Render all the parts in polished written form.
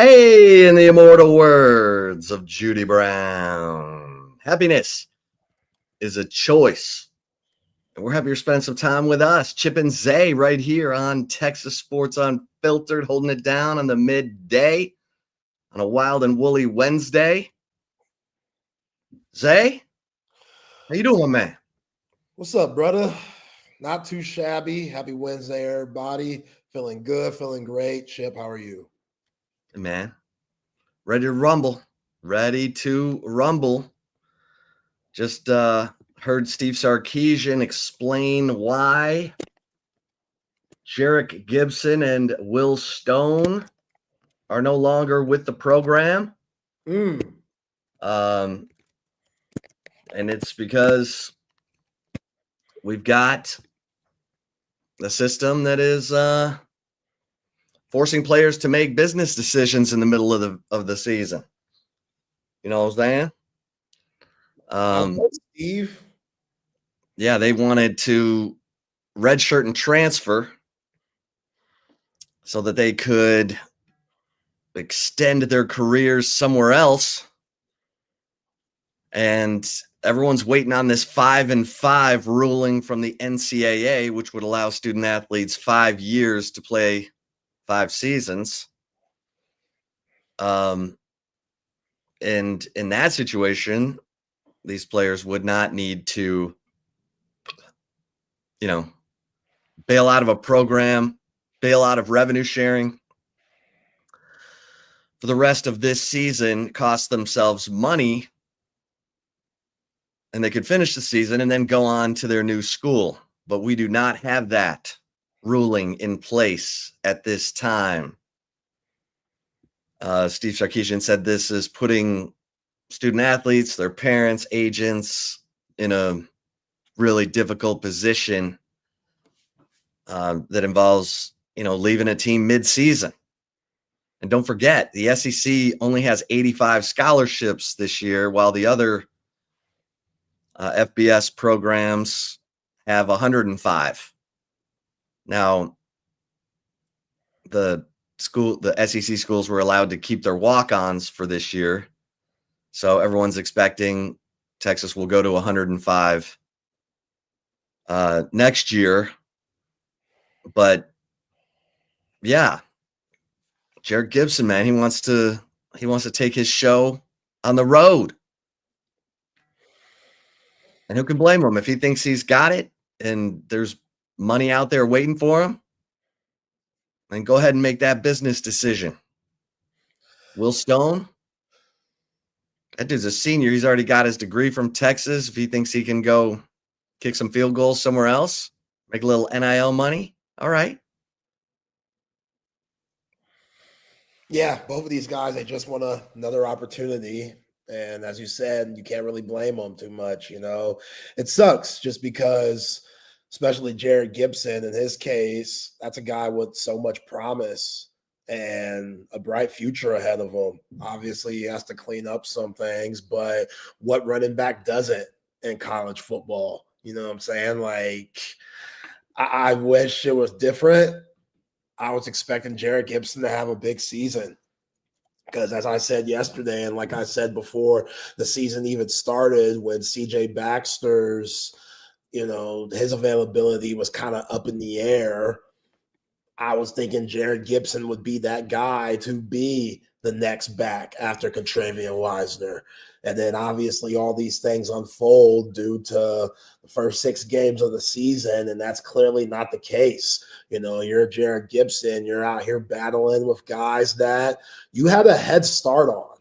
Hey, in the immortal words of Judy Brown, happiness is a choice. And we're happy to spend some time with us, Chip and Zay, right here on Texas Sports Unfiltered, holding it down on the midday on a wild and woolly Wednesday. Zay, how you doing, man? What's up, brother? Not too shabby. Happy Wednesday, everybody. Feeling good, feeling great. Chip, how are you? Man, ready to rumble. Ready to rumble. Just heard Steve Sarkisian explain why Jarek Gibson and Will Stone are no longer with the program. And it's because we've got a system that is forcing players to make business decisions in the middle of the season. You know what I'm saying? Steve? Yeah, they wanted to redshirt and transfer so that they could extend their careers somewhere else. And everyone's waiting on this 5-5 ruling from the NCAA, which would allow student athletes 5 years to play 5 seasons. And in that situation, these players would not need to, bail out of a program, bail out of revenue sharing for the rest of this season, cost themselves money, and they could finish the season and then go on to their new school. But we do not have that ruling in place at this time. Steve Sarkisian said this is putting student athletes, their parents, agents in a really difficult position that involves, leaving a team mid-season. And don't forget, the SEC only has 85 scholarships this year, while the other FBS programs have 105. Now, the SEC schools were allowed to keep their walk-ons for this year. So everyone's expecting Texas will go to 105 next year. But yeah, Jarek Gibson, man, he wants to take his show on the road. And who can blame him if he thinks he's got it and there's money out there waiting for him? Then go ahead and make that business decision. Will Stone, that dude's a senior. He's already got his degree from Texas. If he thinks he can go kick some field goals somewhere else, make a little NIL money, all right. Yeah, both of these guys, they just want another opportunity. And as you said, you can't really blame them too much. It sucks just because, especially Jarek Gibson, in his case, that's a guy with so much promise and a bright future ahead of him. Obviously, he has to clean up some things, but what running back doesn't in college football? You know what I'm saying? Like, I wish it was different. I was expecting Jarek Gibson to have a big season. Because as I said yesterday, and like I said before the season even started, when CJ Baxter's, his availability was kind of up in the air, I was thinking Jarek Gibson would be that guy to be the next back after Contravian Wisner. And then obviously all these things unfold due to the first 6 games of the season, and that's clearly not the case. You're Jarek Gibson. You're out here battling with guys that you had a head start on,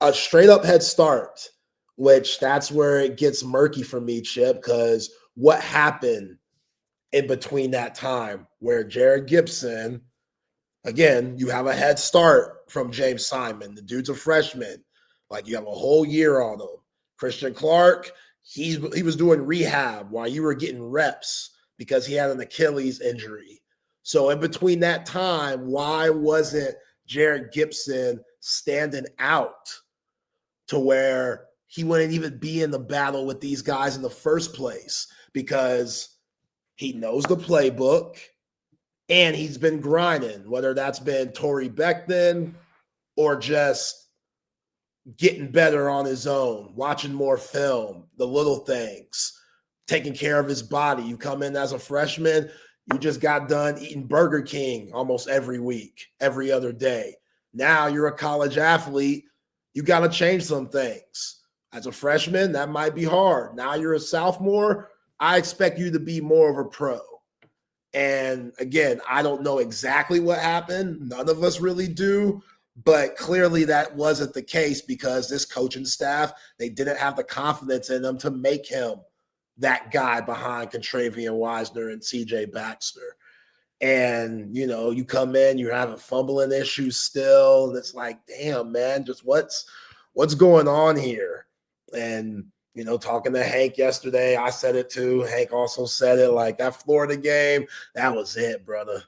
a straight-up head start, which that's where it gets murky for me, Chip, because what happened in between that time where Jarek Gibson, again, you have a head start from James Simon. The dude's a freshman. Like, you have a whole year on him. Christian Clark, he was doing rehab while you were getting reps because he had an Achilles injury. So in between that time, why wasn't Jarek Gibson standing out to where he wouldn't even be in the battle with these guys in the first place? Because he knows the playbook and he's been grinding, whether that's been Torrey Beckton, or just getting better on his own, watching more film, the little things, taking care of his body. You come in as a freshman, you just got done eating Burger King almost every week, every other day. Now you're a college athlete. You got to change some things. As a freshman, that might be hard. Now you're a sophomore. I expect you to be more of a pro. And again, I don't know exactly what happened. None of us really do. But clearly that wasn't the case because this coaching staff, they didn't have the confidence in them to make him that guy behind Contravian Wisner and CJ Baxter. And, you know, you come in, you're having fumbling issues still. And it's like, damn, man, just what's going on here? And, you know, talking to Hank yesterday, I said it too. Hank also said it, like that Florida game, that was it, brother.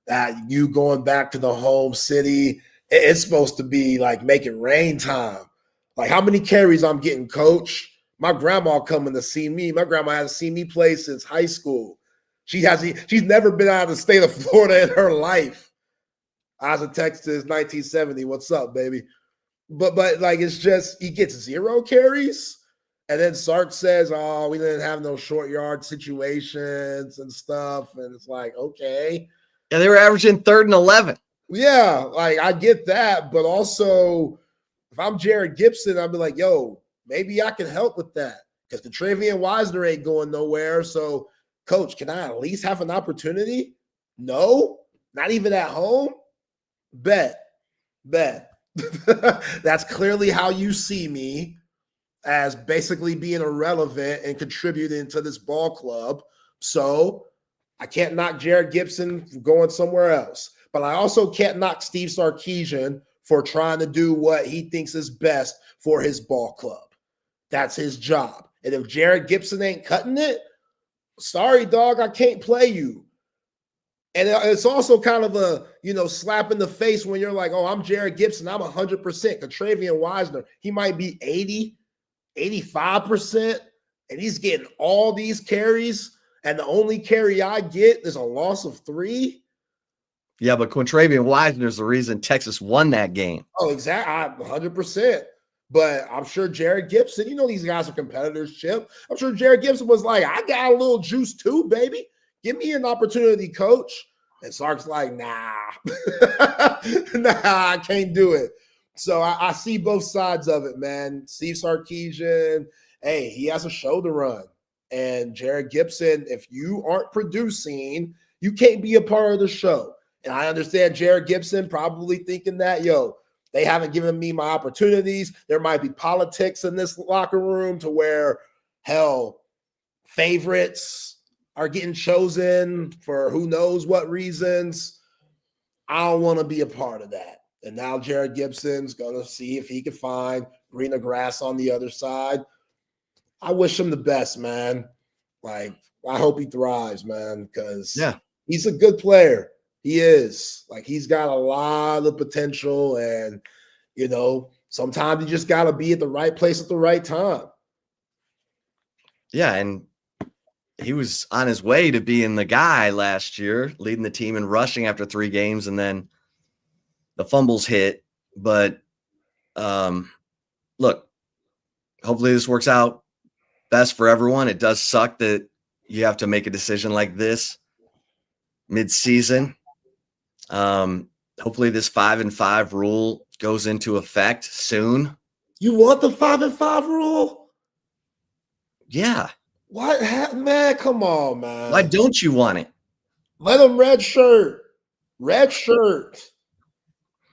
That you going back to the home city, it's supposed to be like making rain time. Like how many carries I'm getting, coach? My grandma coming to see me. My grandma hasn't seen me play since high school. She's never been out of the state of Florida in her life. I was in Texas, 1970. What's up, baby? But like it's just he gets 0 carries. And then Sark says, oh, we didn't have no short yard situations and stuff. And it's like, okay. Yeah, they were averaging 3rd and 11. Yeah, like I get that. But also, if I'm Jared Gibson, I'd be like, yo, maybe I can help with that. Because the Contravian Wisner ain't going nowhere. So, coach, can I at least have an opportunity? No, not even at home? Bet. That's clearly how you see me, as basically being irrelevant and contributing to this ball club. So I can't knock Jared Gibson for going somewhere else. But I also can't knock Steve Sarkisian for trying to do what he thinks is best for his ball club. That's his job. And if Jared Gibson ain't cutting it, sorry, dog, I can't play you. And it's also kind of a, you know, slap in the face when you're like, oh, I'm Jared Gibson. I'm 100%. Contravian Wisner, he might be 80, 85%, and he's getting all these carries, and the only carry I get is a loss of 3. Yeah, but Contravian Wisner is the reason Texas won that game. Oh, exactly, 100%. But I'm sure Jared Gibson, you know these guys are competitors, Chip. I'm sure Jared Gibson was like, I got a little juice too, baby. Give me an opportunity, coach. And Sark's like, nah. Nah, I can't do it. So I see both sides of it, man. Steve Sarkisian, hey, he has a show to run. And Jared Gibson, if you aren't producing, you can't be a part of the show. And I understand Jared Gibson probably thinking that, yo, they haven't given me my opportunities. There might be politics in this locker room to where, hell, favorites are getting chosen for who knows what reasons. I don't want to be a part of that. And now Jared Gibson's going to see if he can find greener grass on the other side. I wish him the best, man. Like, I hope he thrives, man, because he's a good player. He is. Like, he's got a lot of potential, and, you know, sometimes you just got to be at the right place at the right time. Yeah, and he was on his way to being the guy last year, leading the team in rushing after 3 games, and then the fumbles hit. But look, hopefully this works out best for everyone. It does suck that you have to make a decision like this mid-season. Hopefully this 5-5 rule goes into effect soon. You want the 5-5 rule? Yeah. What, man? Come on, man. Why don't you want it? Let them red shirt. Red shirt.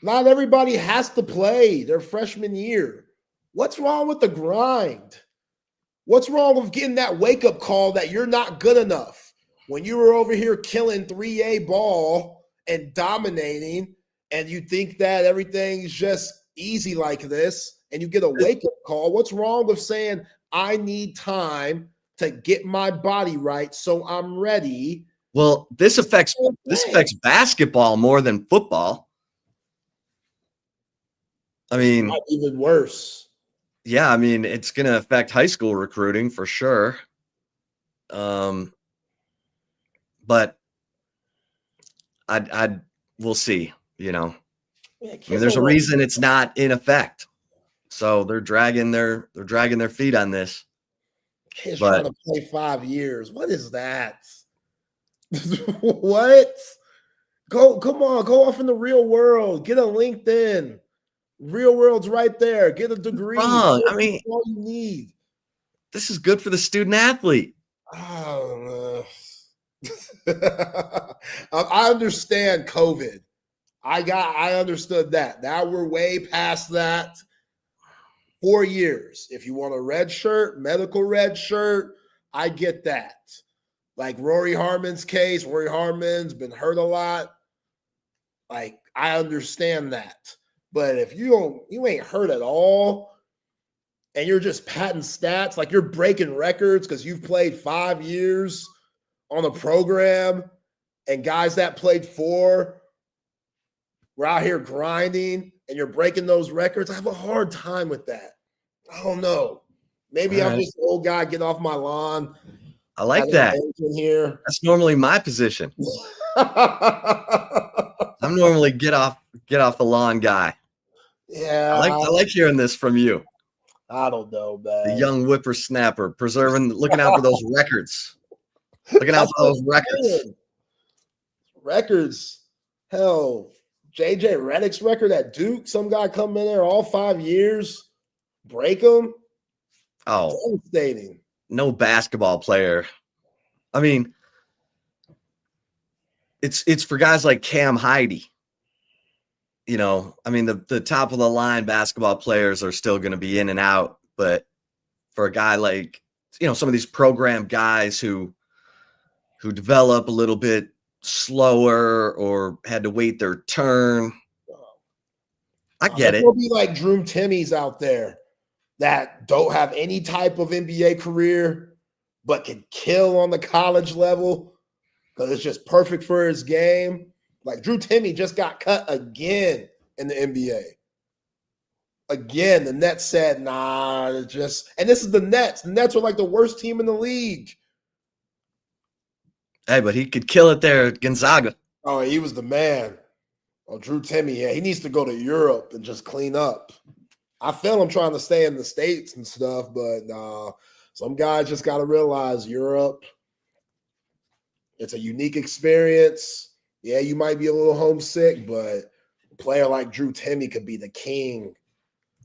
Not everybody has to play their freshman year. What's wrong with the grind? What's wrong with getting that wake-up call that you're not good enough? When you were over here killing 3A ball and dominating, and you think that everything's just easy like this, and you get a wake-up call, what's wrong with saying, I need time to get my body right so I'm ready? Well, this affects basketball more than football. I mean, even worse. Yeah, I mean, it's going to affect high school recruiting for sure. But we'll see, you know. Man, I mean, kids there's don't a know. reason it's not in effect. So they're dragging their feet on this. Kids trying But to play 5 years. What is that? What? Come on, go off in the real world. Get a LinkedIn. Real world's right there. Get a degree. wrong. I 4 mean, all you need. this is good for the student athlete. Oh, I understand COVID. I understood that. Now we're way past that. 4 years. If you want a red shirt, medical red shirt, I get that. Like Rory Harmon's case, Rory Harmon's been hurt a lot. Like, I understand that. But if you ain't hurt at all, and you're just patting stats, like you're breaking records because you've played 5 years on a program, and guys that played 4 were out here grinding, and you're breaking those records, I have a hard time with that. I don't know. Maybe All I'm right. just an old guy, get off my lawn. I like that. In here. That's normally my position. I'm normally get off the lawn guy. Yeah. I like hearing this from you, I don't know, man. the young whippersnapper, looking out for those records. Looking out for those records. Records. Hell, JJ Redick's record at Duke. Some guy come in there all 5 years, break them. Oh, Devastating. no basketball player. I mean, it's for guys like Cam Heide. You know, I mean, the top of the line basketball players are still going to be in and out, but for a guy like, you know, some of these program guys who develop a little bit slower or had to wait their turn, I get it. There'll be like Drew Timmies out there that don't have any type of NBA career, but can kill on the college level because it's just perfect for his game. Like Drew Timmy just got cut again in the NBA. Again, the Nets said, nah, and this is the Nets. The Nets are like the worst team in the league. Hey, but he could kill it there at Gonzaga. Oh, he was the man. Oh, Drew Timmy, yeah, he needs to go to Europe and just clean up. I feel him trying to stay in the States and stuff, but some guys just got to realize Europe, it's a unique experience. Yeah, you might be a little homesick, but a player like Drew Timmy could be the king.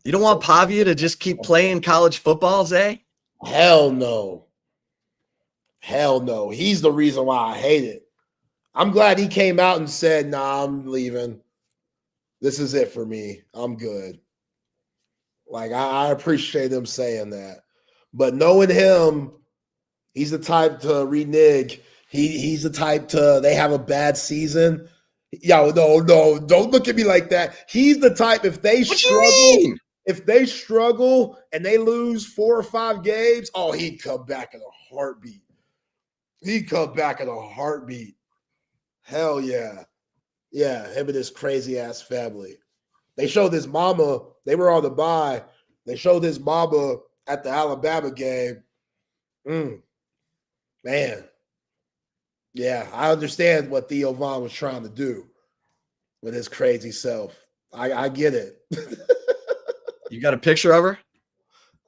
You don't want Pavia to just keep playing college football, Zay? Hell no. Hell no. He's the reason why I hate it. I'm glad he came out and said, nah, I'm leaving. This is it for me. I'm good. Like, I appreciate him saying that. But knowing him, he's the type to renege. He's the type to, they have a bad season. Yo, no, don't look at me like that. He's the type, if they struggle and they lose 4 or 5 games, oh, he'd come back in a heartbeat. Hell yeah. Yeah, him and his crazy ass family. They showed his mama, they were on the bye. They showed his mama at the Alabama game. Man. Yeah, I understand what Theo Vaughn was trying to do with his crazy self. I get it. You got a picture of her?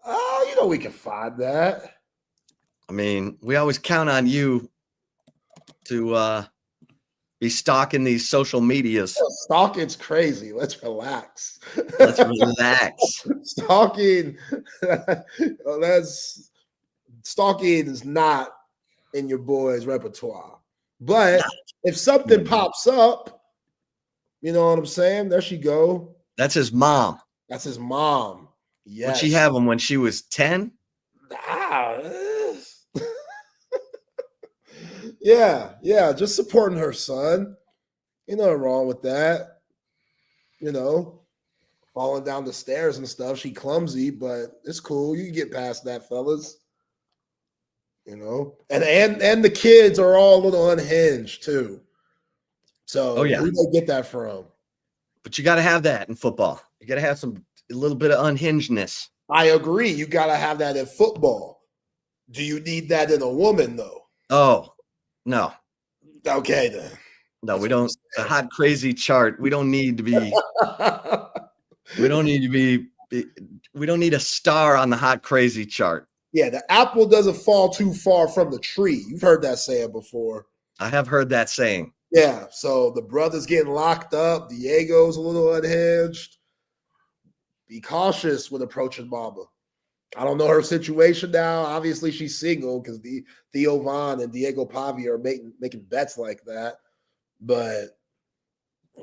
Oh, you know we can find that. I mean, we always count on you to be stalking these social medias. Stalking's crazy. Let's relax. Let's relax. Stalking is not in your boy's repertoire. But if something pops up, you know what I'm saying? There she go. That's his mom. That's his mom. Yes. Would she have him when she was 10? Yeah, just supporting her son. Ain't nothing wrong with that. You know, falling down the stairs and stuff. She clumsy, but it's cool. You can get past that, fellas. You know, and the kids are all a little unhinged too. So who do they get that from? But you got to have that in football. You got to have a little bit of unhingedness. I agree. You got to have that in football. Do you need that in a woman though? Oh, no. Okay then. No, That's we what I'm don't. A saying. hot crazy chart. We don't need to be. We don't need to be. We don't need a star on the hot crazy chart. Yeah, the apple doesn't fall too far from the tree. You've heard that saying before. I have heard that saying. Yeah, so the brother's getting locked up. Diego's a little unhinged. Be cautious with approaching Mama. I don't know her situation now. Obviously, she's single because Theo Von and Diego Pavi are making bets like that. But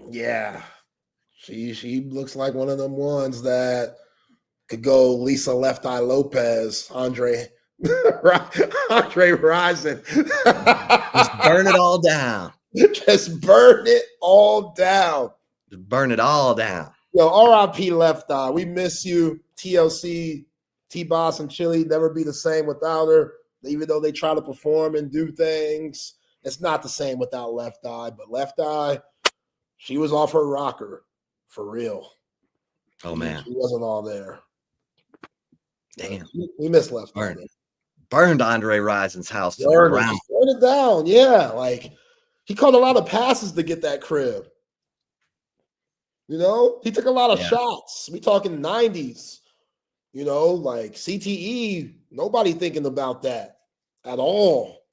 yeah, she looks like one of them ones that could go Lisa Left Eye Lopez, Andre Rison. Just burn it all down. Just burn it all down. Just burn it all down. Yo, R.I.P. Left Eye. We miss you. TLC, T-Boss, and Chili never be the same without her. Even though they try to perform and do things, it's not the same without Left Eye. But Left Eye, she was off her rocker for real. Oh, man. She wasn't all there. Damn. We miss Left Eye. Burned Andre Rison's house to the ground. Burn it down. Yeah. Like, he caught a lot of passes to get that crib. You know, he took a lot of shots. We talking 90s. You know, like CTE, nobody thinking about that at all.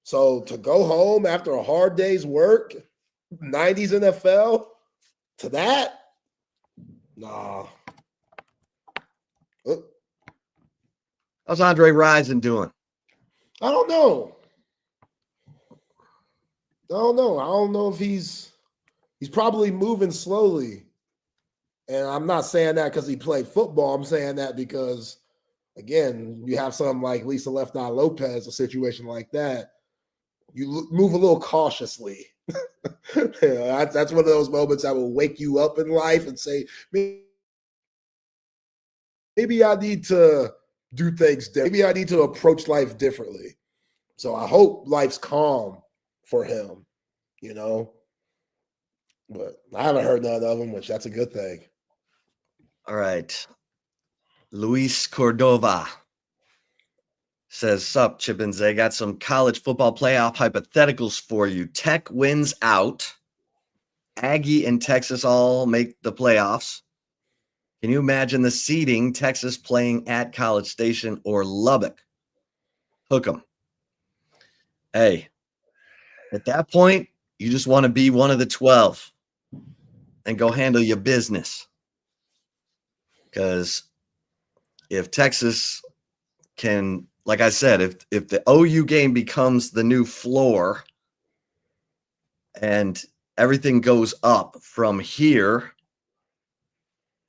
So to go home after a hard day's work, 90s NFL, to that, nah. How's Andre Rison doing? I don't know. I don't know if he's probably moving slowly. And I'm not saying that because he played football. I'm saying that because, again, you have something like Lisa Left Eye Lopez, a situation like that. You move a little cautiously. That's one of those moments that will wake you up in life and say, maybe I need to do things different. Maybe I need to approach life differently. So I hope life's calm for him, you know. But I haven't heard none of them, which that's a good thing. All right. Luis Cordova says, sup, Chippins? I got some college football playoff hypotheticals for you. Tech wins out. Aggie and Texas all make the playoffs. Can you imagine the seeding? Texas playing at College Station or Lubbock? Hook 'em. Hey, at that point, you just want to be one of the 12 and go handle your business. Because if Texas can, like I said, if the OU game becomes the new floor and everything goes up from here,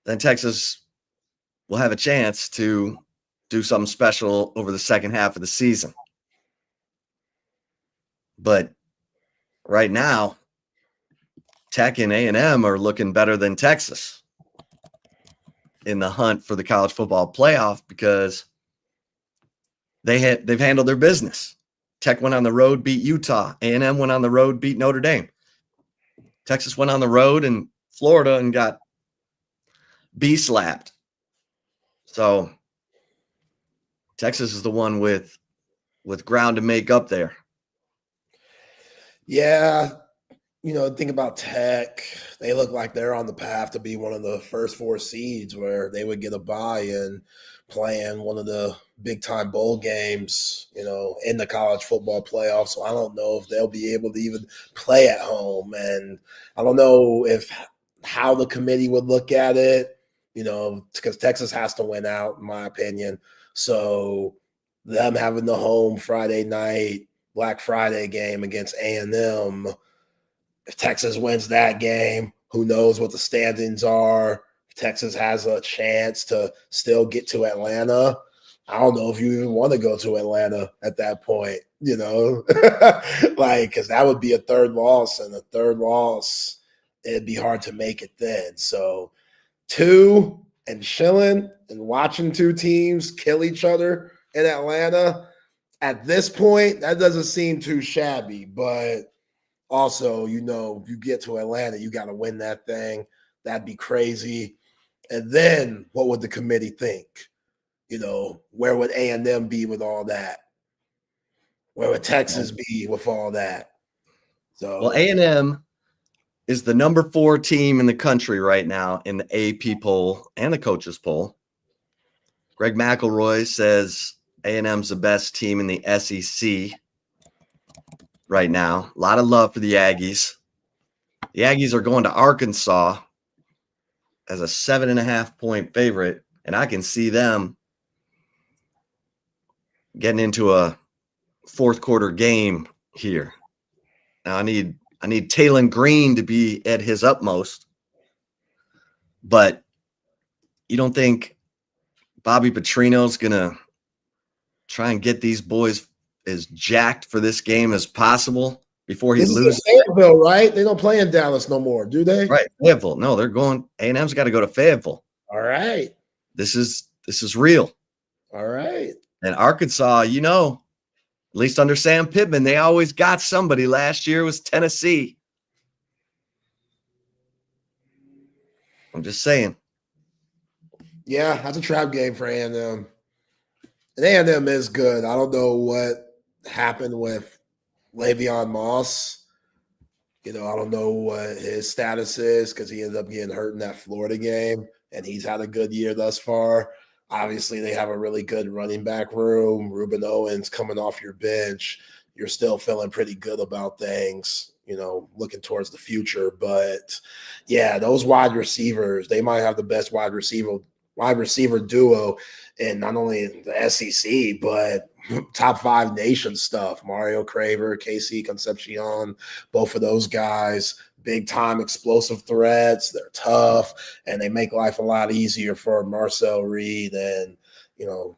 then Texas will have a chance to do something special over the second half of the season. But right now, Tech and A&M are looking better than Texas in the hunt for the college football playoff because they've handled their business. Tech went on the road, beat Utah. A&M went on the road, beat Notre Dame. Texas went on the road in Florida and got B-slapped. So Texas is the one with ground to make up there. Yeah. You know, think about Tech. They look like they're on the path to be one of the first 4 seeds where they would get a bye in playing one of the big-time bowl games, you know, in the college football playoffs. So I don't know if they'll be able to even play at home. And I don't know how the committee would look at it, you know, because Texas has to win out, in my opinion. So them having the home Friday night, Black Friday game against A&M, if Texas wins that game, who knows what the standings are. If Texas has a chance to still get to Atlanta, I don't know if you even want to go to Atlanta at that point, you know, like, because that would be a third loss, and a third loss, it'd be hard to make it then. So 2 and chilling and watching 2 teams kill each other in Atlanta at this point, that doesn't seem too shabby, but also, you know, if you get to Atlanta, you got to win that thing. That'd be crazy. And then what would the committee think? You know, where would A&M be with all that? Where would Texas be with all that? Well, So A&M is the number 4 team in the country right now in the AP poll and the coaches poll. Greg McElroy says A&M's the best team in the SEC right now. A lot of love for the Aggies. The Aggies are going to Arkansas as a 7.5-point favorite, and I can see them getting into a fourth quarter game here. Now I need Talon Green to be at his utmost, but you don't think Bobby Petrino's gonna try and get these boys as jacked for this game as possible before he this loses? is in Fayetteville, right? They don't play in Dallas no more, do they? Right, Fayetteville. No, they're going. A&M's got to go to Fayetteville. All right. This is real. All right. And Arkansas, at least under Sam Pittman, they always got somebody. Last year was Tennessee. I'm just saying. Yeah, that's a trap game for A&M. And A&M is good. I don't know what happened with Le'Veon Moss. I don't know what his status is because he ended up getting hurt in that Florida game, and he's had a good year thus far. Obviously, they have a really good running back room. Ruben Owens coming off your bench. You're still feeling pretty good about things, looking towards the future. But, yeah, those wide receivers, they might have the best wide receiver duo in not only the SEC, but top 5 nation stuff. Mario Craver, KC Concepcion, both of those guys, big time explosive threats. They're tough, and they make life a lot easier for Marcel Reed and,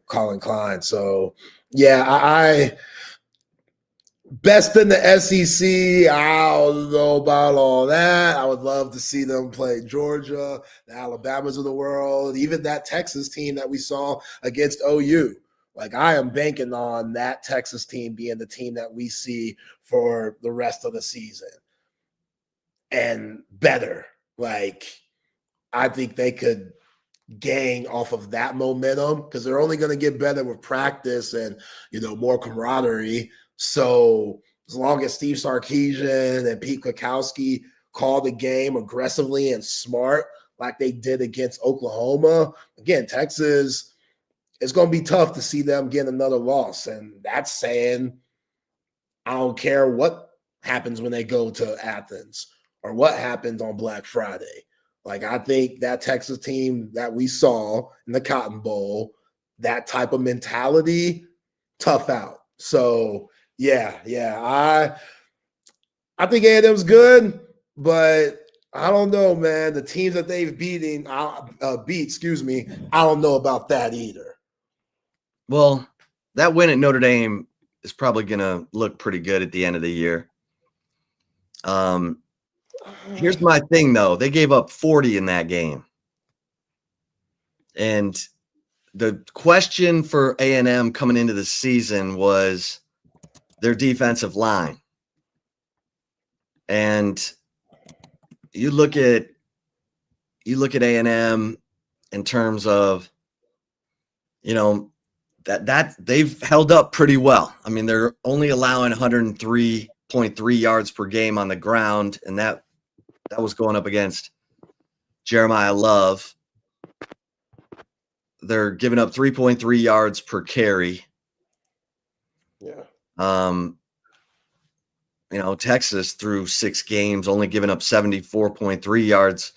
Colin Klein. So, yeah, I best in the SEC. I don't know about all that. I would love to see them play Georgia, the Alabamas of the world, even that Texas team that we saw against OU. Like, I am banking on that Texas team being the team that we see for the rest of the season and better. Like, I think they could gain off of that momentum because they're only going to get better with practice and, more camaraderie. So as long as Steve Sarkisian and Pete Kwiatkowski call the game aggressively and smart like they did against Oklahoma, again, Texas, it's going to be tough to see them get another loss. And that's saying I don't care what happens when they go to Athens or what happens on Black Friday. Like, I think that Texas team that we saw in the Cotton Bowl, that type of mentality, tough out. So, yeah, I think A&M's good, but I don't know, man. The teams that they've beat, I don't know about that either. Well, that win at Notre Dame is probably going to look pretty good at the end of the year. Here's my thing, though. They gave up 40 in that game. And the question for A&M coming into the season was their defensive line. And you look at A&M in terms of, that they've held up pretty well. I mean, they're only allowing 103.3 yards per game on the ground, and that was going up against Jeremiah Love. They're giving up 3.3 yards per carry. Yeah. Texas through 6 games, only giving up 74.3 yards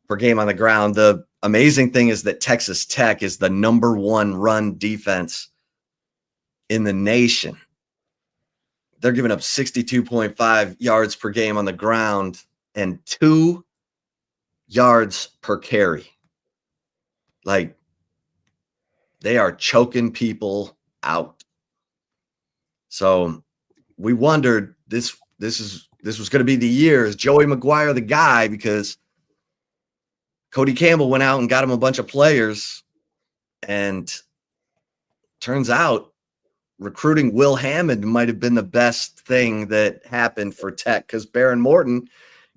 per game on the ground. The amazing thing is that Texas Tech is the number 1 run defense in the nation. They're giving up 62.5 yards per game on the ground and 2 yards per carry. Like, they are choking people out. So we wondered this was going to be the year. Is Joey McGuire the guy? Because Cody Campbell went out and got him a bunch of players, and turns out recruiting Will Hammond might have been the best thing that happened for Tech, because Baron Morton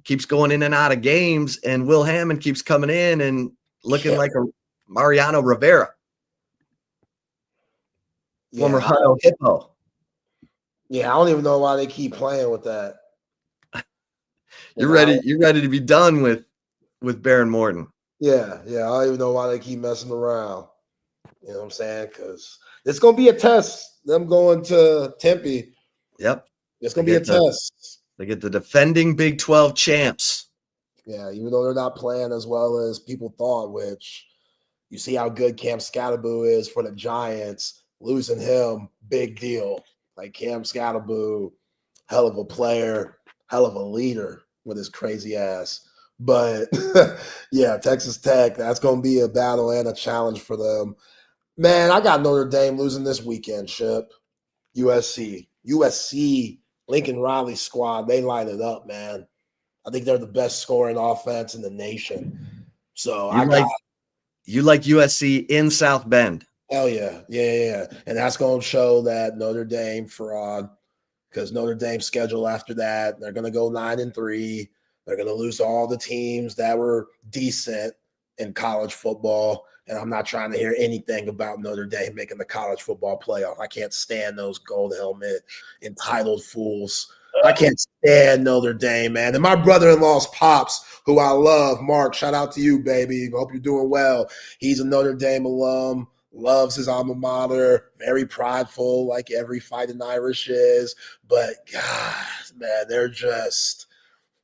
keeps going in and out of games, and Will Hammond keeps coming in and looking like a Mariano Rivera, former Hutto Hippo. Yeah, I don't even know why they keep playing with that. You're ready. You're ready to be done with Baron Morton. Yeah. I don't even know why they keep messing around. You know what I'm saying? Because it's going to be a test. Them going to Tempe. Yep. It's going to be a test. They get the defending Big 12 champs. Yeah, even though they're not playing as well as people thought, which you see how good Cam Scatterboo is for the Giants. Losing him, big deal. Like Cam Scatterboo, hell of a player, hell of a leader with his crazy ass. But yeah, Texas Tech, that's going to be a battle and a challenge for them. Man, I got Notre Dame losing this weekend, Chip. USC, Lincoln Riley squad, they light it up, man. I think they're the best scoring offense in the nation. So you like USC in South Bend. Hell yeah. Yeah. And that's going to show that Notre Dame fraud, because Notre Dame's schedule after that, they're going to go 9-3. They're going to lose all the teams that were decent in college football. And I'm not trying to hear anything about Notre Dame making the college football playoff. I can't stand those gold helmet entitled fools. I can't stand Notre Dame, man. And my brother-in-law's pops, who I love, Mark, shout out to you, baby. Hope you're doing well. He's a Notre Dame alum, loves his alma mater, very prideful, like every fighting Irish is. But, God, man, they're just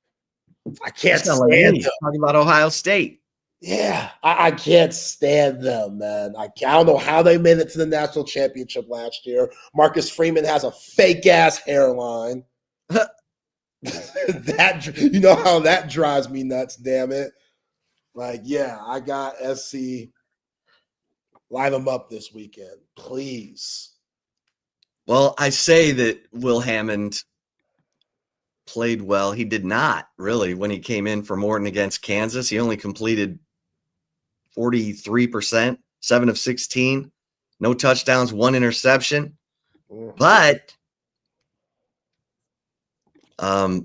– I can't stand them. Talking about Ohio State. Yeah, I can't stand them, man. I don't know how they made it to the national championship last year. Marcus Freeman has a fake-ass hairline. That, you know how that drives me nuts, damn it. Like, yeah, I got SC. Line them up this weekend, please. Well, I say that Will Hammond played well. He did not really when he came in for Morton against Kansas. He only completed 43%, 7 of 16, no touchdowns, 1 interception. But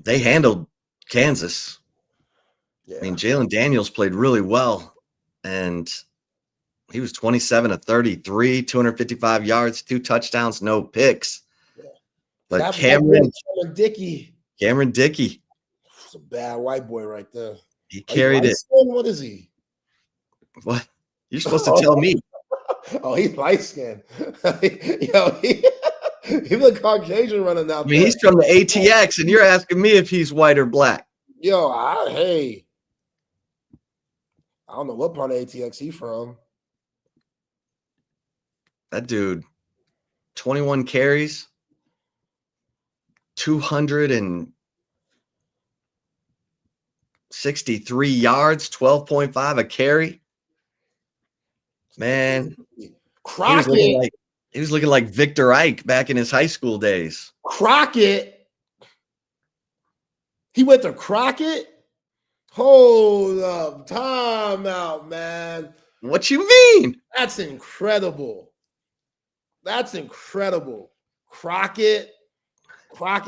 they handled Kansas. Yeah. I mean, Jalen Daniels played really well, and he was 27 of 33, 255 yards, 2 touchdowns, no picks. Yeah. But Cameron Dickey. It's a bad white boy right there. He carried it. What is he? What? You're supposed to tell me. Oh, he's light-skinned. He look Caucasian running out there. He's from the ATX, and you're asking me if he's white or black. Yo, I don't know what part of ATX he from. That dude, 21 carries, 263 yards, 12.5 a carry. Man, Crockett. He was looking like Victor Ike back in his high school days. Crockett. He went to Crockett? Hold up. Time out, man. What you mean? That's incredible. Crockett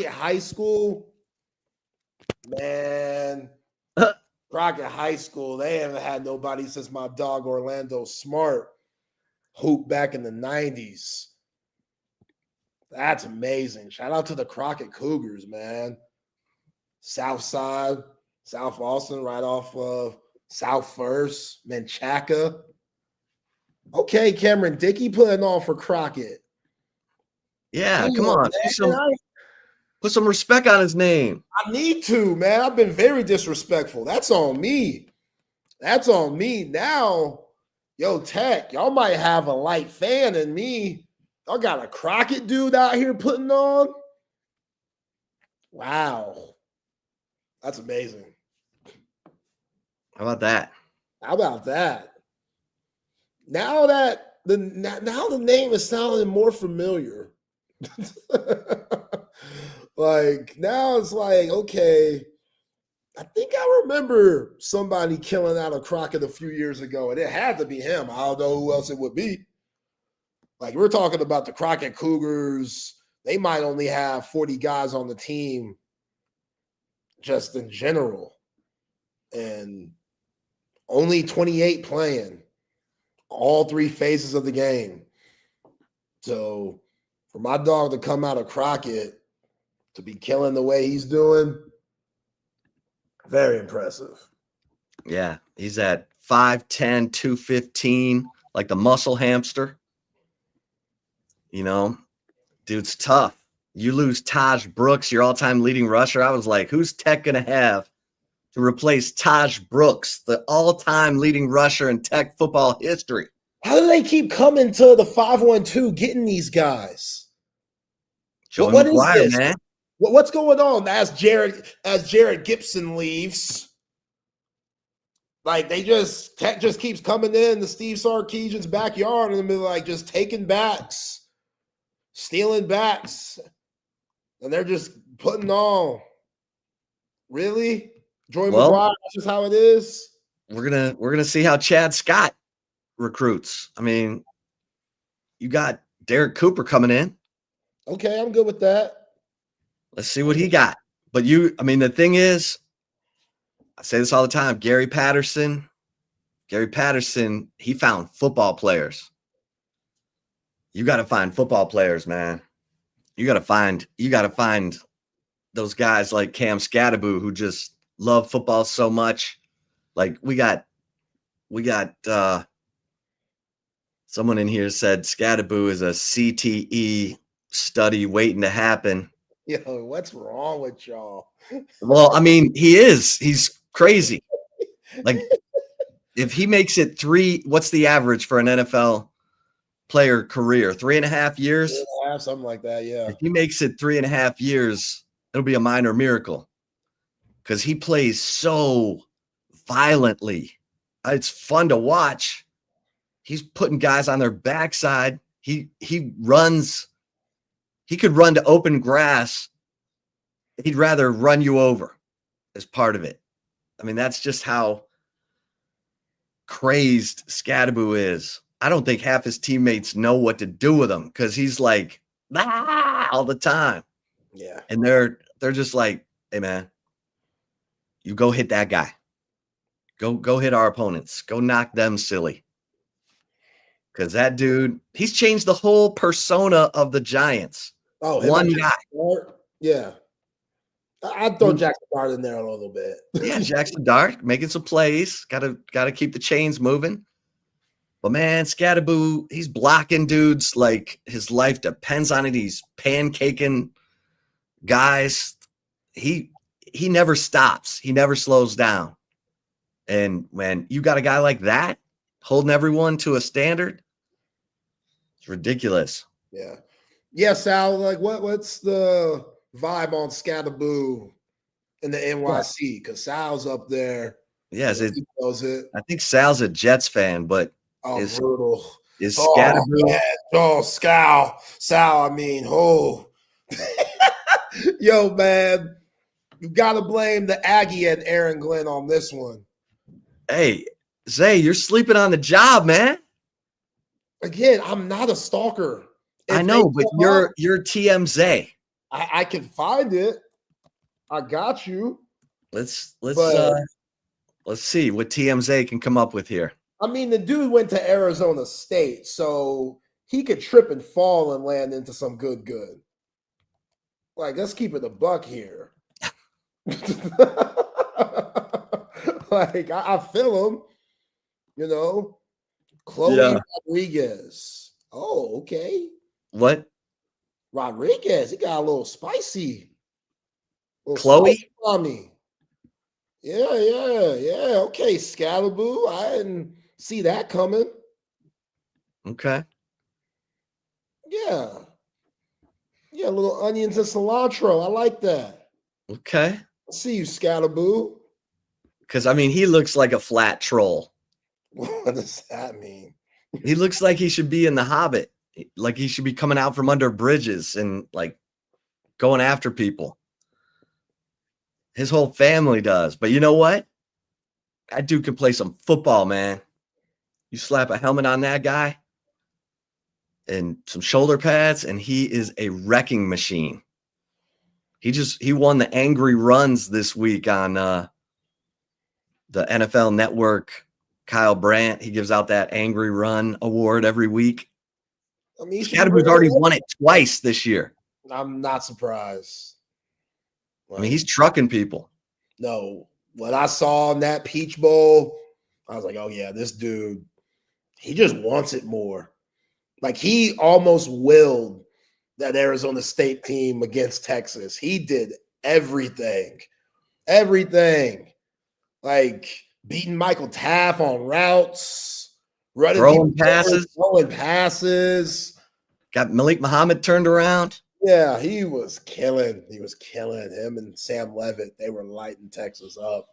High School. Man. Crockett High School. They haven't had nobody since my dog Orlando Smart hoop back in the 90s. That's amazing. Shout out to the Crockett Cougars, man. South Side, South Austin, right off of South First, Menchaca. Okay, Cameron Dickey putting on for Crockett. Yeah, come on. Put some respect on his name. I need to, man. I've been very disrespectful. That's on me. Now, yo, Tech, y'all might have a light fan in me. Y'all got a Crockett dude out here putting on. Wow. That's amazing. How about that? Now that the name is sounding more familiar. Like, now it's like, okay, I think I remember somebody killing out of Crockett a few years ago, and it had to be him. I don't know who else it would be. Like, we're talking about the Crockett Cougars. They might only have 40 guys on the team just in general, and only 28 playing all 3 phases of the game. So for my dog to come out of Crockett to be killing the way he's doing, Very impressive. Yeah, he's at 5'10", 215, like the muscle hamster. You know, dude's tough. You lose Taj Brooks, your all-time leading rusher. I was like, who's Tech going to have to replace Taj Brooks, the all-time leading rusher in Tech football history? How do they keep coming to the 512 getting these guys? What is McGuire, this? man. What's going on as Jared Gibson leaves? Like Tech just keeps coming in the Steve Sarkisian's backyard and they're like just taking backs, stealing backs, and they're just putting on. Really? Joey McGuire, that's just how it is. We're gonna see how Chad Scott recruits. I mean, you got Derek Cooper coming in. Okay, I'm good with that. Let's see what he got. But the thing is, I say this all the time, Gary Patterson, he found football players. You got to find football players, man. You got to find those guys like Cam Scattaboo who just love football so much. Like we got someone in here said Scattaboo is a CTE study waiting to happen. Yo, what's wrong with y'all? Well, I mean, he is. He's crazy. Like, if he makes it what's the average for an NFL player career? 3.5 years? 3.5, something like that, yeah. If he makes it 3.5 years, it'll be a minor miracle because he plays so violently. It's fun to watch. He's putting guys on their backside. He runs. He could run to open grass. He'd rather run you over as part of it. I mean, that's just how crazed Scattaboo is. I don't think half his teammates know what to do with him because he's like all the time. Yeah. And they're just like, hey man, you go hit that guy. Go hit our opponents. Go knock them silly. Because that dude, he's changed the whole persona of the Giants. Oh, one guy. Yeah. I'd throw Jackson Dart in there a little bit. Yeah, Jackson Dart making some plays. Gotta keep the chains moving. But man, Scattaboo, he's blocking dudes like his life depends on it. He's pancaking guys. He never stops. He never slows down. And when you got a guy like that holding everyone to a standard, it's ridiculous. Yeah. Yeah, Sal, like what's the vibe on Scattaboo in the NYC? Because Sal's up there. Yes, he knows it. I think Sal's a Jets fan, but brutal. Is Scattaboo? Sal, I mean, yo, man, you gotta blame the Aggie and Aaron Glenn on this one. Hey, Zay, you're sleeping on the job, man. Again, I'm not a stalker. I know, but you're TMZ. I can find it. I got you. Let's see what TMZ can come up with here. I mean, the dude went to Arizona State, so he could trip and fall and land into some good. Like, let's keep it a buck here. Like, I feel him, you know. Chloe Rodriguez. Oh, okay. What? Rodriguez, he got a little spicy. Chloe? Mommy. Yeah. Okay, Scattaboo. I didn't see that coming. Okay. Yeah, a little onions and cilantro. I like that. Okay. I see you, Scattaboo. Because, I mean, he looks like a flat troll. What does that mean? He looks like he should be in The Hobbit. Like he should be coming out from under bridges and, like, going after people. His whole family does. But you know what? That dude can play some football, man. You slap a helmet on that guy and some shoulder pads, and he is a wrecking machine. He won the Angry Runs this week on the NFL Network. Kyle Brandt, he gives out that Angry Run award every week. I mean, Scattaboo's already won it twice this year. I'm not surprised. I mean, he's trucking people. No, What I saw in that Peach Bowl, I was like, oh yeah, this dude, he just wants it more. Like he almost willed that Arizona State team against Texas. He did everything. Like beating Michael Taff on routes, running throwing passes. Got Malik Muhammad turned around. Yeah, he was killing. Him and Sam Levitt. They were lighting Texas up.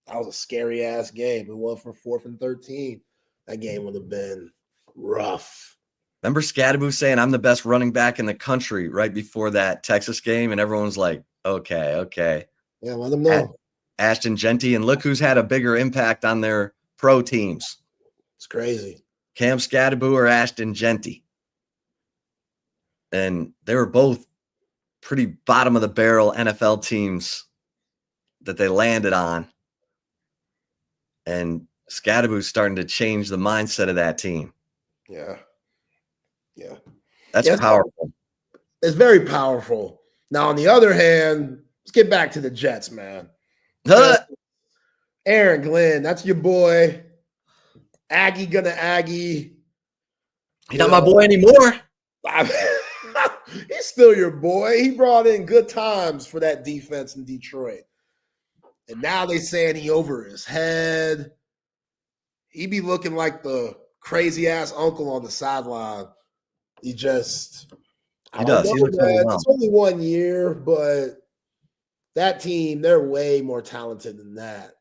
That was a scary ass game. We won for 4th and 13. That game would have been rough. Remember Scadaboo saying I'm the best running back in the country right before that Texas game, and everyone's like, okay. Yeah, let them know. Ashton Genty, and look who's had a bigger impact on their pro teams. It's crazy. Cam Scadaboo or Ashton Genty. And they were both pretty bottom of the barrel NFL teams that they landed on. And Scadaboo's starting to change the mindset of that team. Yeah. That's powerful. It's very powerful. Now, on the other hand, let's get back to the Jets, man. Aaron Glenn, that's your boy. Aggie gonna Aggie. He's not my boy anymore. He's still your boy. He brought in good times for that defense in Detroit. And now they saying he over his head. He be looking like the crazy ass uncle on the sideline. He does. He looks overwhelmed. It's only 1 year, but that team, they're way more talented than that.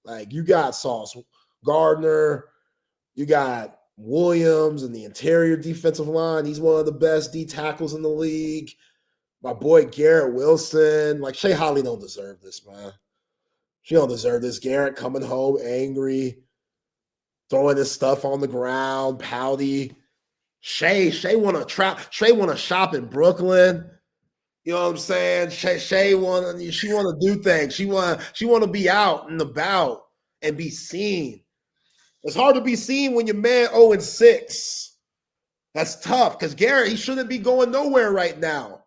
Like you got Sauce Gardner, you got Williams and the interior defensive line. He's one of the best D tackles in the league. My boy Garrett Wilson. Like Shea Holly don't deserve this, man. She don't deserve this. Garrett coming home angry, throwing his stuff on the ground, pouty. Shea want to shop in Brooklyn. You know what I'm saying? She want to do things. She want to be out and about and be seen. It's hard to be seen when your man 0-6. That's tough because Garrett, he shouldn't be going nowhere right now.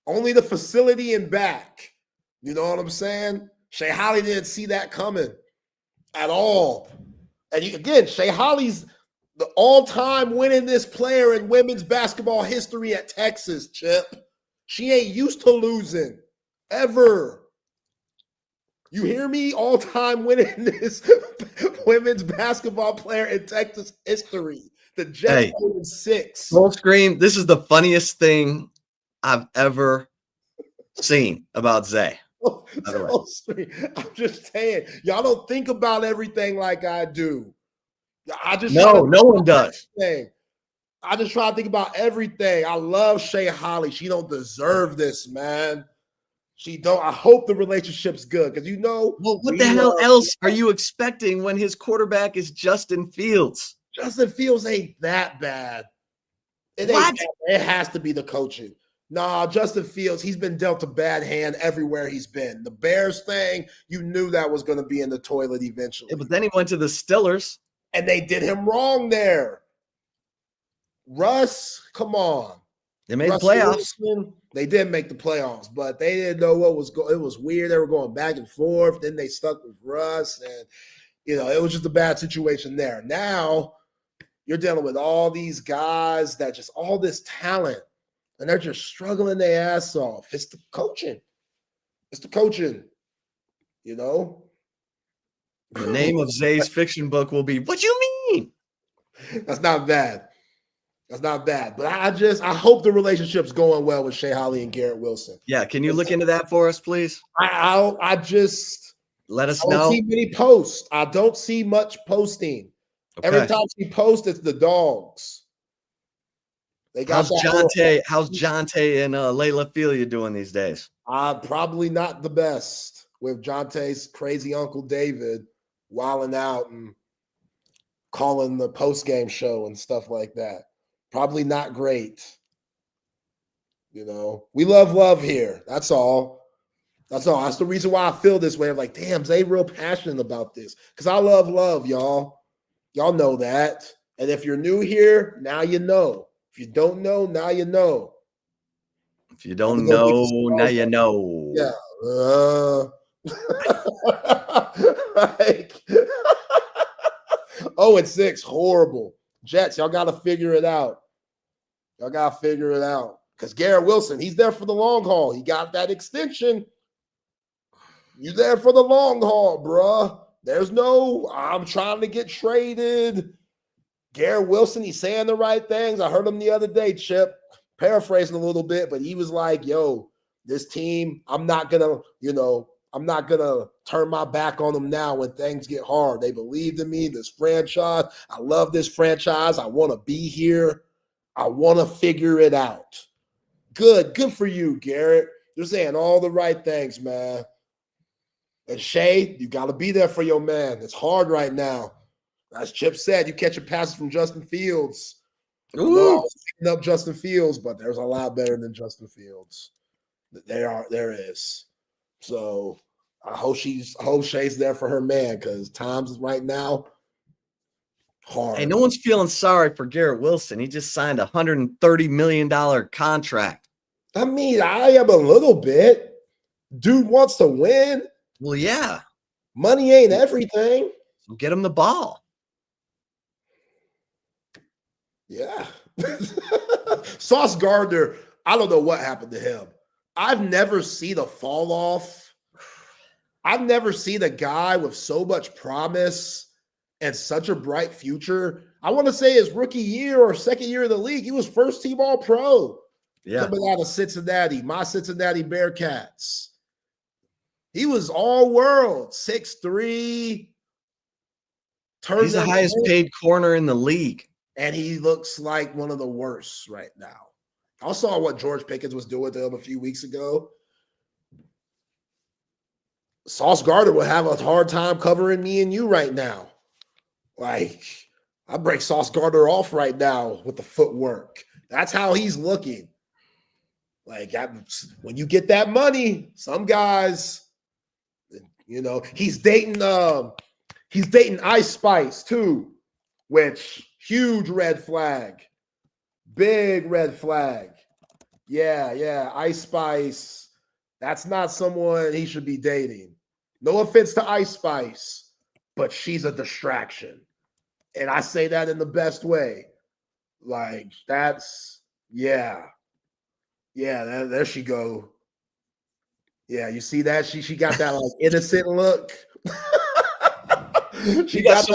Only the facility and back. You know what I'm saying? Shea Holly didn't see that coming at all. And again, Shea Holly's the all-time winningest player in women's basketball history at Texas, Chip. She ain't used to losing, ever. You hear me? All-time winningest women's basketball player in Texas history. The Jets 0-6. Full screen. This is the funniest thing I've ever seen about Zay. I'm just saying, y'all don't think about everything like I do. No one does. I just try to think about everything. I love Shea Holly. She don't deserve this, man. She don't. I hope the relationship's good because Well, what the hell else are you expecting when his quarterback is Justin Fields? Justin Fields ain't that bad. It has to be the coaching. Nah, Justin Fields, he's been dealt a bad hand everywhere he's been. The Bears thing, you knew that was going to be in the toilet eventually. Yeah, but then he went to the Steelers. And they did him wrong there. Russ, come on. They made the playoffs. Wilson, they did make the playoffs, but they didn't know what was going. It was weird. They were going back and forth. Then they stuck with Russ, and it was just a bad situation there. Now you're dealing with all these guys that just all this talent, and they're just struggling their ass off. It's the coaching. The name of Zay's fiction book will be "What You Mean." That's not bad. But I hope the relationship's going well with Shea Holly and Garrett Wilson. Yeah, can you look into that for us, please? I just let us know. I don't see many posts. I don't see much posting. Okay. Every time she posts, it's the dogs. They got how's Jonte and Layla Felia doing these days? Probably not the best with Jonte's crazy Uncle David wilding out and calling the post-game show and stuff like that. Probably not great. We love here. That's all. That's the reason why I feel this way. I'm like, damn, Zay real passionate about this. Because I love, y'all. Y'all know that. And if you're new here, now you know. If you don't know, now you know. If you don't know, now you know. Yeah. Like, 0-6, horrible. Jets, y'all got to figure it out. Y'all got to figure it out. Because Garrett Wilson, he's there for the long haul. He got that extension. You there for the long haul, bruh. There's no, I'm trying to get traded. Garrett Wilson, he's saying the right things. I heard him the other day, Chip, paraphrasing a little bit, but he was like, yo, this team, I'm not going to turn my back on them now when things get hard. They believed in me, this franchise. I love this franchise. I want to be here. I want to figure it out. Good for you, Garrett. You're saying all the right things, man. And Shay, you got to be there for your man. It's hard right now. As Chip said, you catch a pass from Justin Fields. I know I was picking up Justin Fields, but there's a lot better than Justin Fields. There is. So I hope Shay's there for her man, because times right now hard. Hey, no one's feeling sorry for Garrett Wilson. He just signed a $130 million contract. I mean, I am a little bit. Dude wants to win. Well, yeah. Money ain't everything. So get him the ball. Yeah. Sauce Gardner, I don't know what happened to him. I've never seen a fall off. I've never seen a guy with so much promise and such a bright future. I want to say his rookie year or second year in the league, he was first team All-Pro. Yeah. Coming out of Cincinnati, my Cincinnati Bearcats. He was all-world, 6'3". He's the highest paid corner in the league. And he looks like one of the worst right now. I saw what George Pickens was doing to him a few weeks ago. Sauce Gardner will have a hard time covering me and you right now. Like, I break Sauce Gardner off right now with the footwork. That's how he's looking. Like, when you get that money, some guys, he's dating Ice Spice too, which huge red flag. Big red flag. Yeah. Ice Spice. That's not someone he should be dating. No offense to Ice Spice, but she's a distraction. And I say that in the best way. Like, that's, yeah. Yeah, there she go. Yeah, you see that? She got that like innocent look. You got so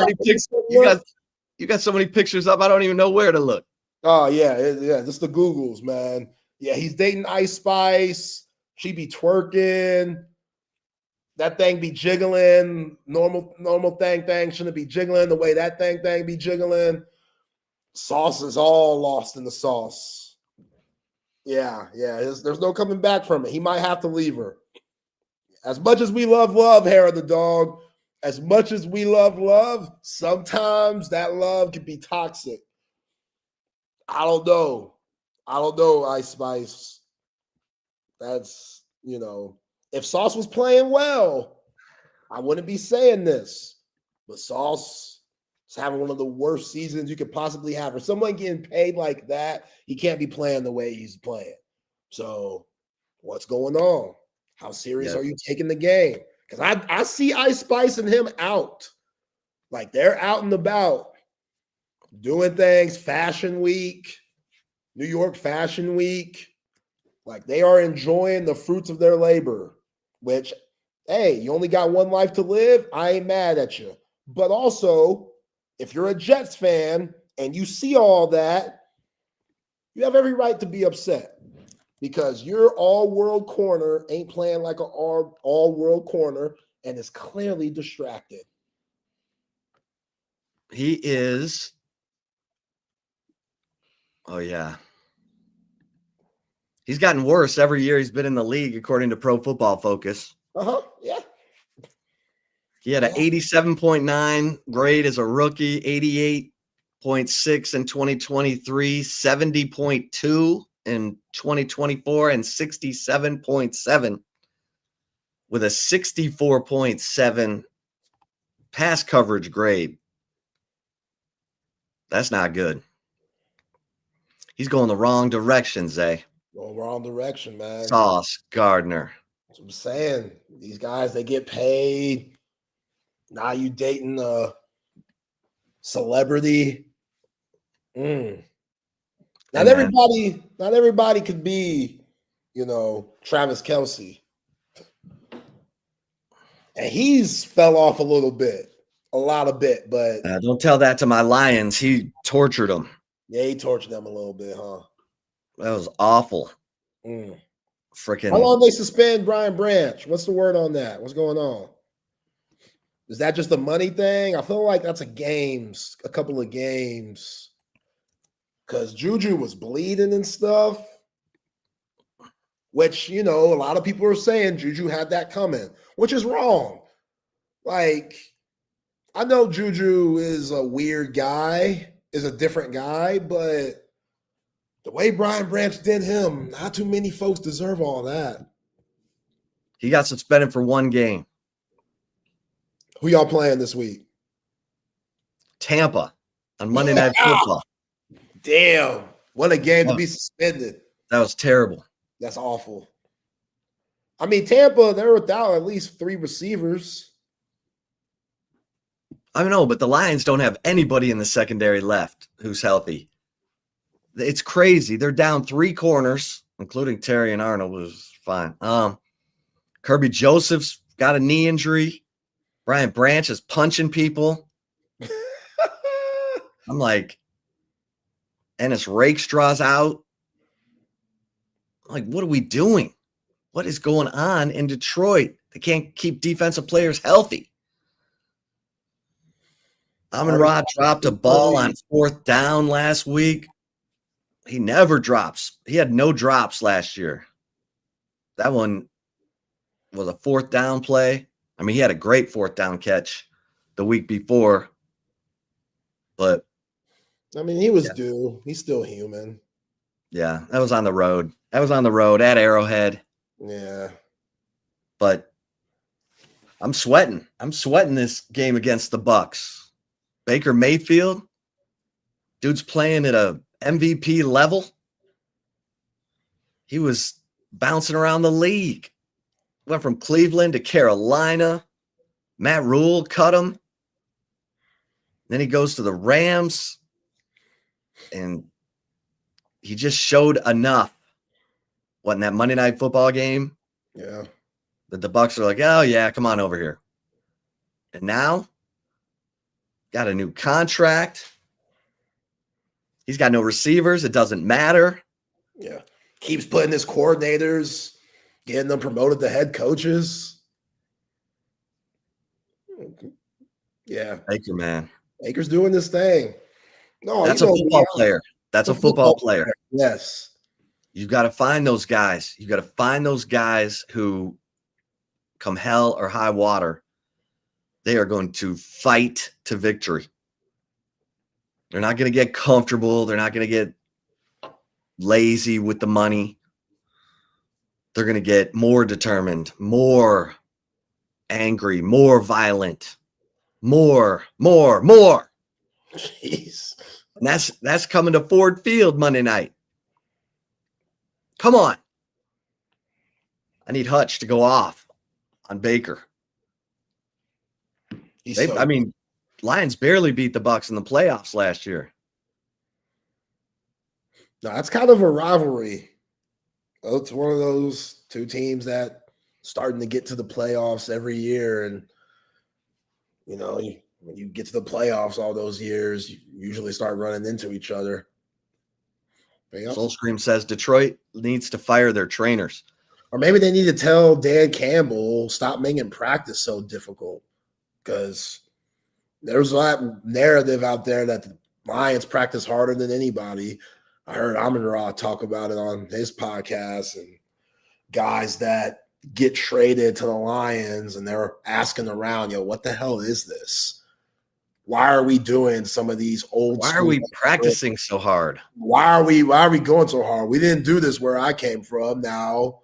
many pictures up, I don't even know where to look. Oh, yeah. Just the Googles, man. Yeah, he's dating Ice Spice. She be twerking. That thing be jiggling. Normal thing shouldn't be jiggling the way that thing be jiggling. Sauce is all lost in the sauce. Yeah. There's no coming back from it. He might have to leave her. As much as we love, hair of the dog, as much as we love, sometimes that love can be toxic. I don't know, Ice Spice. That's, if Sauce was playing well, I wouldn't be saying this. But Sauce is having one of the worst seasons you could possibly have. For someone getting paid like that, he can't be playing the way he's playing. So what's going on? How serious are you taking the game? Because I see Ice Spice and him out. Like, they're out and about doing things, Fashion Week, New York Fashion Week. Like, they are enjoying the fruits of their labor, which, hey, you only got one life to live. I ain't mad at you. But also, if you're a Jets fan and you see all that, you have every right to be upset, because your all-world corner ain't playing like an all-world corner and is clearly distracted. He is. Oh, yeah. He's gotten worse every year he's been in the league, according to Pro Football Focus. Yeah. He had an 87.9 grade as a rookie, 88.6 in 2023, 70.2 in 2024, and 67.7 with a 64.7 pass coverage grade. That's not good. He's going the wrong direction, Zay. Going wrong direction, man. Sauce Gardner. That's what I'm saying. These guys, they get paid. Now you dating a celebrity. Not Hey, man. not everybody could be, Travis Kelce. And he's fell off a little bit, a lot of bit, but Don't tell that to my Lions. He tortured them. yeah, he tortured them a little bit, huh? That was awful. How long they suspend Brian Branch? What's the word on that? What's going on? Is that just a money thing? I feel like that's a couple of games. Because Juju was bleeding and stuff. Which, a lot of people are saying Juju had that coming, which is wrong. Like, I know Juju is a weird guy, is a different guy, but the way Brian Branch did him, not too many folks deserve all that. He got suspended for 1 game. Who y'all playing this week? Tampa on Monday Night Football. Damn. What a game to be suspended. That was terrible. That's awful. I mean, Tampa, they're without at least 3 receivers. I know, but the Lions don't have anybody in the secondary left who's healthy. It's crazy. They're down 3 corners, including Terry and Arnold, was fine. Kirby Joseph's got a knee injury. Brian Branch is punching people. I'm like, Ennis Rakestraw's out. I'm like, what are we doing? What is going on in Detroit? They can't keep defensive players healthy. Amon-Ra dropped a ball on 4th down last week. He never drops. He had no drops last year. That one was a 4th down play. I mean, he had a great 4th down catch the week before. But I mean, he was due. He's still human. Yeah, that was on the road. That was on the road at Arrowhead. Yeah. But I'm sweating. I'm sweating this game against the Bucks. Baker Mayfield, dude's playing at a MVP level. He was bouncing around the league. Went from Cleveland to Carolina. Matt Rule cut him. Then he goes to the Rams. And he just showed enough. What, in that Monday Night Football game? Yeah. That the Bucks are like, oh, yeah, come on over here. And now, got a new contract. He's got no receivers. It doesn't matter. Yeah. Keeps putting his coordinators, getting them promoted to head coaches. Yeah. Baker, man. Baker's doing this thing. No, that's a football player. That's a football player. Yes. You've got to find those guys. You've got to find those guys who, come hell or high water, they are going to fight to victory. They're not going to get comfortable. They're not going to get lazy with the money. They're going to get more determined, more angry, more violent, more. Jeez. And that's coming to Ford Field Monday night. Come on. I need Hutch to go off on Baker. Lions barely beat the Bucks in the playoffs last year. No, that's kind of a rivalry. It's one of those 2 teams that starting to get to the playoffs every year. And, when you get to the playoffs all those years, you usually start running into each other. Soulscream says Detroit needs to fire their trainers. Or maybe they need to tell Dan Campbell, stop making practice so difficult. Because there's that narrative out there that the Lions practice harder than anybody. I heard Amon-Ra talk about it on his podcast, and guys that get traded to the Lions and they're asking around, what the hell is this? Why are we doing some of these old? Why are we practicing so hard? Why are we going so hard? We didn't do this where I came from. Now,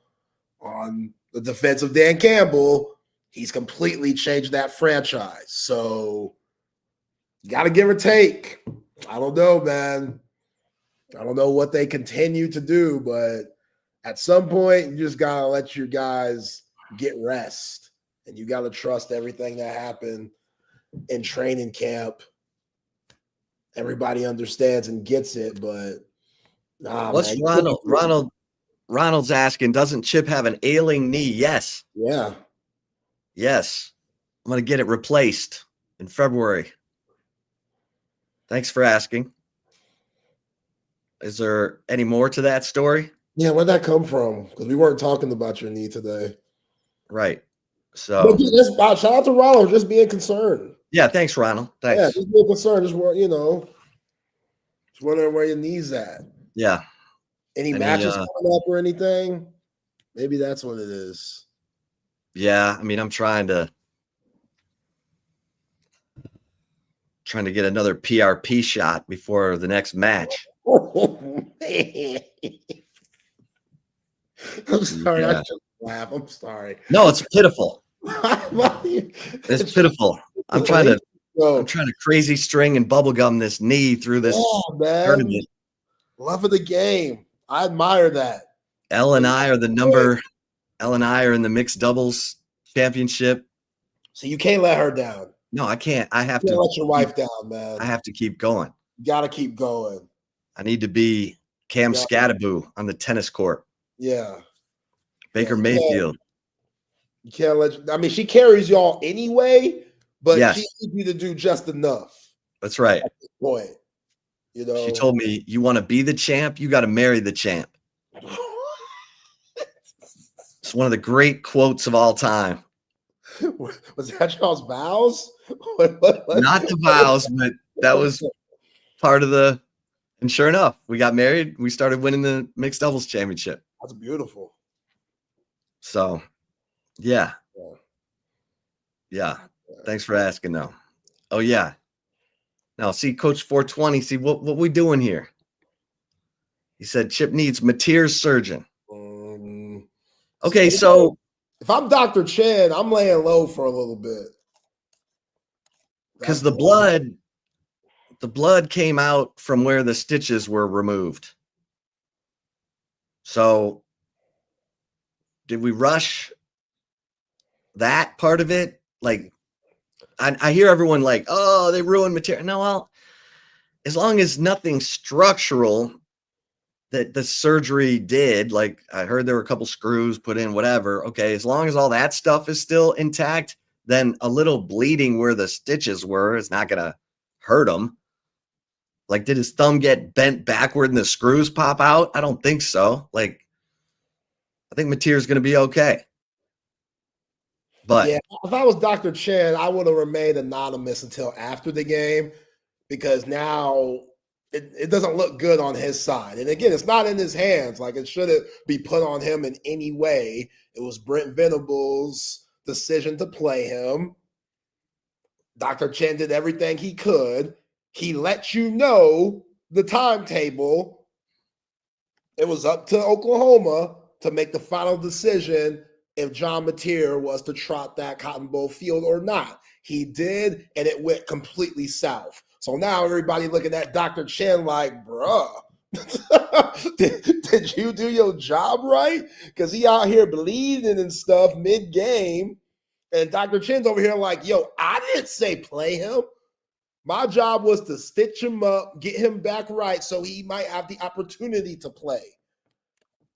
on the defense of Dan Campbell, he's completely changed that franchise. So, you got to give or take. I don't know, man. I don't know what they continue to do, but at some point, you just got to let your guys get rest. And you got to trust everything that happened in training camp. Everybody understands and gets it, but What's man. Ronald's asking, doesn't Chip have an ailing knee? Yes. Yeah. Yes. I'm going to get it replaced in February. Thanks for asking. Is there any more to that story? Yeah, where'd that come from? Because we weren't talking about your knee today. Right. So shout out to Ronald for just being concerned. Yeah, thanks, Ronald. Thanks. Yeah, just being concerned. Just wondering where your knee's at. Yeah. Any matches coming up or anything? Maybe that's what it is. Yeah, I mean, I'm trying to get another PRP shot before the next match. Oh, man. I'm sorry. Yeah. I shouldn't laugh. I'm sorry. No, it's pitiful. It's pitiful. I'm trying to crazy string and bubblegum this knee through this tournament. Love of the game. I admire that. Elle and I are in the mixed doubles championship. So you can't let her down. No, I can't. I have to let your wife down, man. I have to keep going. You got to keep going. I need to be Cam Scattaboo on the tennis court. Yeah. Baker Mayfield. You can't let she carries y'all anyway, but she needs you to do just enough. That's right. At this point. She told me, you want to be the champ, you got to marry the champ. It's one of the great quotes of all time. Was that y'all's vows? Not the vows, but that was part of the. And sure enough, we got married. We started winning the mixed doubles championship. That's beautiful. So, yeah. Thanks for asking, though. Oh yeah. Now, see, Coach 420. See what we doing here. He said Chip needs Mateer's surgeon. Okay, so if I'm Dr. Chen, I'm laying low for a little bit because the blood came out from where the stitches were removed. So, did we rush that part of it? Like, I hear everyone like, oh, they ruined material. No, well, as long as nothing structural that the surgery did, like I heard there were a couple screws put in, whatever. Okay, as long as all that stuff is still intact, then a little bleeding where the stitches were is not going to hurt him. Like, did his thumb get bent backward and the screws pop out? I don't think so. Like, I think Mateer's going to be okay. But yeah, if I was Dr. Chen, I would have remained anonymous until after the game because now it doesn't look good on his side. And again, it's not in his hands. Like, it shouldn't be put on him in any way. It was Brent Venables' decision to play him. Dr. Chen did everything he could. He let you know the timetable. It was up to Oklahoma to make the final decision if John Mateer was to trot that Cotton Bowl field or not. He did, and it went completely south. So now everybody looking at Dr. Chen like, bruh, did you do your job right? Because he out here bleeding and stuff mid-game, and Dr. Chen's over here like, yo, I didn't say play him. My job was to stitch him up, get him back right so he might have the opportunity to play.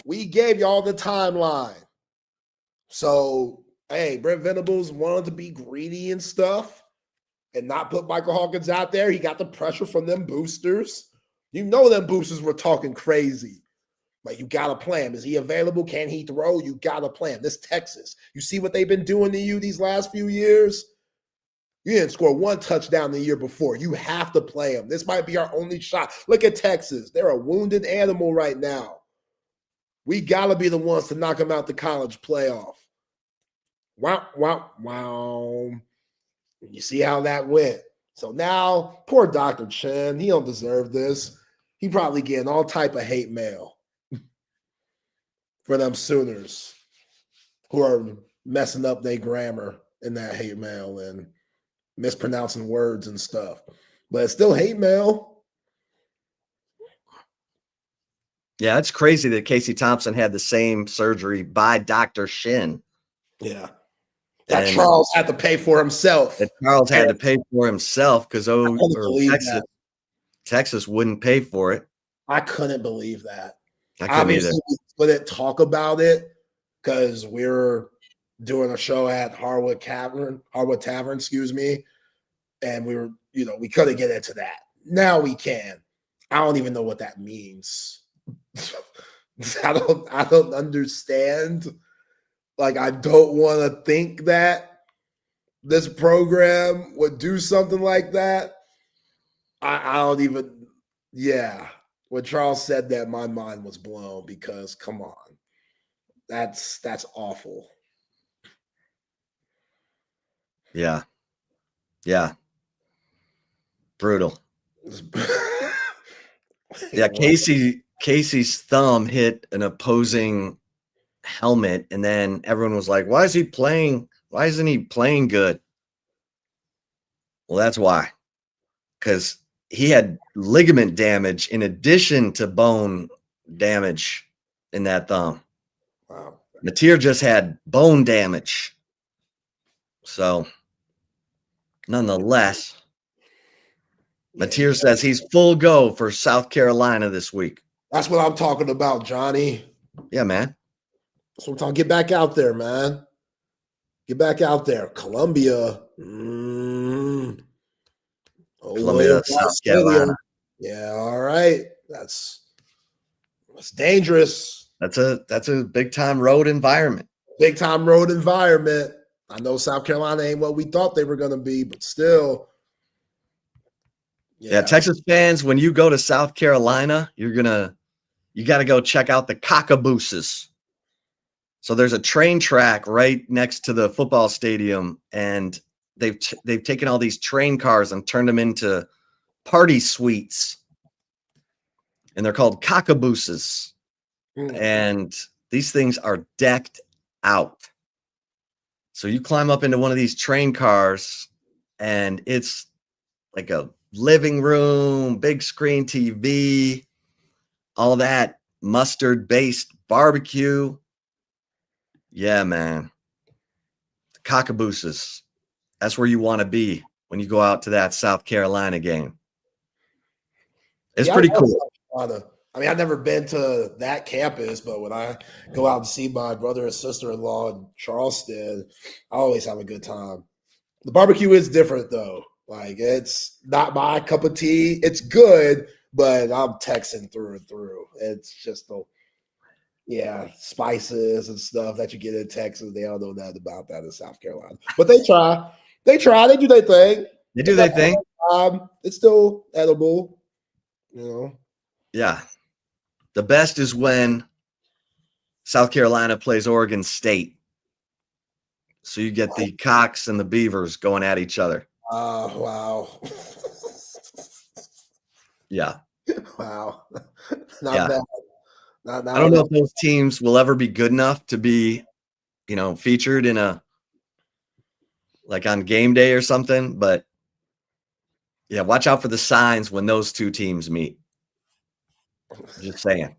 We gave y'all the timeline. So, hey, Brent Venables wanted to be greedy and stuff and not put Michael Hawkins out there. He got the pressure from them boosters. You know them boosters were talking crazy. Like, you got to play him. Is he available? Can he throw? You got to play him. This Texas. You see what they've been doing to you these last few years? You didn't score one touchdown the year before. You have to play him. This might be our only shot. Look at Texas. They're a wounded animal right now. We got to be the ones to knock them out the college playoff. Wow. You see how that went. So now, poor Dr. Chen, he don't deserve this. He probably getting all type of hate mail for them Sooners who are messing up their grammar in that hate mail and mispronouncing words and stuff. But it's still hate mail. Yeah, it's crazy that Casey Thompson had the same surgery by Dr. Shin. Yeah. That And Charles had to pay for himself. that Charles had to pay for himself because Texas wouldn't pay for it. I couldn't believe that. I couldn't either. We couldn't talk about it because we were doing a show at Harwood Tavern, excuse me. And we were, we couldn't get into that. Now we can. I don't even know what that means. I don't understand. Like, I don't want to think that this program would do something like that. I don't even, when Charles said that, my mind was blown because, come on, that's awful. Yeah. Brutal. Yeah, Casey's thumb hit an opposing helmet, and then everyone was like, why isn't he playing good? Well, that's why. Because he had ligament damage in addition to bone damage in that thumb. Wow. Mateer just had bone damage. So, nonetheless, Mateer says he's full go for South Carolina this week. That's what I'm talking about, Johnny. Yeah, man. So I'm talking, get back out there, man. Get back out there. Columbia. Columbia, South Carolina. Yeah, all right. That's dangerous. That's a big time road environment. Big time road environment. I know South Carolina ain't what we thought they were going to be, but still. Yeah, Texas fans, when you go to South Carolina, you got to go check out the Cockabooses. So there's a train track right next to the football stadium, and they've taken all these train cars and turned them into party suites, and they're called Cockabooses. And these things are decked out. So you climb up into one of these train cars, and it's like a living room, big screen TV, all that mustard-based barbecue. Yeah, man. The Cockabooses. That's where you want to be when you go out to that South Carolina game. It's pretty cool. I mean, I've never been to that campus, but when I go out and see my brother and sister-in-law in Charleston, I always have a good time. The barbecue is different, though. Like, it's not my cup of tea. It's good, but I'm Texan through and through. It's just spices and stuff that you get in Texas. They don't know nothing about that in South Carolina. But they try. They do their thing. They do their thing. It's still edible, Yeah. The best is when South Carolina plays Oregon State. So you get the Cocks and the Beavers going at each other. Wow. Yeah. Wow. Not bad. I don't know if those teams will ever be good enough to be, featured in on game day or something. But yeah, watch out for the signs when those two teams meet. Just saying.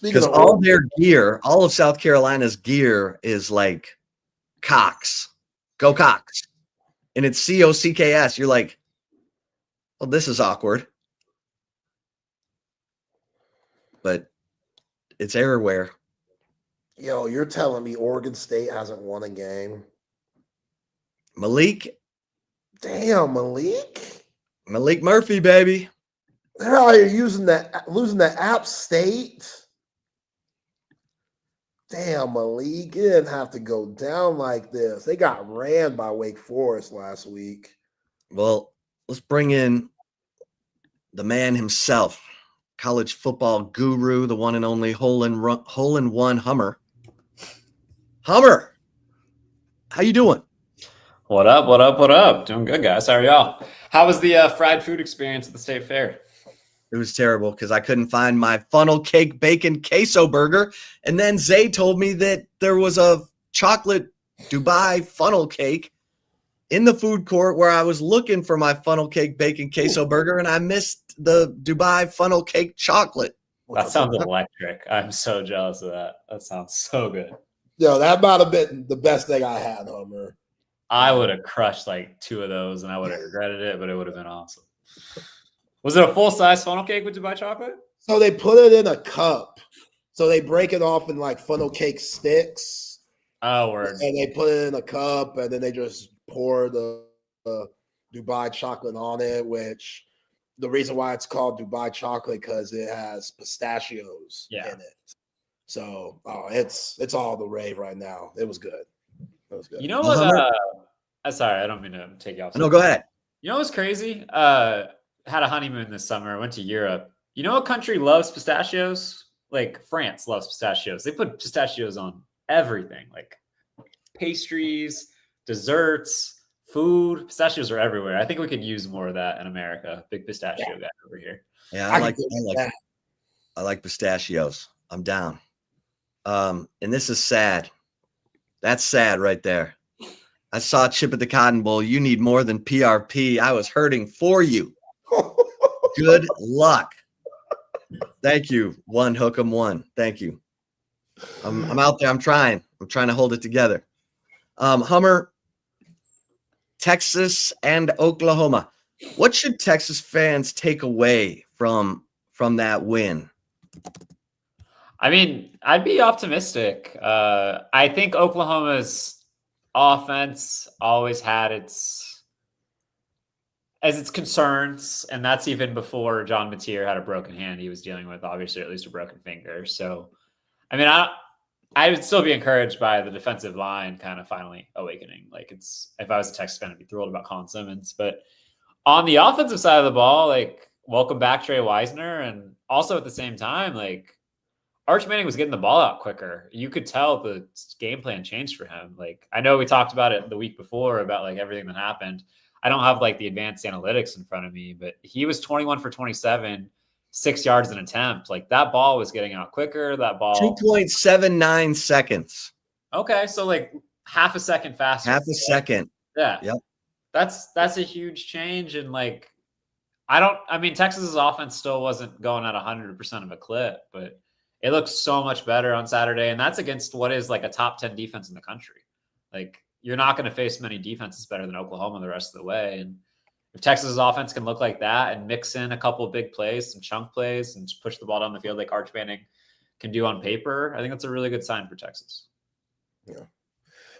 Because all their gear, all of South Carolina's gear is like Cox. Go Cox. And it's COCKS. You're like, well, this is awkward. But it's everywhere. Yo, you're telling me Oregon State hasn't won a game? Malik. Damn, Malik. Malik Murphy, baby. They're out here losing the App State. Damn, Malik. You didn't have to go down like this. They got ran by Wake Forest last week. Well, let's bring in the man himself, college football guru, the one and only hole-in-one Hummer. Hummer, how you doing? What up? Doing good, guys. How are y'all? How was the fried food experience at the State Fair? It was terrible because I couldn't find my funnel cake bacon queso burger. And then Zay told me that there was a chocolate Dubai funnel cake in the food court where I was looking for my funnel cake bacon queso burger, and I missed the Dubai funnel cake chocolate. That sounds electric. I'm so jealous of that. That sounds so good. Yo, that might have been the best thing I had, Homer. I would have crushed like 2 of those and I would have regretted it, but it would have been awesome. Was it a full-size funnel cake with Dubai chocolate? So they put it in a cup. So they break it off in like funnel cake sticks. Oh, word. And they put it in a cup, and then they just pour the Dubai chocolate on it, which the reason why it's called Dubai chocolate because it has pistachios in it. So it's all the rave right now. It was good. It was good. You know what? Sorry, I don't mean to take you off. No, go ahead. You know what's crazy? Had a honeymoon this summer. Went to Europe. You know what country loves pistachios? Like France loves pistachios. They put pistachios on everything, like pastries, desserts, food. Pistachios are everywhere. I think we could use more of that in America. Big pistachio guy over here. Yeah, I like pistachios. I'm down. And this is sad. That's sad right there. I saw Chip at the Cotton Bowl. You need more than PRP. I was hurting for you. Good luck. Thank you. One hook 'em one. Thank you. I'm out there. I'm trying to hold it together. Hummer, Texas and Oklahoma. What should Texas fans take away from that win? I mean, I'd be optimistic. I think Oklahoma's offense always had its concerns, and that's even before John Mateer had a broken hand he was dealing with, obviously, or at least a broken finger. So, I mean, I would still be encouraged by the defensive line kind of finally awakening. Like, if I was a Texas fan, I'd be thrilled about Colin Simmons. But on the offensive side of the ball, like, welcome back Trey Wisner, and also at the same time, like, Arch Manning was getting the ball out quicker. You could tell the game plan changed for him. Like, I know we talked about it the week before about like everything that happened. I don't have like the advanced analytics in front of me, but he was 21 for 27, 6 yards an attempt. Like that ball was getting out quicker. That ball 2.79 seconds. Okay, so like half a second faster. Half a second. Yeah. Yep. That's a huge change. And like, Texas's offense still wasn't going at 100% of a clip, but it looks so much better on Saturday. And that's against what is like a top 10 defense in the country. Like, you're not going to face many defenses better than Oklahoma the rest of the way. And if Texas's offense can look like that and mix in a couple of big plays, some chunk plays, and just push the ball down the field like Arch Manning can do on paper, I think that's a really good sign for Texas. Yeah.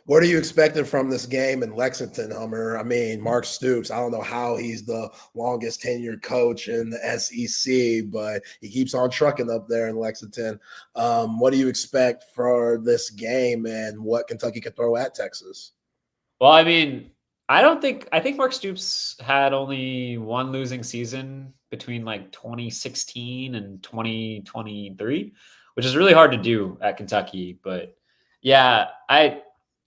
What are you expecting from this game in Lexington, Hummer? I mean, Mark Stoops, I don't know how he's the longest tenured coach in the SEC, but he keeps on trucking up there in Lexington. What do you expect for this game and what Kentucky can throw at Texas? Well, I mean, I think Mark Stoops had only one losing season between like 2016 and 2023, which is really hard to do at Kentucky. But yeah, I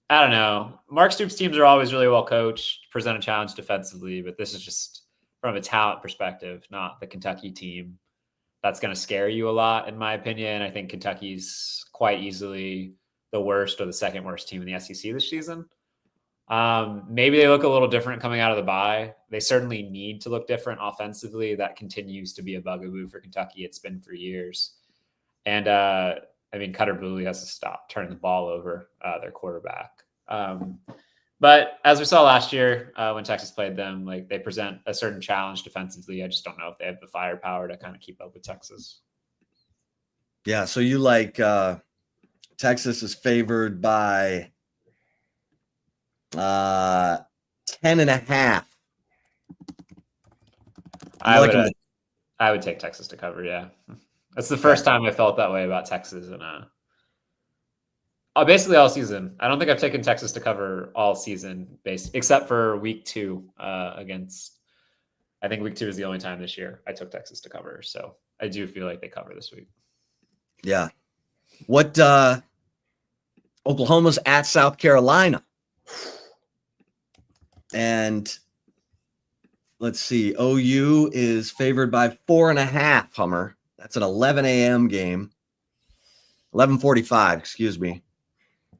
don't know. Mark Stoops' teams are always really well coached, present a challenge defensively, but this is just from a talent perspective, not the Kentucky team. That's going to scare you a lot, in my opinion. I think Kentucky's quite easily the worst or the second worst team in the SEC this season. Maybe they look a little different coming out of the bye. They certainly need to look different offensively. That continues to be a bugaboo for Kentucky. It's been for years. And, Cutter Booley has to stop turning the ball over, their quarterback. But as we saw last year, when Texas played them, like they present a certain challenge defensively. I just don't know if they have the firepower to kind of keep up with Texas. Yeah. So you like, Texas is favored by 10.5. I would take Texas to cover. Yeah. That's the first time I felt that way about Texas and basically all season. I don't think I've taken Texas to cover all season except for week 2 against. I think week 2 is the only time this year I took Texas to cover. So I do feel like they cover this week. Yeah. What Oklahoma's at South Carolina. And let's see, OU is favored by 4.5, Hummer. That's an 11 a.m. game. 11:45, excuse me,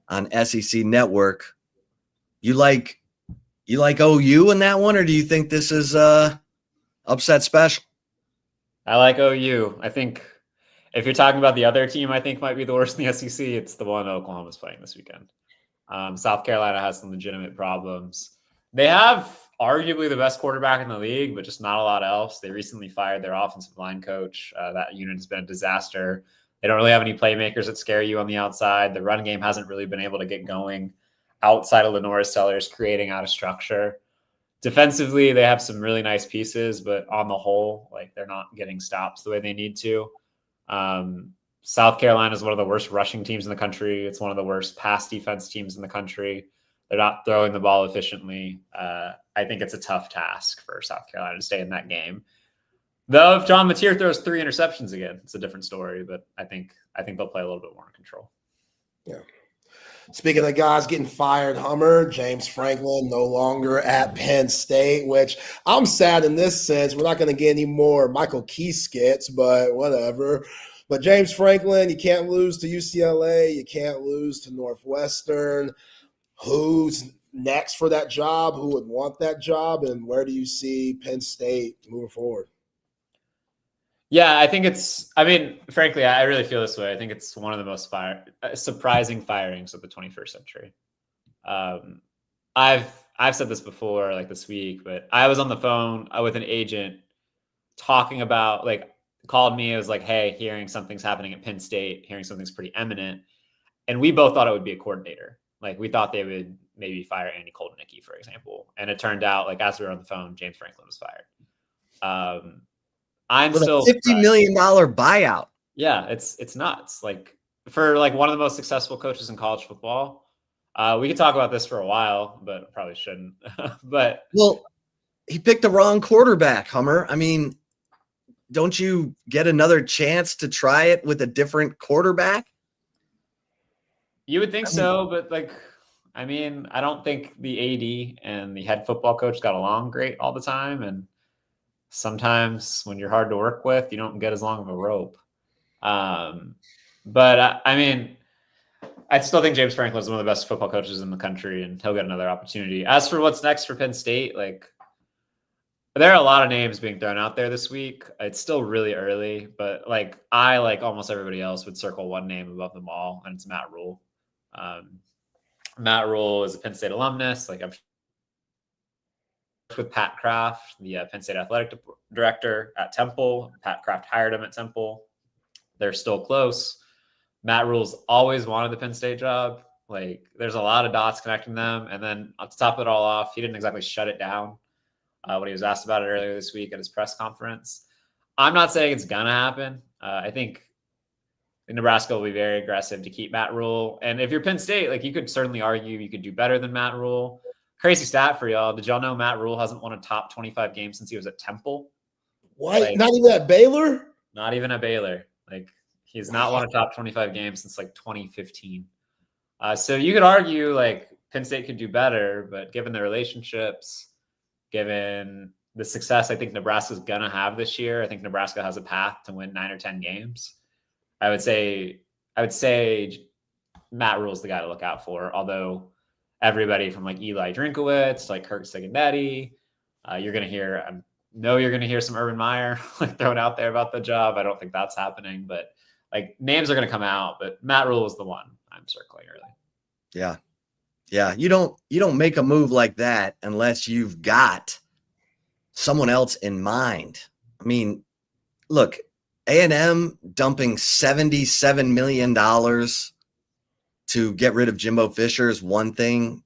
on SEC Network. You like OU in that one, or do you think this is upset special? I like OU. I think if you're talking about the other team, I think might be the worst in the SEC. It's the one Oklahoma's playing this weekend. South Carolina has some legitimate problems. They have arguably the best quarterback in the league, but just not a lot else. They recently fired their offensive line coach. That unit has been a disaster. They don't really have any playmakers that scare you on the outside. The run game hasn't really been able to get going outside of Lenore Sellers creating out of structure. Defensively, they have some really nice pieces, but on the whole, like they're not getting stops the way they need to. South Carolina is one of the worst rushing teams in the country. It's one of the worst pass defense teams in the country. They're not throwing the ball efficiently. I think it's a tough task for South Carolina to stay in that game. Though if John Mateer throws 3 interceptions again, it's a different story. But I think they'll play a little bit more in control. Yeah. Speaking of guys getting fired, Hummer, James Franklin no longer at Penn State, which I'm sad in this sense. We're not going to get any more Michael Key skits, but whatever. But James Franklin, you can't lose to UCLA. You can't lose to Northwestern. Who's next for that job? Who would want that job? And where do you see Penn State moving forward? Yeah, I think frankly, I really feel this way. I think it's one of the most surprising firings of the 21st century. I've said this before, like this week, but I was on the phone with an agent talking about, like, called me. It was like, hey, hearing something's happening at Penn State, hearing something's pretty imminent. And we both thought it would be a coordinator. Like, we thought they would maybe fire Andy Koldenicki, for example. And it turned out, like, as we were on the phone, James Franklin was fired. I'm with still a $50 million buyout. Yeah, it's nuts. Like, for like one of the most successful coaches in college football. We could talk about this for a while, but probably shouldn't. But well, he picked the wrong quarterback, Hummer. I mean, don't you get another chance to try it with a different quarterback? You would think so, but like, I mean, I don't think the AD and the head football coach got along great all the time. And sometimes when you're hard to work with, you don't get as long of a rope. But I mean, I still think James Franklin is one of the best football coaches in the country, and he'll get another opportunity. As for what's next for Penn State, like, there are a lot of names being thrown out there this week. It's still really early, but like, I, like almost everybody else, would circle one name above them all, and it's Matt Rule. Matt Rule is a Penn State alumnus. Like, I'm with Pat Kraft, the Penn State athletic director at Temple. Pat Kraft hired him at Temple. They're still close. Matt Rule's always wanted the Penn State job. Like, there's a lot of dots connecting them. And then to top it all off, he didn't exactly shut it down when he was asked about it earlier this week at his press conference. I'm not saying it's going to happen. I think Nebraska will be very aggressive to keep Matt Rule. And if you're Penn State, like, you could certainly argue you could do better than Matt Rule. Crazy stat for y'all. Did y'all know Matt Rule hasn't won a top 25 game since he was at Temple? What? Like, not even at Baylor? Not even at Baylor. Like, he's not won a top 25 game since like 2015. So you could argue like Penn State could do better, but given the relationships, given the success I think Nebraska's going to have this year, I think Nebraska has a path to win 9 or 10 games. I would say Matt Rule's the guy to look out for, although everybody from like Eli Drinkowitz, like Kirk Siganetti, you're going to hear some Urban Meyer like thrown out there about the job. I don't think that's happening, but like, names are going to come out, but Matt Rule is the one I'm circling early. Yeah. Yeah. You don't make a move like that unless you've got someone else in mind. I mean, look, A&M dumping $77 million to get rid of Jimbo Fisher is one thing.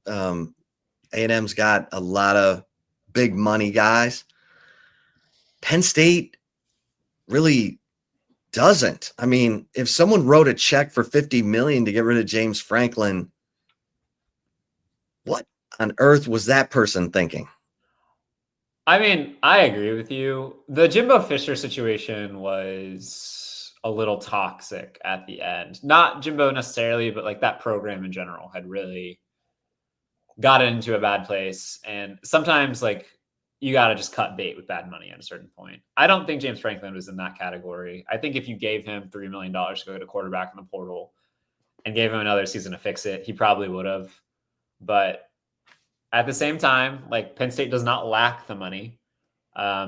A&M's got a lot of big money guys. Penn State really doesn't. I mean, if someone wrote a check for $50 million to get rid of James Franklin, what on earth was that person thinking? I mean, I agree with you. The Jimbo Fisher situation was a little toxic at the end. Not Jimbo necessarily, but like that program in general had really got into a bad place. And sometimes like you got to just cut bait with bad money at a certain point. I don't think James Franklin was in that category. I think if you gave him $3 million to go get a quarterback in the portal and gave him another season to fix it, he probably would have. But at the same time, like, Penn State does not lack the money.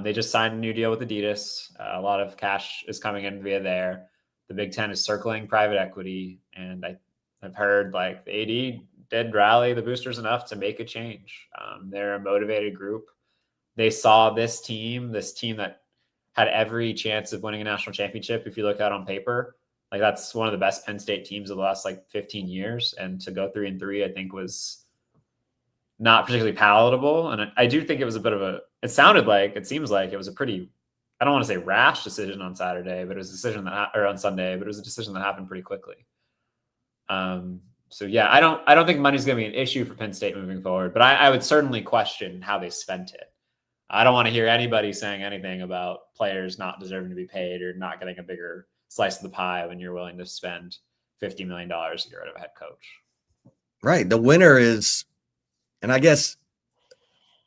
They just signed a new deal with Adidas. A lot of cash is coming in via there. The Big Ten is circling private equity, and I've heard like the AD did rally the boosters enough to make a change. They're a motivated group. They saw this team that had every chance of winning a national championship. If you look at it on paper, like that's one of the best Penn State teams of the last like 15 years. And to go 3-3, I think was not particularly palatable. And I do think it was a bit of it seems like it was a pretty, I don't want to say rash decision on Saturday, but it was a decision or on Sunday, but it was a decision that happened pretty quickly. So yeah, I don't think money's going to be an issue for Penn State moving forward, but I would certainly question how they spent it. I don't want to hear anybody saying anything about players not deserving to be paid or not getting a bigger slice of the pie when you're willing to spend $50 million to get rid of a head coach. Right. The winner is, and I guess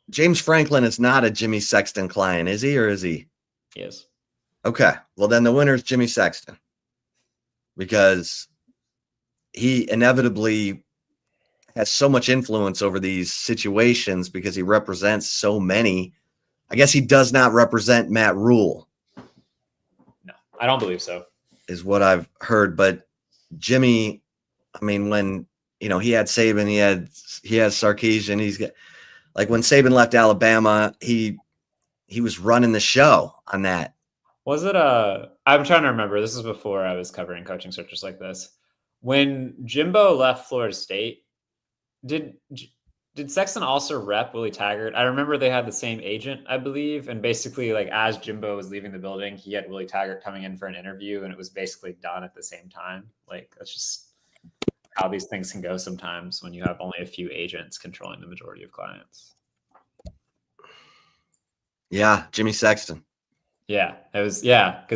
James Franklin is not a Jimmy Sexton client, is he, or is he? He is. Okay. Well, then the winner is Jimmy Sexton, because he inevitably has so much influence over these situations because he represents so many. I guess he does not represent Matt Rule. No, I don't believe so. Is what I've heard. But Jimmy, I mean, when he had Saban, he has Sarkisian. He's got, like, when Saban left Alabama, he was running the show on that. Was it I'm trying to remember. This is before I was covering coaching searches like this. When Jimbo left Florida State, did Sexton also rep Willie Taggart? I remember they had the same agent, I believe. And basically, like, as Jimbo was leaving the building, he had Willie Taggart coming in for an interview, and it was basically done at the same time. Like, that's just how these things can go sometimes when you have only a few agents controlling the majority of clients. Yeah, Jimmy Sexton. Yeah, because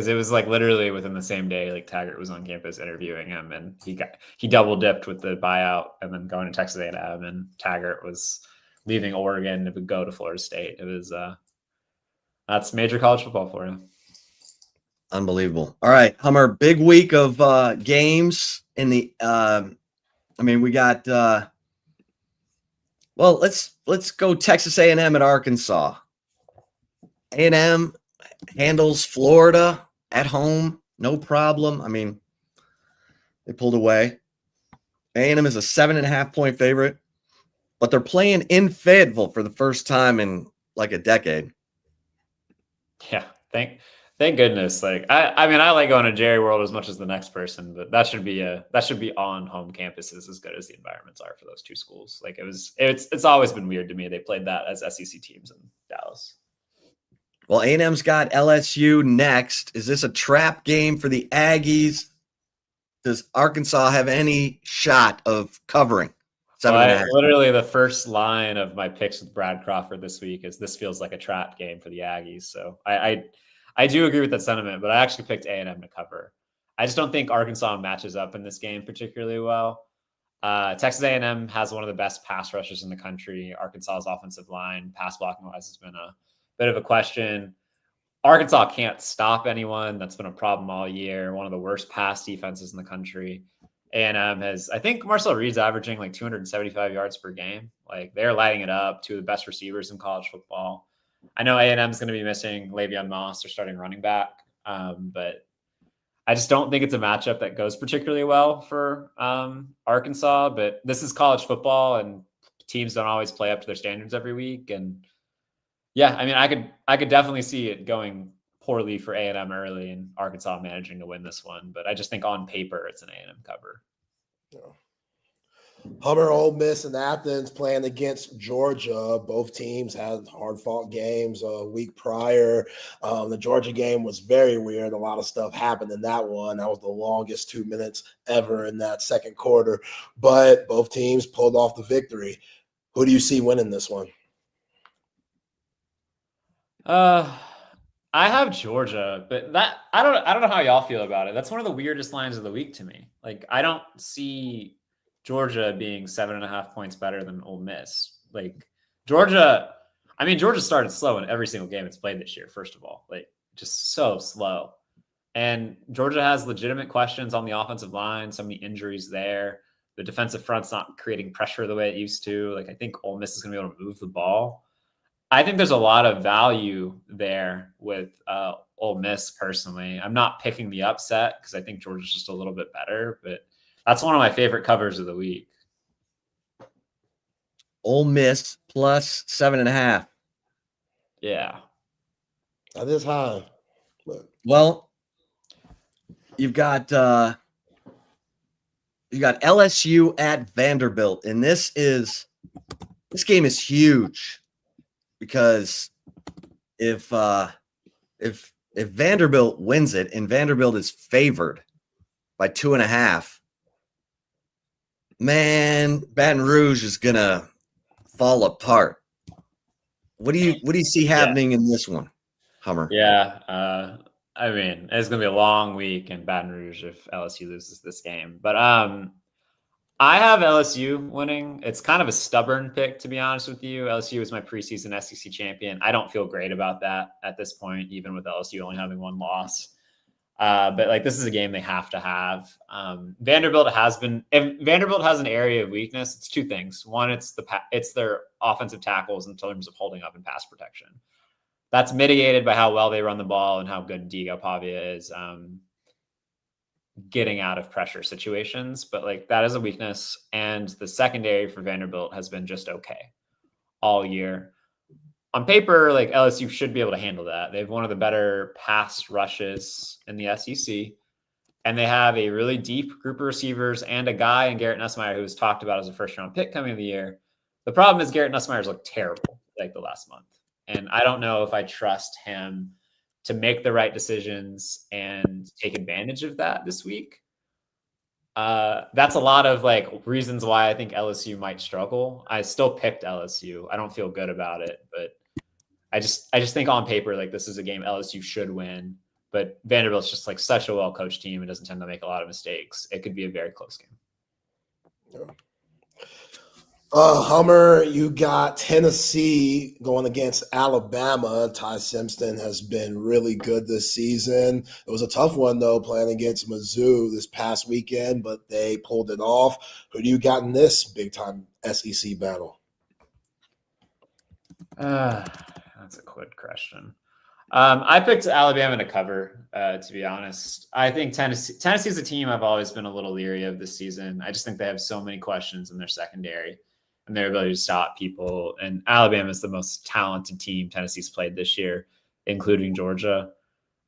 it was like literally within the same day, like Taggart was on campus interviewing him, and he double dipped with the buyout and then going to Texas A&M, and Taggart was leaving Oregon to go to Florida State. It was that's major college football for you. Unbelievable. All right, Hummer, big week of games in the. We got. Well, let's go Texas A&M at Arkansas. A&M handles Florida at home, no problem. I mean, they pulled away. A&M is a 7.5-point favorite, but they're playing in Fayetteville for the first time in like a decade. Yeah, thank goodness. Like I like going to Jerry World as much as the next person, but that should be on home campuses as good as the environments are for those two schools. Like it's always been weird to me. They played that as SEC teams in Dallas. Well, A&M's got LSU next. Is this a trap game for the Aggies? Does Arkansas have any shot of covering? Literally the first line of my picks with Brad Crawford this week is this feels like a trap game for the Aggies. So I do agree with that sentiment, but I actually picked A&M to cover. I just don't think Arkansas matches up in this game particularly well. Texas A&M has one of the best pass rushers in the country. Arkansas's offensive line, pass blocking wise, has been a bit of a question. Arkansas can't stop anyone. That's been a problem all year. One of the worst pass defenses in the country. A&M has, I think Marcel Reed's averaging like 275 yards per game. Like, they're lighting it up. Two of the best receivers in college football. I know A&M is going to be missing Le'Veon Moss, their starting running back. But I just don't think it's a matchup that goes particularly well for Arkansas. But this is college football, and teams don't always play up to their standards every week. And yeah, I mean, I could definitely see it going poorly for A&M early and Arkansas managing to win this one, but I just think on paper it's an A&M cover. Yeah. Hummer, Ole Miss, and Athens playing against Georgia. Both teams had hard-fought games a week prior. The Georgia game was very weird. A lot of stuff happened in that one. That was the longest 2 minutes ever in that second quarter, but both teams pulled off the victory. Who do you see winning this one? I have Georgia, but I don't know how y'all feel about it. That's one of the weirdest lines of the week to me. Like, I don't see Georgia being 7.5 points better than Ole Miss. Like, Georgia started slow in every single game it's played this year, first of all. Like, just so slow. And Georgia has legitimate questions on the offensive line, so many injuries there. The defensive front's not creating pressure the way it used to. Like, I think Ole Miss is going to be able to move the ball. I think there's a lot of value there with Ole Miss personally. I'm not picking the upset because I think Georgia's just a little bit better, but that's one of my favorite covers of the week. Ole Miss plus 7.5. Yeah. That is high. But Well, you've got LSU at Vanderbilt, and this game is huge because if Vanderbilt wins it and Vanderbilt is favored by 2.5, man, Baton Rouge is gonna fall apart. What do you see happening in this one, Hummer? Yeah. I mean, it's going to be a long week in Baton Rouge if LSU loses this game. But I have LSU winning. It's kind of a stubborn pick, to be honest with you. LSU is my preseason SEC champion. I don't feel great about that at this point, even with LSU only having one loss. But like, this is a game they have to have. Vanderbilt has an area of weakness, it's two things. One, it's their offensive tackles in terms of holding up and pass protection. That's mitigated by how well they run the ball and how good Diego Pavia is getting out of pressure situations. But like, that is a weakness. And the secondary for Vanderbilt has been just okay all year. On paper, like, LSU should be able to handle that. They have one of the better pass rushes in the SEC. And they have a really deep group of receivers and a guy in Garrett Nussmeier who was talked about as a first-round pick coming of the year. The problem is Garrett Nussmeier's looked terrible like the last month. And I don't know if I trust him to make the right decisions and take advantage of that this week. That's a lot of like reasons why I think LSU might struggle. I still picked LSU. I don't feel good about it, but I just think on paper, like, this is a game LSU should win, but Vanderbilt's just like such a well-coached team. It doesn't tend to make a lot of mistakes. It could be a very close game. Yeah. Hummer, you got Tennessee going against Alabama. Ty Simpson has been really good this season. It was a tough one, though, playing against Mizzou this past weekend, but they pulled it off. Who do you got in this big-time SEC battle? That's a quick question. I picked Alabama to cover, to be honest. I think Tennessee's a team I've always been a little leery of this season. I just think they have so many questions in their secondary and their ability to stop people. And Alabama is the most talented team Tennessee's played this year, including Georgia.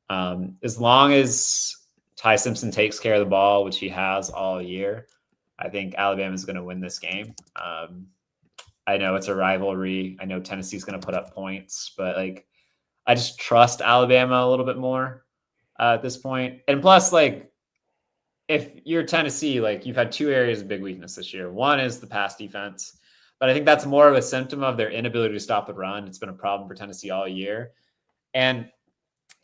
As long as Ty Simpson takes care of the ball, which he has all year, I think Alabama is going to win this game. I know it's a rivalry. I know Tennessee's going to put up points, but like, I just trust Alabama a little bit more at this point. And plus, like, if you're Tennessee, like, you've had two areas of big weakness this year. One is the pass defense, but I think that's more of a symptom of their inability to stop the run. It's been a problem for Tennessee all year. And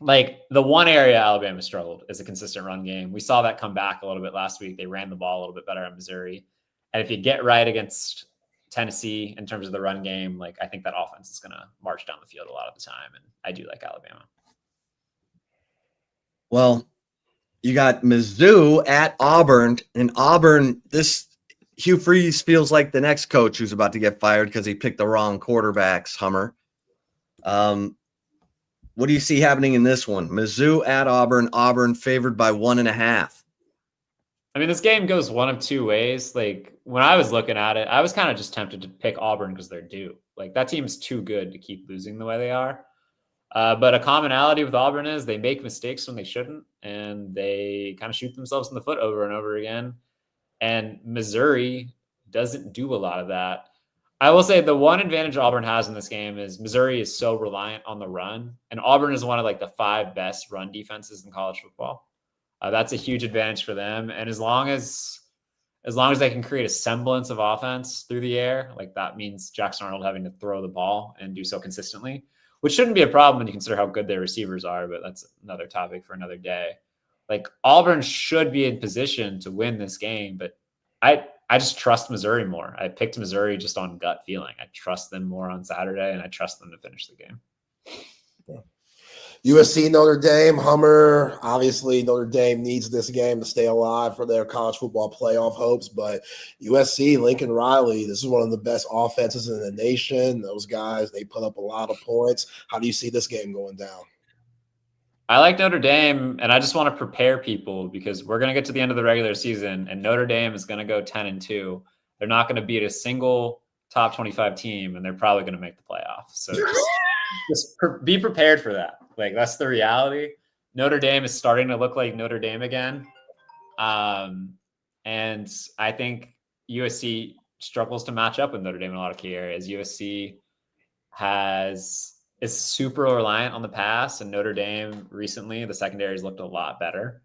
like, the one area Alabama struggled is a consistent run game. We saw that come back a little bit last week. They ran the ball a little bit better at Missouri. And if you get right against Tennessee in terms of the run game, like, I think that offense is going to march down the field a lot of the time. And I do like Alabama. Well, you got Mizzou at Auburn, and Auburn, this Hugh Freeze feels like the next coach who's about to get fired because he picked the wrong quarterbacks, Hummer. What do you see happening in this one? Mizzou at Auburn, Auburn favored by 1.5. I mean, this game goes one of two ways. Like, when I was looking at it, I was kind of just tempted to pick Auburn because they're due. Like, that team's too good to keep losing the way they are. But a commonality with Auburn is they make mistakes when they shouldn't, and they kind of shoot themselves in the foot over and over again. And Missouri doesn't do a lot of that. I will say the one advantage Auburn has in this game is Missouri is so reliant on the run, and Auburn is one of like the 5 best run defenses in college football. That's a huge advantage for them. And as long as they can create a semblance of offense through the air, like, that means Jackson Arnold having to throw the ball and do so consistently, which shouldn't be a problem when you consider how good their receivers are, but that's another topic for another day. Like, Auburn should be in position to win this game, but I just trust Missouri more. I picked Missouri just on gut feeling. I trust them more on Saturday, and I trust them to finish the game. USC, Notre Dame, Hummer. Obviously, Notre Dame needs this game to stay alive for their college football playoff hopes. But USC, Lincoln Riley, this is one of the best offenses in the nation. Those guys, they put up a lot of points. How do you see this game going down? I like Notre Dame, and I just want to prepare people because we're going to get to the end of the regular season, and Notre Dame is going to go 10-2. They're not going to beat a single top 25 team, and they're probably going to make the playoffs. So just be prepared for that. Like, that's the reality. Notre Dame is starting to look like Notre Dame again. And I think USC struggles to match up with Notre Dame in a lot of key areas. USC is super reliant on the pass, and Notre Dame recently, the secondaries looked a lot better.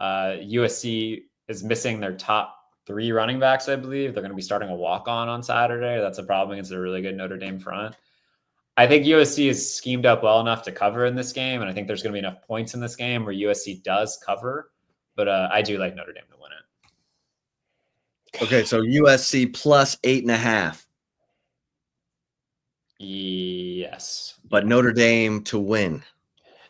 USC is missing their top 3 running backs, I believe. They're going to be starting a walk-on Saturday. That's a problem against a really good Notre Dame front. I think USC is schemed up well enough to cover in this game, and I think there's going to be enough points in this game where USC does cover, but I do like Notre Dame to win it. Okay, so USC plus 8.5. Yes. But Notre Dame to win.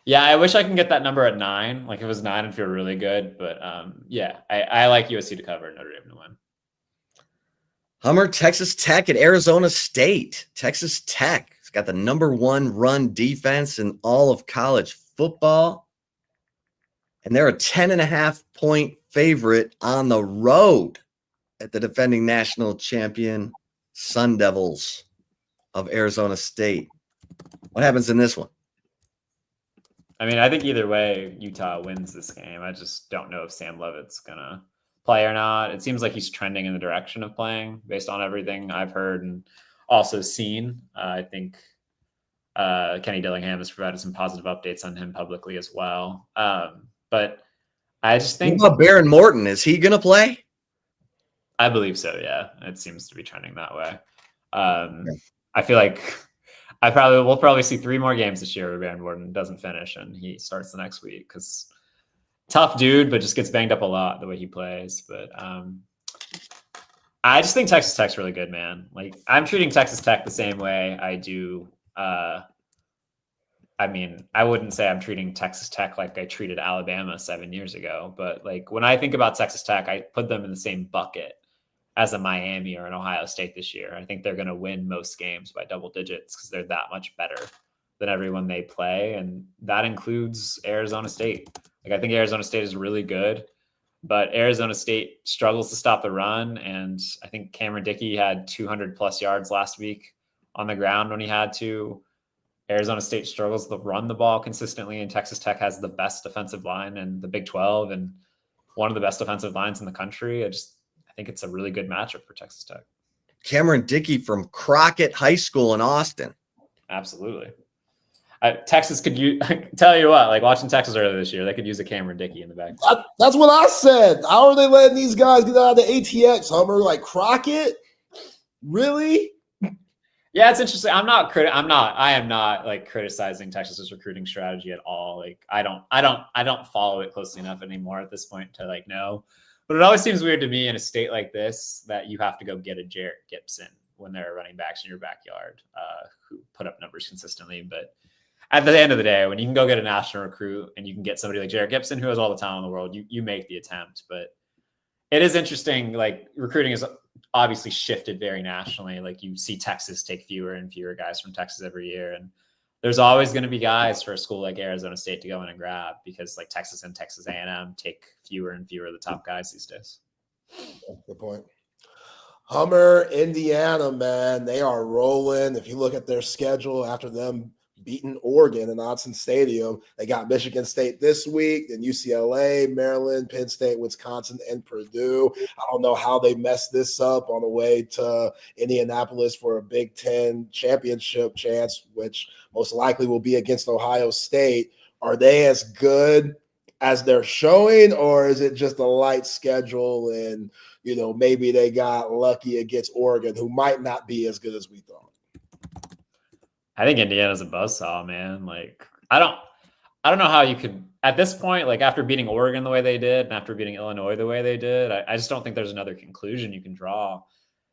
Yeah, I wish I can get that number at 9. Like, if it was 9, I'd feel really good. But yeah, I like USC to cover, Notre Dame to win. Hummer, Texas Tech at Arizona State. Texas Tech has got the #1 run defense in all of college football. And they're a 10.5-point favorite on the road at the defending national champion Sun Devils of Arizona State. What happens in this one? I mean, I think either way, Utah wins this game. I just don't know if Sam Levitt's going to play or not. It seems like he's trending in the direction of playing based on everything I've heard and also seen. I think Kenny Dillingham has provided some positive updates on him publicly as well. But I just think... What about Baron Morton? Is he going to play? I believe so, yeah. It seems to be trending that way. I feel like we'll probably see 3 more games this year where Baron Morton doesn't finish and he starts the next week because tough dude, but just gets banged up a lot the way he plays. But I just think Texas Tech's really good, man. Like, I'm treating Texas Tech the same way I do. I mean, I wouldn't say I'm treating Texas Tech like I treated Alabama 7 years ago, but like when I think about Texas Tech, I put them in the same bucket as a Miami or an Ohio State this year. I think they're going to win most games by double digits because they're that much better than everyone they play. And that includes Arizona State. Like, I think Arizona State is really good, but Arizona State struggles to stop the run. And I think Cameron Dickey had 200+ yards last week on the ground when he had to. Arizona State struggles to run the ball consistently, and Texas Tech has the best defensive line in the Big 12 and one of the best defensive lines in the country. I think it's a really good matchup for Texas Tech. Cameron Dickey from Crockett High School in Austin. Absolutely. Texas could use, tell you what, like watching Texas earlier this year, they could use a Cameron Dickey in the back. That's what I said. How are they letting these guys get out of the ATX, Hummer? Like Crockett? Really? Yeah, it's interesting. I am not like criticizing Texas's recruiting strategy at all. Like, I don't follow it closely enough anymore at this point to like know. But it always seems weird to me in a state like this that you have to go get a Jarrett Gibson when there are running backs in your backyard who put up numbers consistently. But at the end of the day, when you can go get a national recruit and you can get somebody like Jarrett Gibson who has all the talent in the world, you make the attempt. But it is interesting. Like, recruiting is obviously shifted very nationally. Like, you see Texas take fewer and fewer guys from Texas every year. And there's always going to be guys for a school like Arizona State to go in and grab because like Texas and Texas A&M take fewer and fewer of the top guys these days. Good point. Hummer, Indiana, man, they are rolling. If you look at their schedule after them beating Oregon in Autzen Stadium, they got Michigan State this week, then UCLA, Maryland, Penn State, Wisconsin, and Purdue. I don't know how they messed this up on the way to Indianapolis for a Big Ten championship chance, which most likely will be against Ohio State. Are they as good as they're showing, or is it just a light schedule and, you know, maybe they got lucky against Oregon, who might not be as good as we thought? I think Indiana's a buzzsaw, man. Like, I don't know how you could, at this point, like after beating Oregon the way they did and after beating Illinois the way they did, I just don't think there's another conclusion you can draw.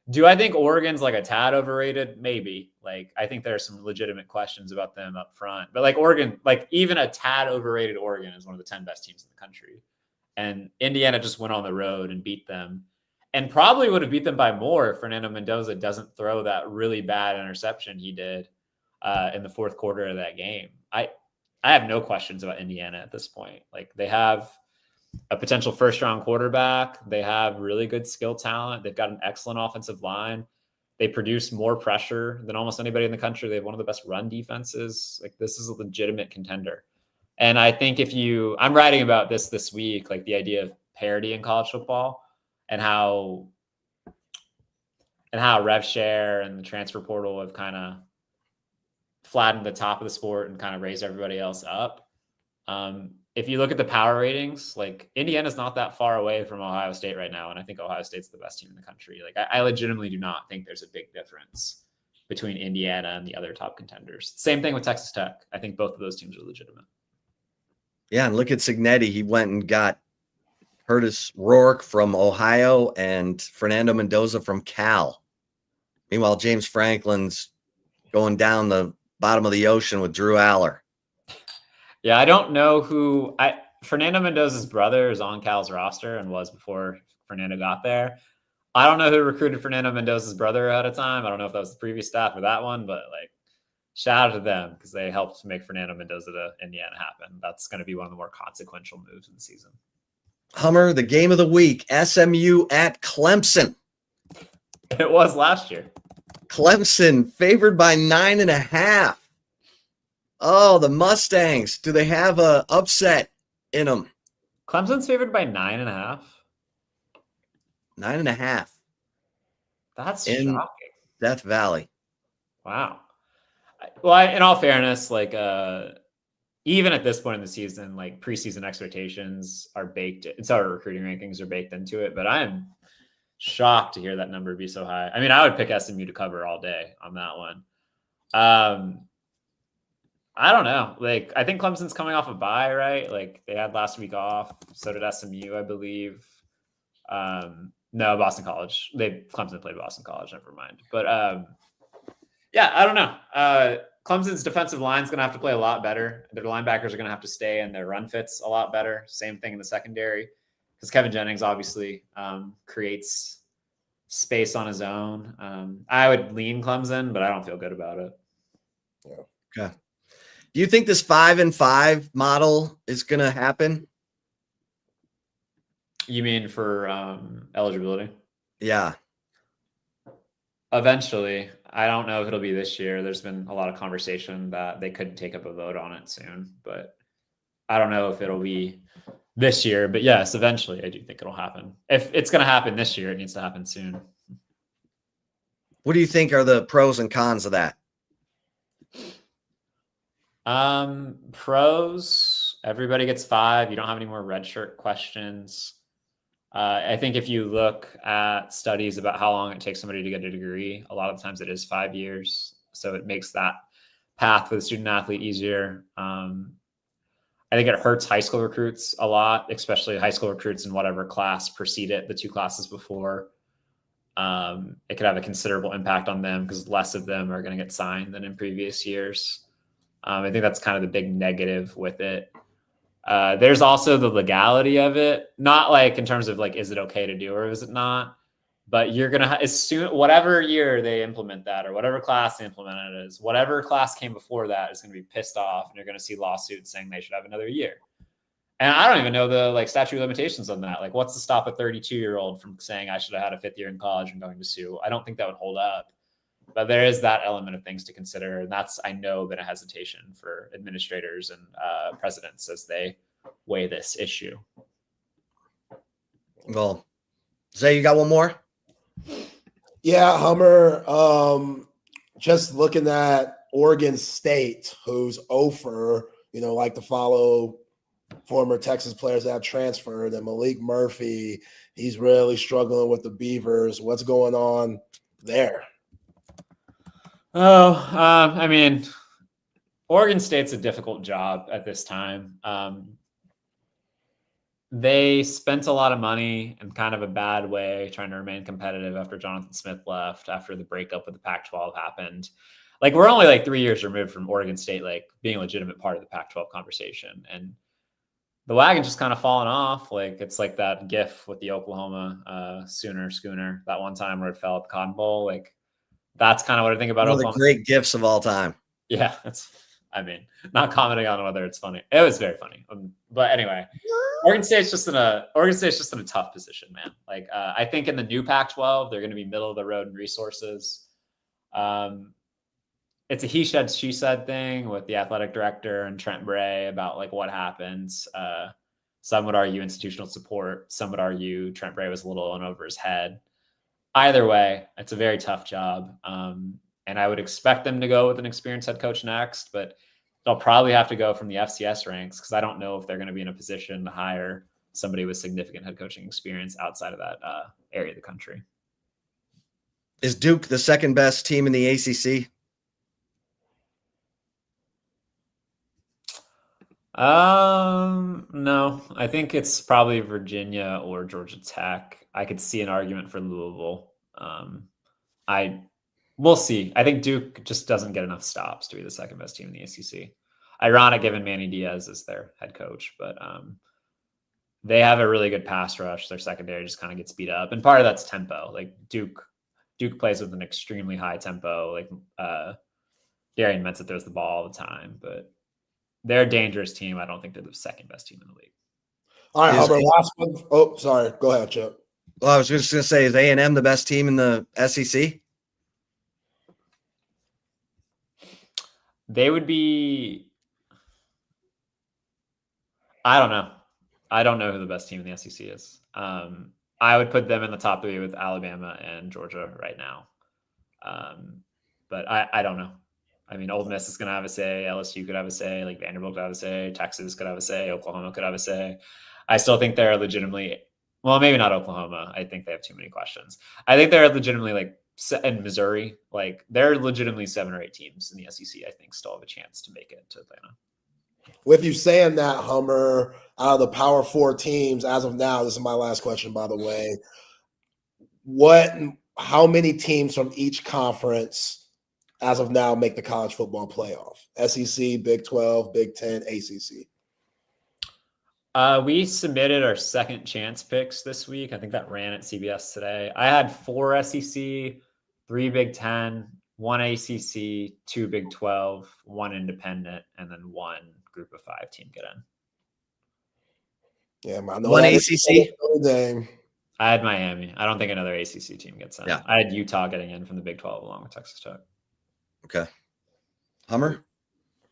Do I think Oregon's like a tad overrated? Maybe. Like, I think there are some legitimate questions about them up front. But like Oregon, like even a tad overrated Oregon is one of the 10 best teams in the country. And Indiana just went on the road and beat them. And probably would have beat them by more if Fernando Mendoza doesn't throw that really bad interception he did in the fourth quarter of that game. I have no questions about Indiana at this point. Like, they have a potential first-round quarterback. They have really good skill talent. They've got an excellent offensive line. They produce more pressure than almost anybody in the country. They have one of the best run defenses. Like, this is a legitimate contender. And I think I'm writing about this week, like the idea of parity in college football and how rev share and the transfer portal have kind of flattened the top of the sport and kind of raised everybody else up. If you look at the power ratings, like Indiana's not that far away from Ohio State right now. And I think Ohio State's the best team in the country. Like, I legitimately do not think there's a big difference between Indiana and the other top contenders. Same thing with Texas Tech. I think both of those teams are legitimate. Yeah, and look at Cignetti. He went and got Curtis Rourke from Ohio and Fernando Mendoza from Cal. Meanwhile, James Franklin's going down the bottom of the ocean with Drew Aller. Yeah, I don't know who Fernando Mendoza's brother is on Cal's roster and was before Fernando got there. I don't know who recruited Fernando Mendoza's brother ahead of time. I don't know if that was the previous staff or that one, but like, shout out to them because they helped make Fernando Mendoza to Indiana happen. That's going to be one of the more consequential moves in the season. Hummer, the game of the week, SMU at Clemson. It was last year. Clemson favored by 9.5. Oh, the Mustangs. Do they have a upset in them? Clemson's favored by 9.5. 9.5. That's in shocking. Death Valley. Wow. Well, in all fairness, like even at this point in the season, like preseason expectations are baked. It's our recruiting rankings are baked into it, but I am shocked to hear that number be so high. I mean, I would pick SMU to cover all day on that one. I don't know. Like, I think Clemson's coming off a bye, right? Like, they had last week off. So did SMU, I believe. No, Boston College. Clemson played Boston College. Never mind. But yeah, I don't know. Clemson's defensive line is going to have to play a lot better. Their linebackers are going to have to stay in their run fits a lot better. Same thing in the secondary, because Kevin Jennings obviously creates space on his own. I would lean Clemson, but I don't feel good about it. Yeah. Okay. Do you think this 5-5 model is going to happen? You mean for eligibility? Yeah. Eventually. I don't know if it'll be this year. There's been a lot of conversation that they could take up a vote on it soon, but I don't know if it'll be this year. But yes, eventually I do think it'll happen. If it's going to happen this year, it needs to happen soon. What do you think are the pros and cons of that? Pros, everybody gets 5. You don't have any more redshirt questions. I think if you look at studies about how long it takes somebody to get a degree, a lot of times it is 5 years. So it makes that path for the student athlete easier. I think it hurts high school recruits a lot, especially high school recruits in whatever class preceded the 2 classes before. It could have a considerable impact on them because less of them are going to get signed than in previous years. I think that's kind of the big negative with it. There's also the legality of it, not like in terms of like, is it okay to do or is it not? But you're going to, as soon, whatever year they implement that or whatever class they implement it is, whatever class came before that is going to be pissed off and you're going to see lawsuits saying they should have another year. And I don't even know the like statute of limitations on that. Like, what's to stop a 32-year-old from saying I should have had a 5th year in college and going to sue? I don't think that would hold up. But there is that element of things to consider. And that's, I know, been a hesitation for administrators and presidents as they weigh this issue. Well, Zay, you got one more? Yeah, Hummer. Just looking at Oregon State, who's over, like to follow former Texas players that have transferred, and Malik Murphy, he's really struggling with the Beavers. What's going on there? I mean, Oregon State's a difficult job at this time. They spent a lot of money in kind of a bad way trying to remain competitive after Jonathan Smith left, after the breakup with the Pac-12 happened. Like, we're only like 3 years removed from Oregon State like being a legitimate part of the Pac-12 conversation, and the wagon's just kind of fallen off. Like, it's like that GIF with the Oklahoma Sooner schooner that one time where it fell at the Cotton Bowl. Like, that's kind of what I think about One of the Oklahoma. great gifts of all time. Yeah, I mean, not commenting on whether it's funny. It was very funny. But anyway, Oregon State's just in a tough position, man. Like, I think in the new Pac-12, they're going to be middle of the road in resources. It's a he said, she said thing with the athletic director and Trent Bray about like what happens. Some would argue institutional support. Some would argue Trent Bray was a little in over his head. Either way, it's a very tough job. And I would expect them to go with an experienced head coach next, but they'll probably have to go from the FCS ranks because I don't know if they're going to be in a position to hire somebody with significant head coaching experience outside of that area of the country. Is Duke the second best team in the ACC? No, I think it's probably Virginia or Georgia Tech. I could see an argument for Louisville. We'll see. I think Duke just doesn't get enough stops to be the second best team in the ACC. Ironic given Manny Diaz is their head coach, but they have a really good pass rush. Their secondary just kind of gets beat up, and part of that's tempo. Like Duke plays with an extremely high tempo. Like Darian Mensah throws the ball all the time, but they're a dangerous team. I don't think they're the second best team in the league. All right, Hubbard, last one. Oh, sorry. Go ahead, Chip. Well, I was just going to say, is A&M the best team in the SEC? They would be. I don't know. I don't know who the best team in the SEC is. I would put them in the top three with Alabama and Georgia right now. But I don't know. I mean, Ole Miss is going to have a say. LSU could have a say. Like Vanderbilt could have a say. Texas could have a say. Oklahoma could have a say. I still think they're legitimately, well, maybe not Oklahoma. I think they have too many questions. I think they're legitimately like, in Missouri, like they're legitimately 7 or 8 teams in the SEC. I think still have a chance to make it to Atlanta. With you saying that, Hummer, out of the Power 4 teams as of now, this is my last question, by the way. How many teams from each conference as of now make the college football playoff? SEC, Big 12, Big 10, ACC. We submitted our second chance picks this week. I think that ran at CBS today. I had 4 SEC, 3 Big 10, 1 ACC, 2 Big 12, 1 independent, and then 1 group of 5 team get in. Yeah, man. 1 ACC? I had Miami. I don't think another ACC team gets in. Yeah. I had Utah getting in from the Big 12 along with Texas Tech. Okay. Hummer,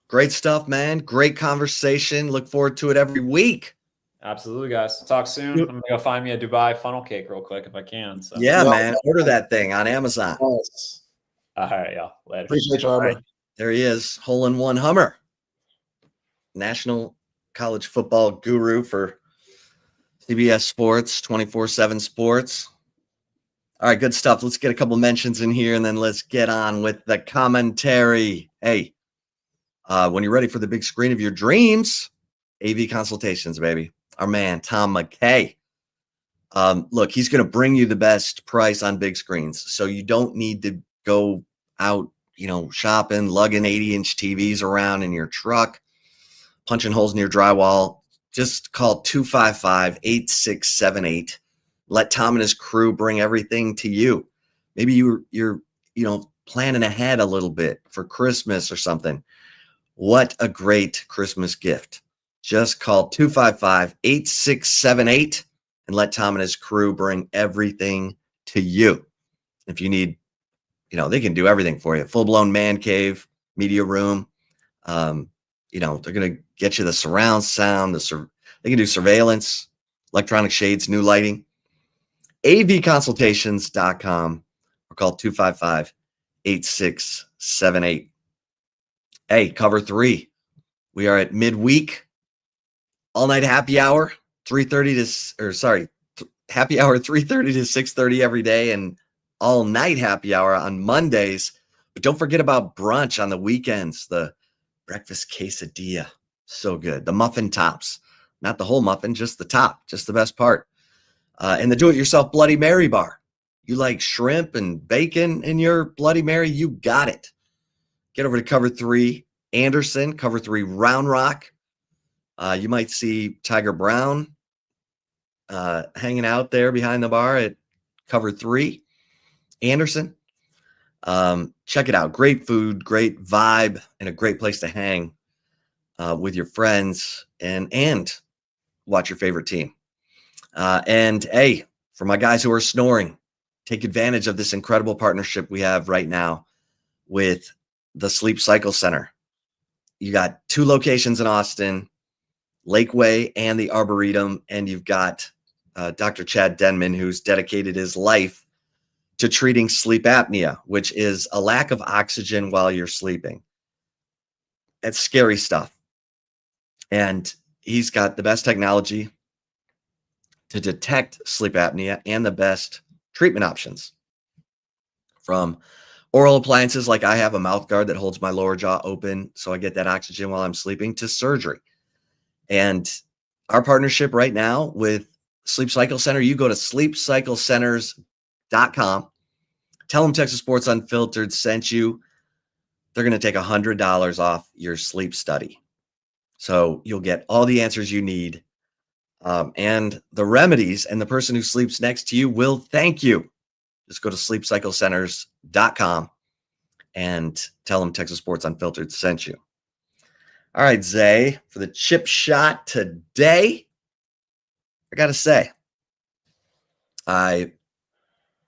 great stuff, man. Great conversation. Look forward to it every week. Absolutely, guys. Talk soon. I'm going to go find me a Dubai funnel cake real quick if I can. So. Yeah, man. Order that thing on Amazon. Yes. All right, y'all. Later. Appreciate you, Hummer. Right. There he is, hole-in-one Hummer. National college football guru for CBS Sports, 24/7 Sports. All right, good stuff. Let's get a couple mentions in here, and then let's get on with the commentary. Hey, when you're ready for the big screen of your dreams, AV Consultations, baby. Our man, Tom McKay. Look, he's going to bring you the best price on big screens, so you don't need to go out, shopping, lugging 80-inch TVs around in your truck, punching holes in your drywall. Just call 255-8678. Let Tom and his crew bring everything to you. Maybe you're planning ahead a little bit for Christmas or something. What a great Christmas gift. Just call 255-8678 and let Tom and his crew bring everything to you. If you need, they can do everything for you. Full-blown man cave, media room. They're going to get you the surround sound. They can do surveillance, electronic shades, new lighting. avconsultations.com or call 255-8678. Hey, cover 3. We are at midweek, all-night happy hour, happy hour 3:30 to 6:30 every day, and all-night happy hour on Mondays. But don't forget about brunch on the weekends, the breakfast quesadilla. So good. The muffin tops not the whole muffin, just the top, just the best part. And the do-it-yourself Bloody Mary bar. You like shrimp and bacon in your Bloody Mary? You got it. Get over to Cover 3 Anderson, Cover 3 Round Rock. You might see Tiger Brown hanging out there behind the bar at Cover 3 Anderson. Check it out. Great food, great vibe, and a great place to hang with your friends and watch your favorite team. And hey, for my guys who are snoring, take advantage of this incredible partnership we have right now with the Sleep Cycle Center. You got 2 locations in Austin, Lakeway and the Arboretum, and you've got Dr. Chad Denman, who's dedicated his life to treating sleep apnea, which is a lack of oxygen while you're sleeping. It's scary stuff. And he's got the best technology to detect sleep apnea and the best treatment options, from oral appliances like I have a mouth guard that holds my lower jaw open so I get that oxygen while I'm sleeping, to surgery. And our partnership right now with Sleep Cycle Center, you go to sleepcyclecenters.com, tell them Texas Sports Unfiltered sent you. They're going to take $100 off your sleep study. So you'll get all the answers you need. And the remedies, and the person who sleeps next to you will thank you. Just go to sleepcyclecenters.com and tell them Texas Sports Unfiltered sent you. All right, Zay, for the chip shot today, I got to say, I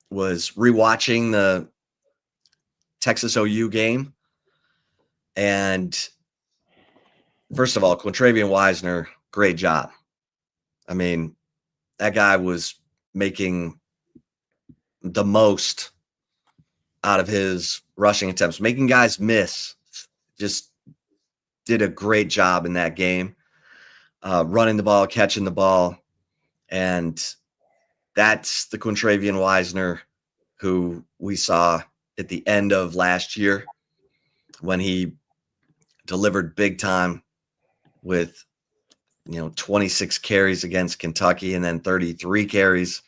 was rewatching the Texas OU game. And first of all, Quintravian Wisner, great job. I mean, that guy was making the most out of his rushing attempts, making guys miss. Just did a great job in that game, running the ball, catching the ball. And that's the Quintravian Wisner who we saw at the end of last year when he delivered big time with 26 carries against Kentucky and then 33 carries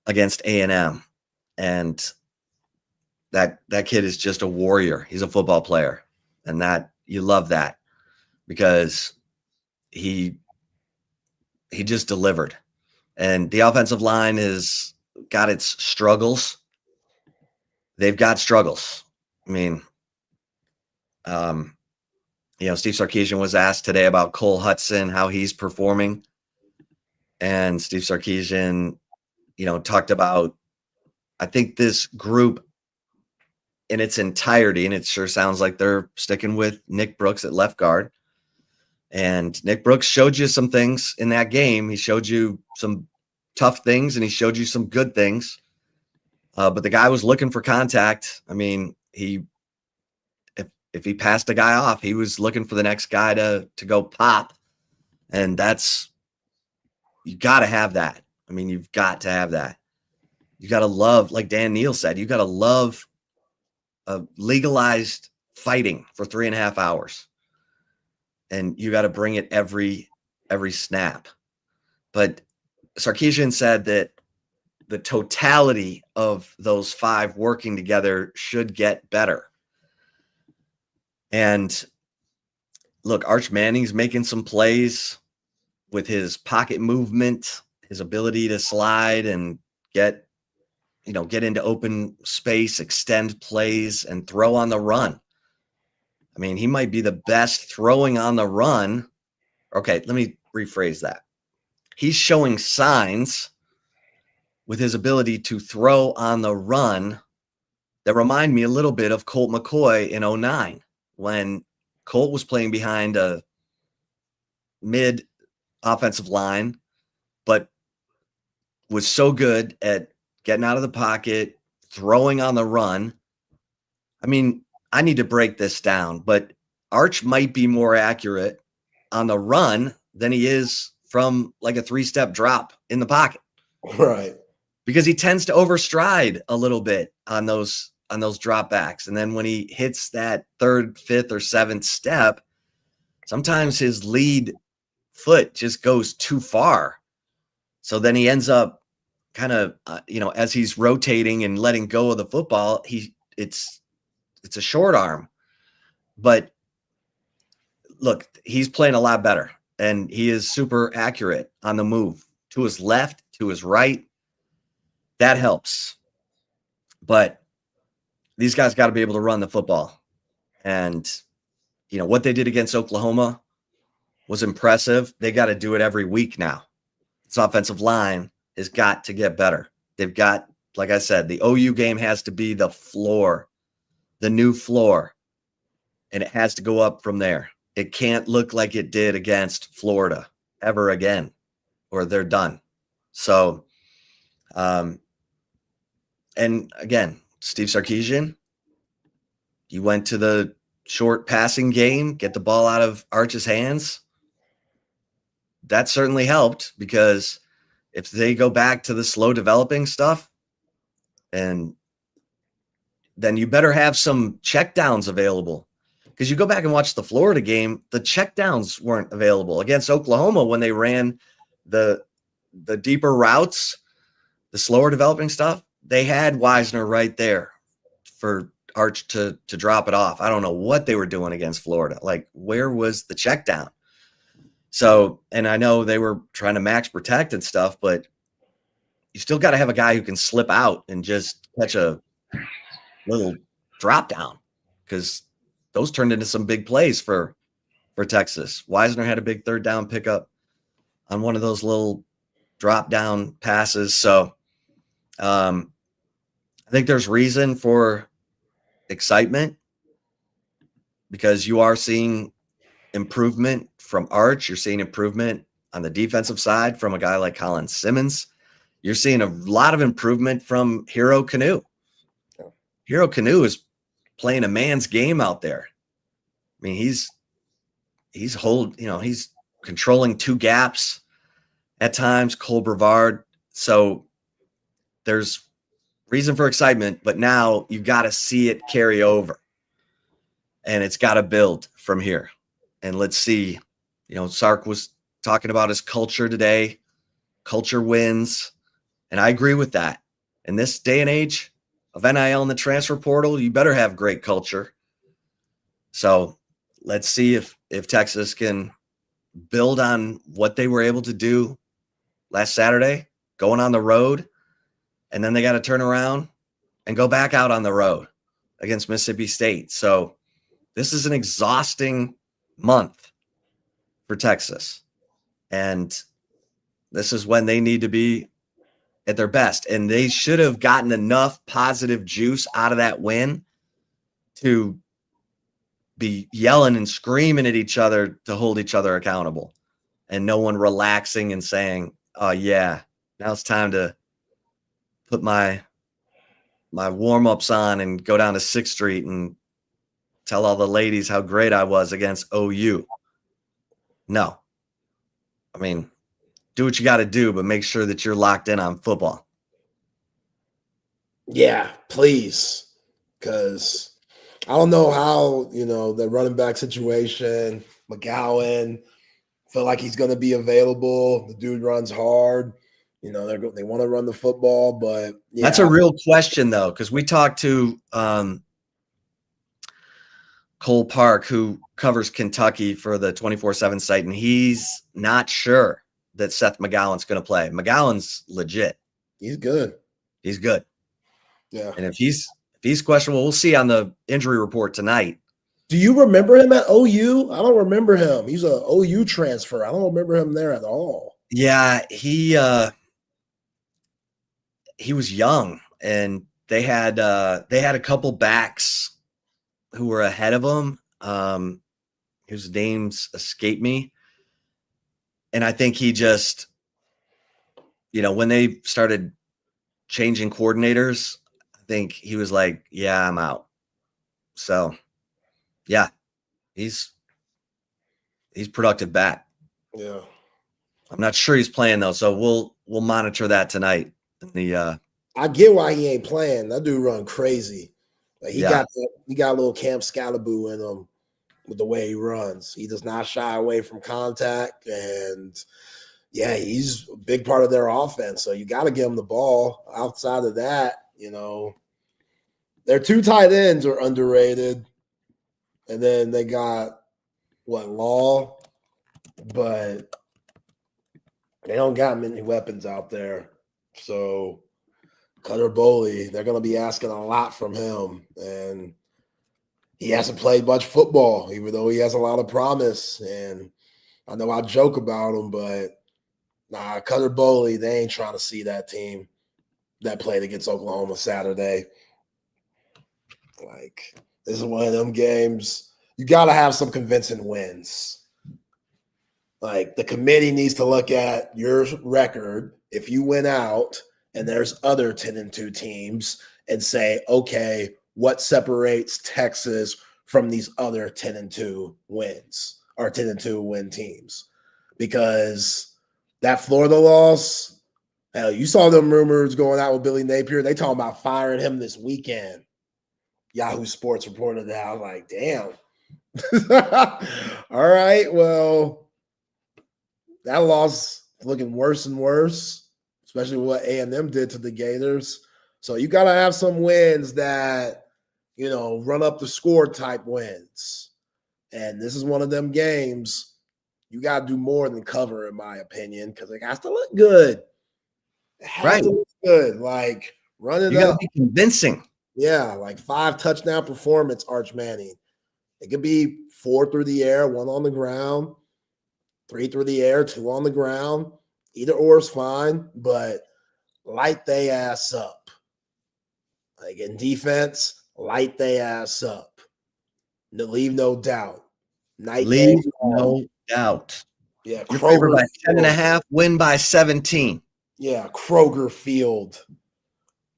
against A&M. And that kid is just a warrior. He's a football player. And that you love that because he just delivered. And the offensive line has got its struggles. They've got struggles. I mean, Steve Sarkisian was asked today about Cole Hudson, how he's performing. And Steve Sarkisian, talked about, I think this group in its entirety, and it sure sounds like they're sticking with Nick Brooks at left guard. And Nick Brooks showed you some things in that game. He showed you some tough things and he showed you some good things. But the guy was looking for contact. I mean, if he passed a guy off, he was looking for the next guy to go pop. And you got to have that. I mean, you've got to have that. You got to love, like Dan Neal said, you got to love legalized fighting for 3.5 hours. And you got to bring it every snap. But Sarkisian said that the totality of those 5 working together should get better. And look, Arch Manning's making some plays with his pocket movement, his ability to slide and get into open space, extend plays, and throw on the run. I mean, he might be the best throwing on the run. Okay, let me rephrase that. He's showing signs with his ability to throw on the run that remind me a little bit of Colt McCoy in 2009, when Colt was playing behind a mid offensive line, but was so good at getting out of the pocket, throwing on the run. I mean, I need to break this down, but Arch might be more accurate on the run than he is from like a 3-step drop in the pocket. Right. Because he tends to overstride a little bit on those dropbacks. And then when he hits that 3rd, 5th, or 7th step, sometimes his lead foot just goes too far. So then he ends up kind of, as he's rotating and letting go of the football, it's a short arm. But look, he's playing a lot better, and he is super accurate on the move to his left, to his right. That helps. But these guys got to be able to run the football. And, what they did against Oklahoma was impressive. They got to do it every week now. This offensive line has got to get better. They've got, like I said, the OU game has to be the floor, the new floor, and it has to go up from there. It can't look like it did against Florida ever again, or they're done. So, and again, Steve Sarkisian, you went to the short passing game, get the ball out of Arch's hands. That certainly helped, because if they go back to the slow developing stuff, and then you better have some checkdowns available. Because you go back and watch the Florida game, the checkdowns weren't available. Against Oklahoma, when they ran the deeper routes, the slower developing stuff, they had Wisner right there for Arch to drop it off. I don't know what they were doing against Florida. Like, where was the check down? So, and I know they were trying to max protect and stuff, but you still got to have a guy who can slip out and just catch a little drop down, because those turned into some big plays for Texas. Wisner had a big third down pickup on one of those little drop down passes. So I think there's reason for excitement, because you are seeing improvement from Arch. You're seeing improvement on the defensive side from a guy like Colin Simmons. You're seeing a lot of improvement from Hero Kanu. Hero Kanu is playing a man's game out there. I mean, he's controlling two gaps at times, Cole Brevard. So there's reason for excitement, but now you've got to see it carry over, and it's got to build from here. And let's see, Sark was talking about his culture today. Culture wins. And I agree with that. In this day and age of NIL and the transfer portal, you better have great culture. So let's see if Texas can build on what they were able to do last Saturday, going on the road, and then they got to turn around and go back out on the road against Mississippi State. So this is an exhausting month for Texas. And this is when they need to be at their best. And they should have gotten enough positive juice out of that win to be yelling and screaming at each other to hold each other accountable, and no one relaxing and saying, oh yeah, now it's time to put my warm-ups on and go down to 6th Street and tell all the ladies how great I was against OU. No. I mean, do what you got to do, but make sure that you're locked in on football. Yeah, please. Because I don't know how, the running back situation, McGowan, feel like he's going to be available. The dude runs hard. They want to run the football, but yeah. That's a real question, though, because we talked to Cole Park, who covers Kentucky for the 24/7 site, and he's not sure that Seth McGowan's going to play. McGowan's legit. He's good. He's good. Yeah. And if he's questionable, we'll see on the injury report tonight. Do you remember him at OU? I don't remember him. He's a OU transfer. I don't remember him there at all. Yeah, he was young, and they had a couple backs who were ahead of him. His names escape me. And I think he just, when they started changing coordinators, I think he was like, yeah, I'm out. So, yeah, he's productive back. Yeah. I'm not sure he's playing, though, so we'll monitor that tonight. I get why he ain't playing. That dude run crazy. Like he got a little Camp Scalaboo in him. with the way he runs. He does not shy away from contact, and yeah, he's a big part of their offense. So you got to give him the ball. Outside of that, their 2 tight ends are underrated, and then they got Law, but they don't got many weapons out there. So Cutter Boley, they're going to be asking a lot from him, and he hasn't played much football, even though he has a lot of promise. And I know I joke about him, but nah, Cutter Boley, they ain't trying to see that team that played against Oklahoma Saturday. Like, this is one of them games. You got to have some convincing wins. Like, the committee needs to look at your record if you win out and there's other 10-2 teams and say, okay, what separates Texas from these other 10-2 wins or 10-2 win teams? Because that Florida loss, hell, you saw them rumors going out with Billy Napier. They talking about firing him this weekend. Yahoo Sports reported that. I was like, damn. All right, well, that loss looking worse and worse, especially what A&M did to the Gators. So you got to have some wins that, run up the score type wins. And this is one of them games you got to do more than cover, in my opinion, because it has to look good. It has to look good. Like, run it up. You got to be convincing. Yeah, like 5 touchdown performance, Arch Manning. It could be 4 through the air, 1 on the ground, 3 through the air, 2 on the ground. Either or is fine, but light they ass up. Like, in defense, light they ass up. Leave no doubt. Leave no doubt. Yeah, You're favored by 10.5, win by 17. Yeah, Kroger Field.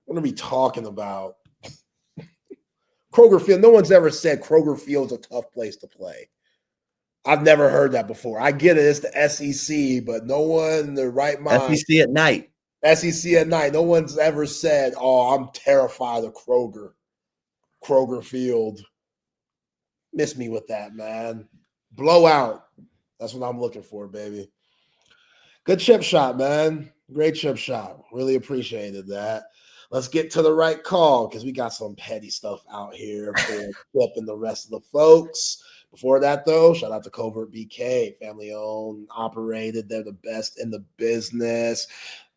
What are we talking about? Kroger Field. No one's ever said Kroger Field's a tough place to play. I've never heard that before. I get it. It's the SEC, but no one in their right mind. SEC at night. SEC at night. No one's ever said, oh, I'm terrified of Kroger Field. Miss me with that, man. Blowout. That's what I'm looking for, baby. Good chip shot, man. Great chip shot. Really appreciated that. Let's get to the right call because we got some petty stuff out here for Chip and the rest of the folks. Before that, though, shout out to Covert BK, family owned, operated. They're the best in the business.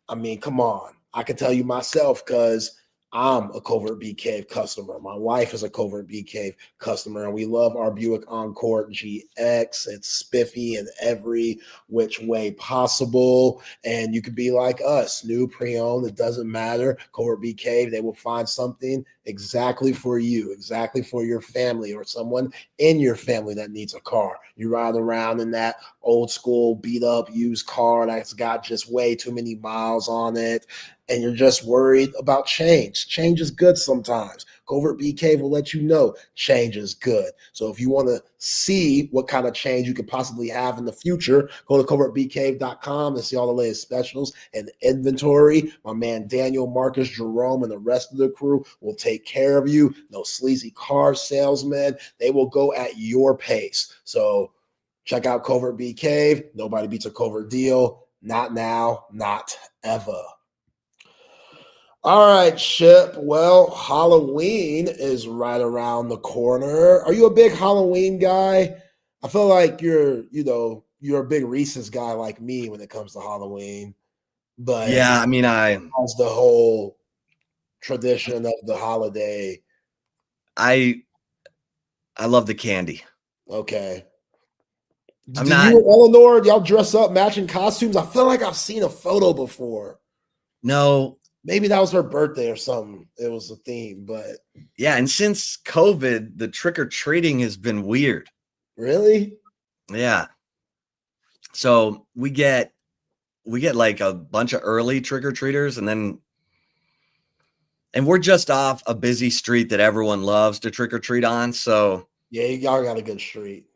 I mean, come on. I can tell you myself because I'm a Covert Bee Cave customer. My wife is a Covert Bee Cave customer, and we love our Buick Encore GX. It's spiffy in every which way possible, and you could be like us, new, pre-owned, it doesn't matter. Covert Bee Cave, they will find something exactly for you, exactly for your family or someone in your family that needs a car. You ride around in that old school beat up used car that's got just way too many miles on it, and you're just worried about change. Change is good sometimes. Covert Bee Cave will let you know change is good. So if you want to see what kind of change you could possibly have in the future, go to covertbeecave.com and see all the latest specials and inventory. My man Daniel, Marcus, Jerome, and the rest of the crew will take care of you. No sleazy car salesmen. They will go at your pace. So check out Covert Bee Cave. Nobody beats a covert deal. Not now, not ever. All right, Chip. Well, Halloween is right around the corner. Are you a big Halloween guy? I feel like you're a big Reese's guy like me when it comes to Halloween. But yeah, I mean, how's the whole tradition of the holiday? I love the candy. Okay. You and Eleanor, y'all dress up matching costumes? I feel like I've seen a photo before. No. Maybe that was her birthday or something. It was a theme, but yeah. And since COVID, the trick-or-treating has been weird. Really? Yeah. So we get like a bunch of early trick-or-treaters, and we're just off a busy street that everyone loves to trick-or-treat on. So yeah, y'all got a good street.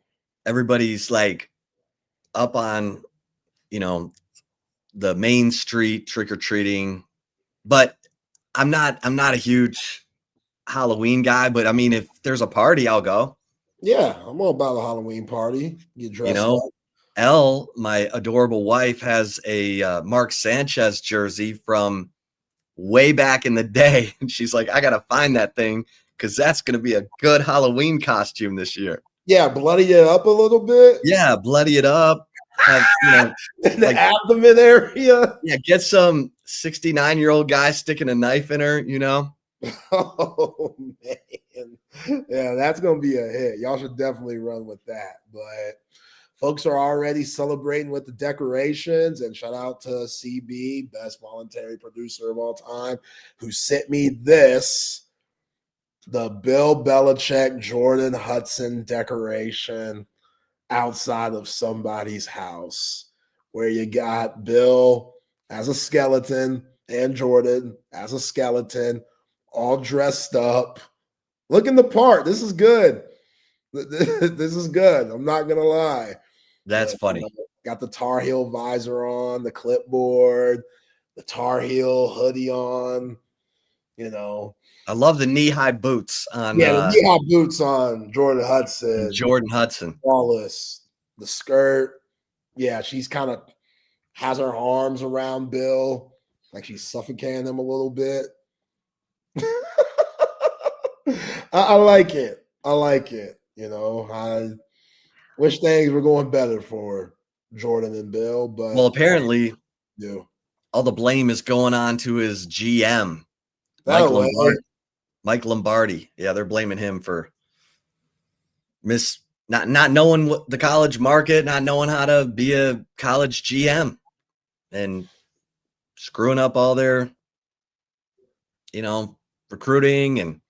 Everybody's like up on, the main street trick-or-treating. But I'm not a huge Halloween guy, but I mean, if there's a party, I'll go. Yeah, I'm all about a Halloween party. Get dressed up. Elle, my adorable wife, has a Mark Sanchez jersey from way back in the day. And she's like, I got to find that thing because that's going to be a good Halloween costume this year. Yeah, bloody it up a little bit. Yeah, bloody it up. Have, in the abdomen area. Yeah, get some 69-year-old guy sticking a knife in her, Oh, man. Yeah, that's going to be a hit. Y'all should definitely run with that. But folks are already celebrating with the decorations. And shout out to CB, best voluntary producer of all time, who sent me this, the Bill Belichick, Jordan Hudson decoration outside of somebody's house, where you got Bill as a skeleton and Jordan as a skeleton, all dressed up, looking the part. This is good. This is good. I'm not gonna lie. That's funny. Got the Tar Heel visor on, the clipboard, the Tar Heel hoodie on. I love the knee-high boots on. Yeah, the knee-high boots on Jordan Hudson. Jordan Hudson. Flawless. The skirt. Yeah, she's kind of has her arms around Bill, like she's suffocating him a little bit. I like it. I like it. I wish things were going better for Jordan and Bill, but apparently, all the blame is going on to his GM, Mike Lombardi. Yeah, they're blaming him for not knowing what the college market, not knowing how to be a college GM, and screwing up all their, recruiting. And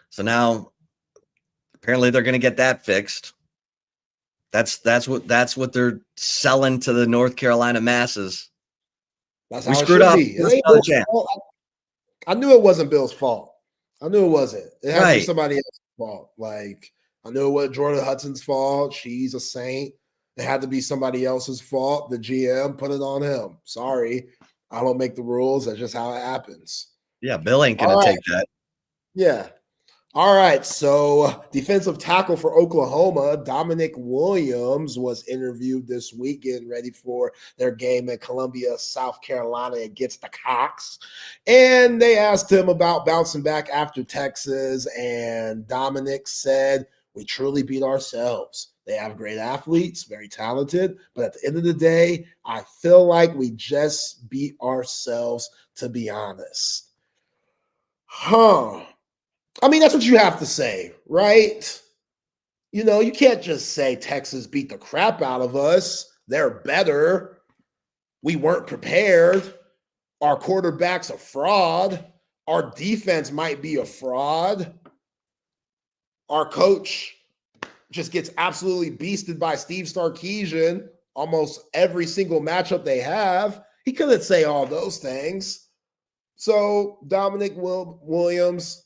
so now apparently they're going to get that fixed. That's what they're selling to the North Carolina masses. That's we how screwed up. I knew it wasn't Bill's fault. I knew it wasn't. It had to be somebody else's fault. Like, I knew it was Jordan Hudson's fault. She's a saint. It had to be somebody else's fault. The GM put it on him. Sorry. I don't make the rules. That's just how it happens. Yeah, Bill ain't going to take that. Yeah. All right. So defensive tackle for Oklahoma, Dominic Williams, was interviewed this week getting ready for their game in Columbia, South Carolina against the Cox. And they asked him about bouncing back after Texas. And Dominic said, we truly beat ourselves. They have great athletes, very talented. But at the end of the day, I feel like we just beat ourselves, to be honest. I mean, that's what you have to say, right? You can't just say Texas beat the crap out of us. They're better. We weren't prepared. Our quarterback's a fraud. Our defense might be a fraud. Our coach just gets absolutely beasted by Steve Sarkisian almost every single matchup they have. He couldn't say all those things. So, Dominic Williams,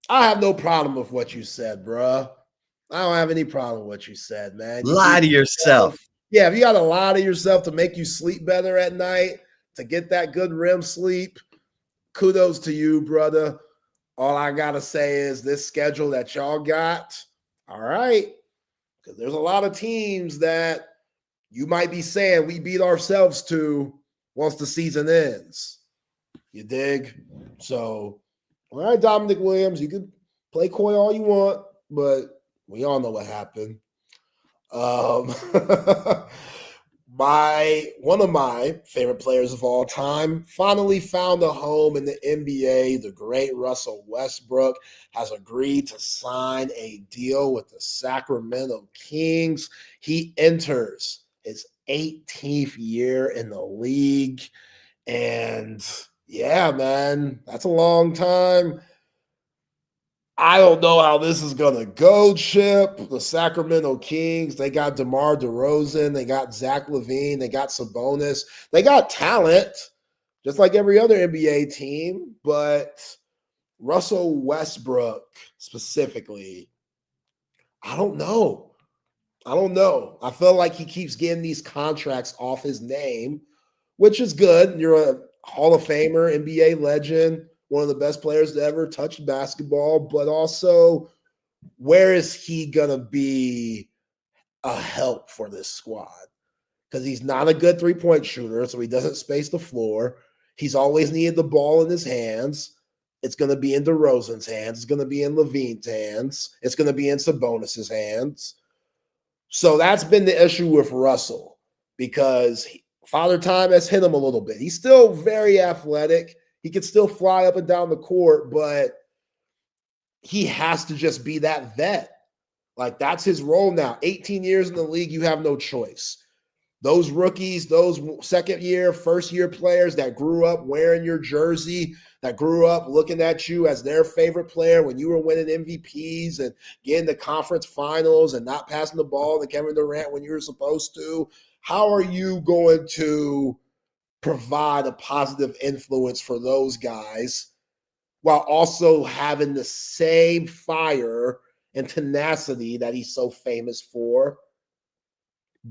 I have no problem with what you said, bro. I don't have any problem with what you said, man. Lie to yourself. Yeah, if you got to lie to yourself to make you sleep better at night, to get that good REM sleep, kudos to you, brother. All I got to say is this schedule that y'all got, all right, because there's a lot of teams that you might be saying we beat ourselves to once the season ends. You dig? So, all right, Dominic Williams, you can play coy all you want, but we all know what happened. One of my favorite players of all time finally found a home in the NBA. The great Russell Westbrook has agreed to sign a deal with the Sacramento Kings. He enters his 18th year in the league. And yeah, man, that's a long time. I don't know how this is going to go, Chip. The Sacramento Kings, they got DeMar DeRozan, they got Zach LaVine, they got Sabonis. They got talent, just like every other NBA team. But Russell Westbrook specifically, I don't know. I feel like he keeps getting these contracts off his name, which is good. You're a Hall of Famer, NBA legend, one of the best players to ever touch basketball, but also where is he going to be a help for this squad? Because he's not a good three-point shooter, so he doesn't space the floor. He's always needed the ball in his hands. It's going to be in DeRozan's hands. It's going to be in Levine's hands. It's going to be in Sabonis's hands. So that's been the issue with Russell, because Father Time has hit him a little bit. He's still very athletic. He can still fly up and down the court, but he has to just be that vet. Like, that's his role now. 18 years in the league, you have no choice. Those rookies, those second-year, first-year players that grew up wearing your jersey, that grew up looking at you as their favorite player when you were winning MVPs and getting the conference finals and not passing the ball to Kevin Durant when you were supposed to, how are you going to provide a positive influence for those guys while also having the same fire and tenacity that he's so famous for,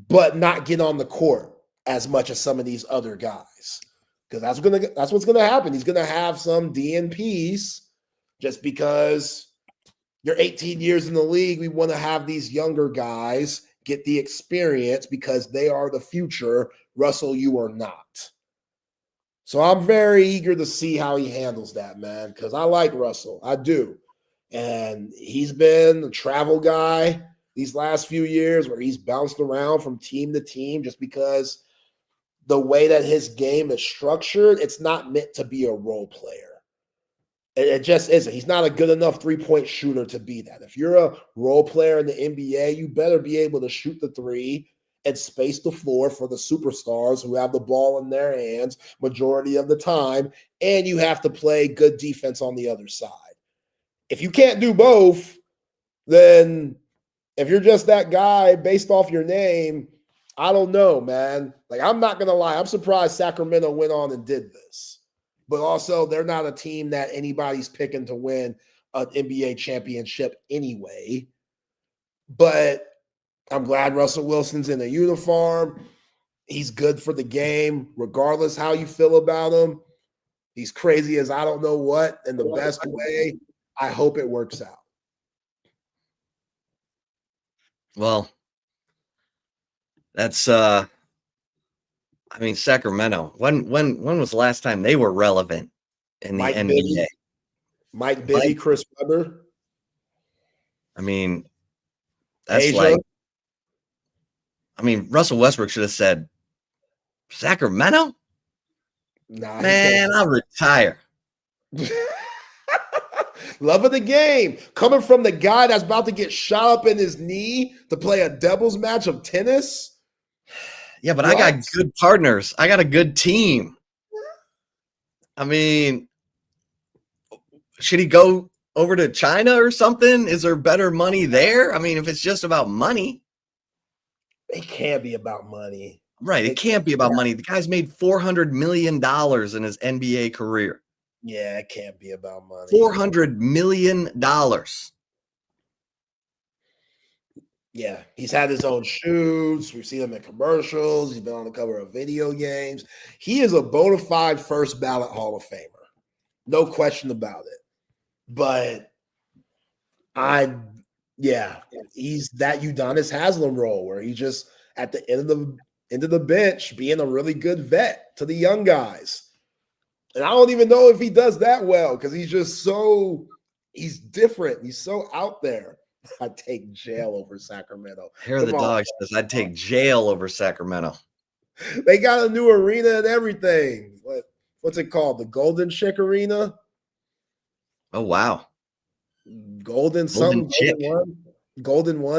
but not get on the court as much as some of these other guys? Because that's what's gonna happen. He's gonna have some DNPs just because you're 18 years in the league. We want to have these younger guys get the experience because they are the future. Russell, you are not. So I'm very eager to see how he handles that, man, because I like Russell. I do. And he's been a travel guy these last few years where he's bounced around from team to team just because the way that his game is structured, it's not meant to be a role player. It just isn't. He's not a good enough three-point shooter to be that. If you're a role player in the NBA, you better be able to shoot the three and space the floor for the superstars who have the ball in their hands majority of the time, and you have to play good defense on the other side. If you can't do both, then if you're just that guy based off your name, I don't know, man. Like, I'm not going to lie. I'm surprised Sacramento went on and did this. But also, they're not a team that anybody's picking to win an NBA championship anyway. But I'm glad Russell Wilson's in a uniform. He's good for the game, regardless how you feel about him. He's crazy as I don't know what, in the best way. I hope it works out. Well, that's Sacramento. When was the last time they were relevant in the NBA? Mike Bibby, Chris Webber. I mean, that's Asia. Russell Westbrook should have said Sacramento. Nah, man, I'll retire. Love of the game. Coming from the guy that's about to get shot up in his knee to play a doubles match of tennis. Yeah, but what? I got good partners. I got a good team. I mean, should he go over to China or something? Is there better money there? I mean, if it's just about money. It can't be about money. Right. It can't be about money. The guy's made $400 million in his NBA career. Yeah, it can't be about money. $400 million. Yeah, he's had his own shoots. We've seen him in commercials. He's been on the cover of video games. He is a bona fide first ballot Hall of Famer. No question about it. But he's that Udonis Haslem role where he's just at the end of the bench being a really good vet to the young guys. And I don't even know if he does that well because he's different. He's so out there. I'd take jail over Sacramento. Hair of the dog says I'd take jail over Sacramento. They got a new arena and everything. What's it called? The Golden Chick Arena? Oh, wow. Golden One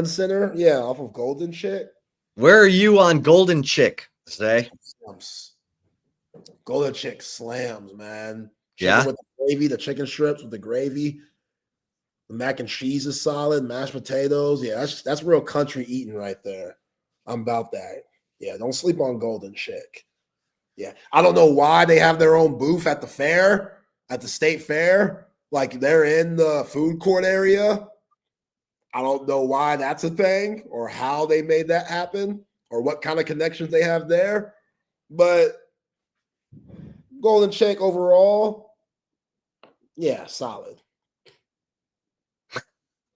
Center? Yeah, off of Golden Chick. Where are you on Golden Chick, Zay? Golden Chick slams, man. Chicken with the gravy, the chicken strips with the gravy. The mac and cheese is solid, mashed potatoes. Yeah, that's real country eating right there. I'm about that. Yeah, don't sleep on Golden Chick. Yeah, I don't know why they have their own booth at the fair, at the state fair. Like they're in the food court area. I don't know why that's a thing or how they made that happen or what kind of connections they have there. But Golden Chick overall, yeah, solid.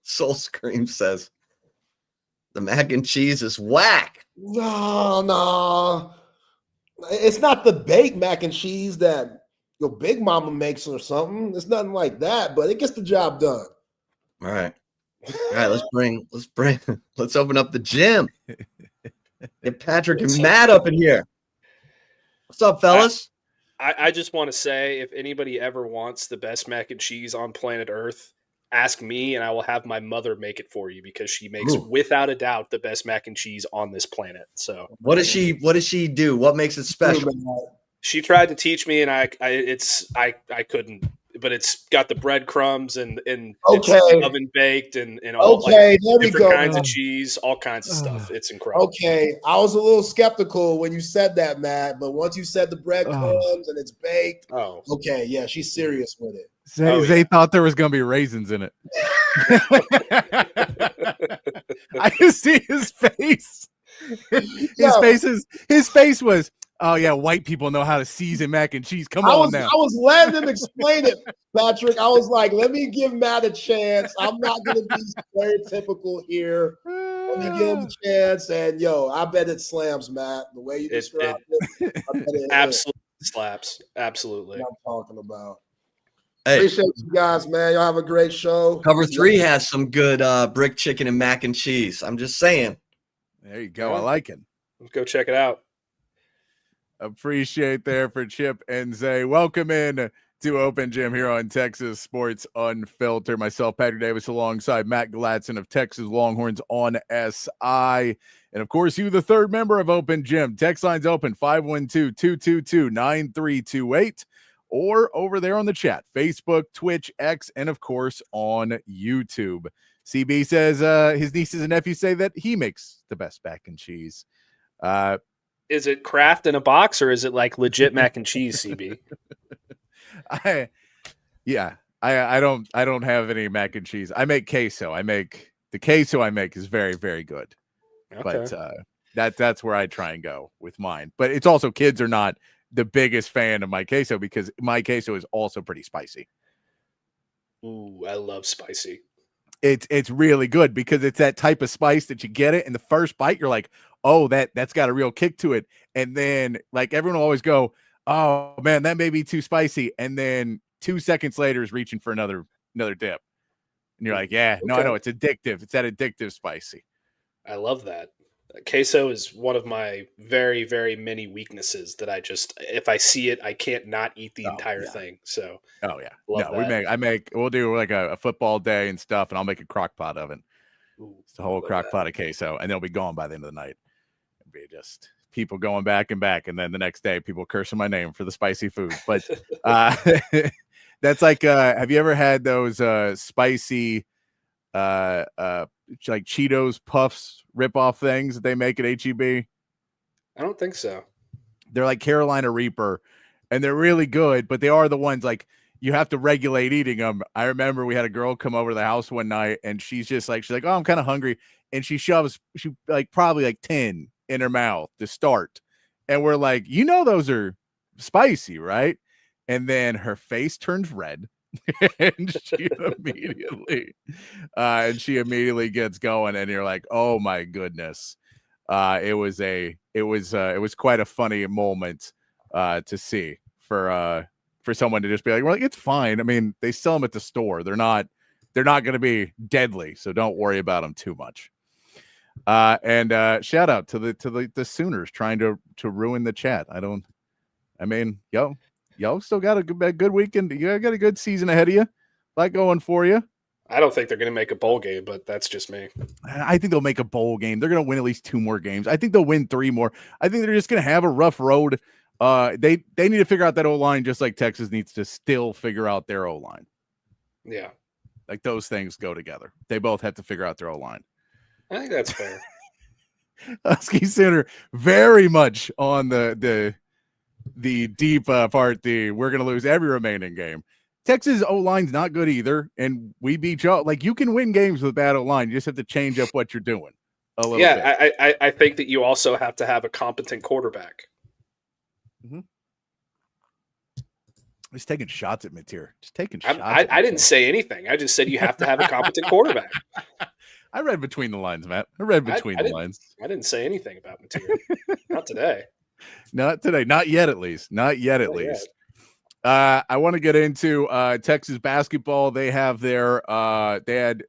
Soul Scream says the mac and cheese is whack. No. It's not the baked mac and cheese that your Big Mama makes or something. It's nothing like that, but it gets the job done. All right. Let's open up the gym. Get Patrick and Matt up in here. What's up, fellas? I just want to say, if anybody ever wants the best mac and cheese on planet Earth, ask me and I will have my mother make it for you because she makes, without a doubt, the best mac and cheese on this planet. So what does she do? What makes it special? She tried to teach me and I couldn't, but it's got the breadcrumbs and it's oven baked and all different kinds of cheese, all kinds of stuff. It's incredible. Okay. I was a little skeptical when you said that, Matt, but once you said the breadcrumbs and it's baked, okay, yeah, she's serious with it. They thought there was going to be raisins in it. I can see his face. His face was, oh yeah, white people know how to season mac and cheese. Come on now. I was letting him explain it, Patrick. I was like, let me give Matt a chance. I'm not going to be stereotypical here. Let me give him a chance. And I bet it slams, Matt. The way you described it, I bet it absolutely slaps. Absolutely. What I'm talking about. Hey, appreciate you guys, man. Y'all have a great show. Cover 3 has some good brick chicken and mac and cheese. I'm just saying. There you go. I like it. Let's go check it out. Appreciate there for Chip and Zay. Welcome in to Open Gym here on Texas Sports Unfiltered. Myself, Patrick Davis, alongside Matt Galatzan of Texas Longhorns on SI. And, of course, you, the third member of Open Gym. Text line's open, 512-222-9328. Or over there on the chat, Facebook, Twitch, X, and, of course, on YouTube. CB says his nieces and nephews say that he makes the best mac and cheese. Is it Kraft in a box or is it like legit mac and cheese, CB? I don't have any mac and cheese. I make queso. The queso I make is very, very good. Okay. But that's where I try and go with mine. But it's also, kids are not the biggest fan of my queso because my queso is also pretty spicy. Ooh, I love spicy. It's really good because it's that type of spice that you get it in the first bite. You're like, oh, that's got a real kick to it. And then like everyone will always go, oh man, that may be too spicy. And then 2 seconds later is reaching for another dip. And you're like, yeah, no, I know it's addictive. It's that addictive spicy. I love that. Queso is one of my very, very many weaknesses that if I see it, I can't not eat the entire thing. So, we'll do like a football day and stuff, and I'll make a crock pot of it. It's the whole crock pot of queso, and they'll be gone by the end of the night. It'll be just people going back and back, and then the next day, people cursing my name for the spicy food. But that's like, have you ever had those spicy like Cheetos Puffs rip-off things that they make at HEB? I don't think so. They're like Carolina Reaper, and they're really good, but they are the ones like you have to regulate eating them. I remember we had a girl come over to the house one night, and she's like, oh, I'm kind of hungry, and she probably like 10 in her mouth to start, and we're like, those are spicy, right? And then her face turns red. and she immediately gets going, and you're like, oh my goodness. It was quite a funny moment to see for someone to just be like, well, it's fine. I mean, they sell them at the store. They're not going to be deadly, so don't worry about them too much. And shout out to the Sooners trying to ruin the chat. Y'all still got a good weekend. You got a good season ahead of you. Like going for you. I don't think they're going to make a bowl game, but that's just me. I think they'll make a bowl game. They're going to win at least 2 more games. I think they'll win 3 more. I think they're just going to have a rough road. They need to figure out that O-line just like Texas needs to still figure out their O-line. Yeah. Like those things go together. They both have to figure out their O-line. I think that's fair. Husky Center very much on the deep part. We're going to lose every remaining game. Texas O-line's not good either, and we beat y'all. Like, you can win games with bad O-line. You just have to change up what you're doing a little bit. I think that you also have to have a competent quarterback. Mm-hmm. He's taking shots at Mateer. Just taking I, shots. I didn't say anything. I just said you have to have a competent quarterback. I read between the lines, Matt. I read between the lines. I didn't say anything about Mateer. Not today. Not today. Not yet, at least. Not yet, at least. I want to get into Texas basketball. They have their they had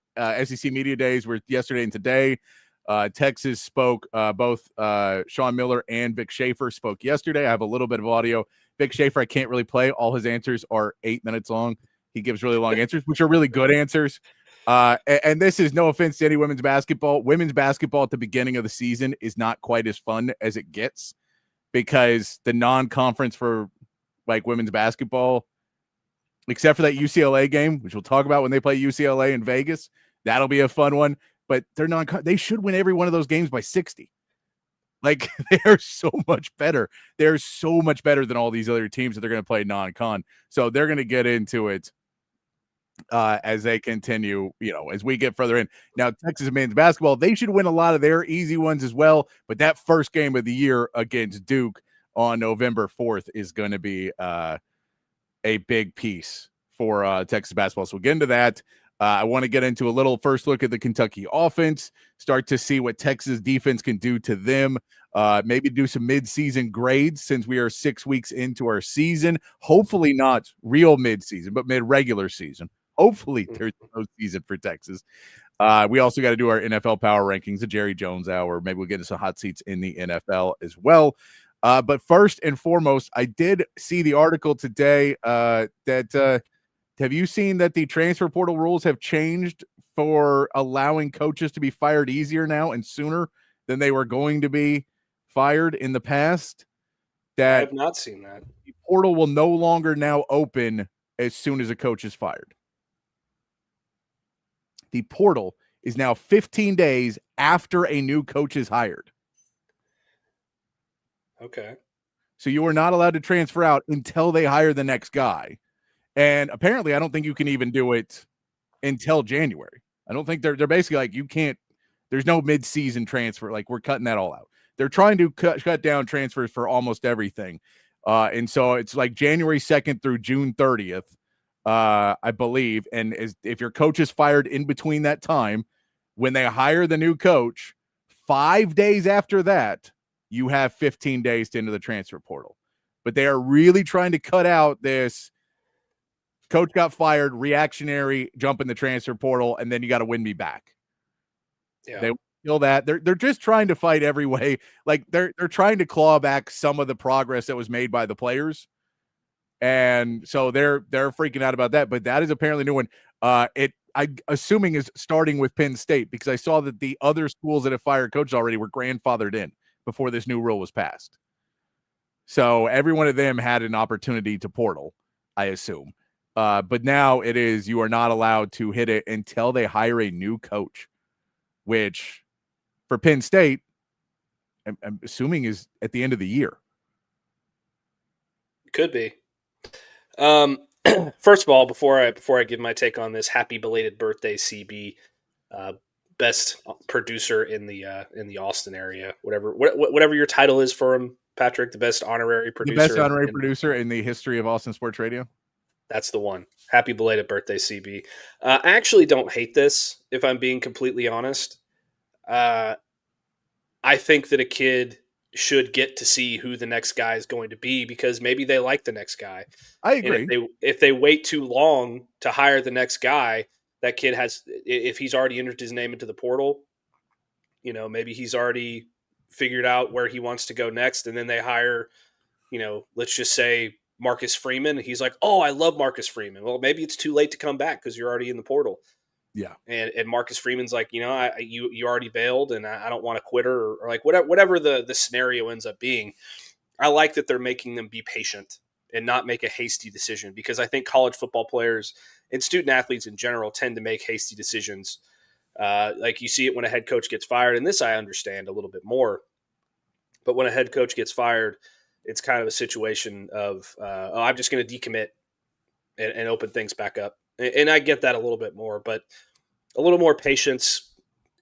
SEC Media Days were yesterday and today. Texas spoke, both Sean Miller and Vic Schaefer spoke yesterday. I have a little bit of audio. Vic Schaefer, I can't really play. All his answers are 8 minutes long. He gives really long answers, which are really good answers. And this is no offense to any women's basketball. Women's basketball at the beginning of the season is not quite as fun as it gets because the non-conference for like women's basketball, except for that UCLA game, which we'll talk about when they play UCLA in Vegas, that'll be a fun one. But they should win every one of those games by 60. Like, they're so much better. They're so much better than all these other teams that they're going to play non-con. So they're going to get into it as they continue, as we get further in. Now, Texas men's basketball, they should win a lot of their easy ones as well. But that first game of the year against Duke on November 4th is going to be a big piece for Texas basketball. So we'll get into that. I want to get into a little first look at the Kentucky offense, start to see what Texas defense can do to them, maybe do some mid-season grades since we are 6 weeks into our season. Hopefully not real mid-season, but mid-regular season. Hopefully there's no season for Texas. We also got to do our NFL power rankings, the Jerry Jones hour. Maybe we'll get into some hot seats in the NFL as well. But first and foremost, I did see the article today that have you seen that the transfer portal rules have changed for allowing coaches to be fired easier now and sooner than they were going to be fired in the past? That I have not seen that. The portal will no longer now open as soon as a coach is fired. The portal is now 15 days after a new coach is hired. Okay. So you are not allowed to transfer out until they hire the next guy. And apparently, I don't think you can even do it until January. I don't think they're basically like, you can't, there's no mid-season transfer. Like, we're cutting that all out. They're trying to cut down transfers for almost everything. And so it's like January 2nd through June 30th, I believe. And if your coach is fired in between that time, when they hire the new coach, 5 days after that, you have 15 days to enter the transfer portal. But they are really trying to cut out this coach got fired, reactionary, jump in the transfer portal, and then you got to win me back. Yeah. They feel that. They're just trying to fight every way. Like, they're trying to claw back some of the progress that was made by the players. And so they're freaking out about that. But that is apparently a new one. I'm assuming is starting with Penn State, because I saw that the other schools that have fired coaches already were grandfathered in before this new rule was passed. So every one of them had an opportunity to portal, I assume. But now it is, you are not allowed to hit it until they hire a new coach, which for Penn State, I'm assuming is at the end of the year. Could be. First of all, before I give my take on this, happy belated birthday, CB, best producer in the Austin area, whatever your title is for him, Patrick, the best honorary producer. The best honorary producer in the history of Austin Sports Radio. That's the one. Happy belated birthday, CB. I actually don't hate this, if I'm being completely honest. I think that a kid should get to see who the next guy is going to be, because maybe they like the next guy. I agree. And if they wait too long to hire the next guy, that kid has, if he's already entered his name into the portal, maybe he's already figured out where he wants to go next, and then they hire, let's just say Marcus Freeman. He's like, oh, I love Marcus Freeman. Well, maybe it's too late to come back because you're already in the portal. Yeah. And Marcus Freeman's like, you already bailed, and I don't want to quit her, or like whatever the scenario ends up being. I like that they're making them be patient and not make a hasty decision, because I think college football players and student athletes in general tend to make hasty decisions. Like you see it when a head coach gets fired, and this I understand a little bit more. But when a head coach gets fired, it's kind of a situation of, I'm just going to decommit and open things back up. And I get that a little bit more, but a little more patience,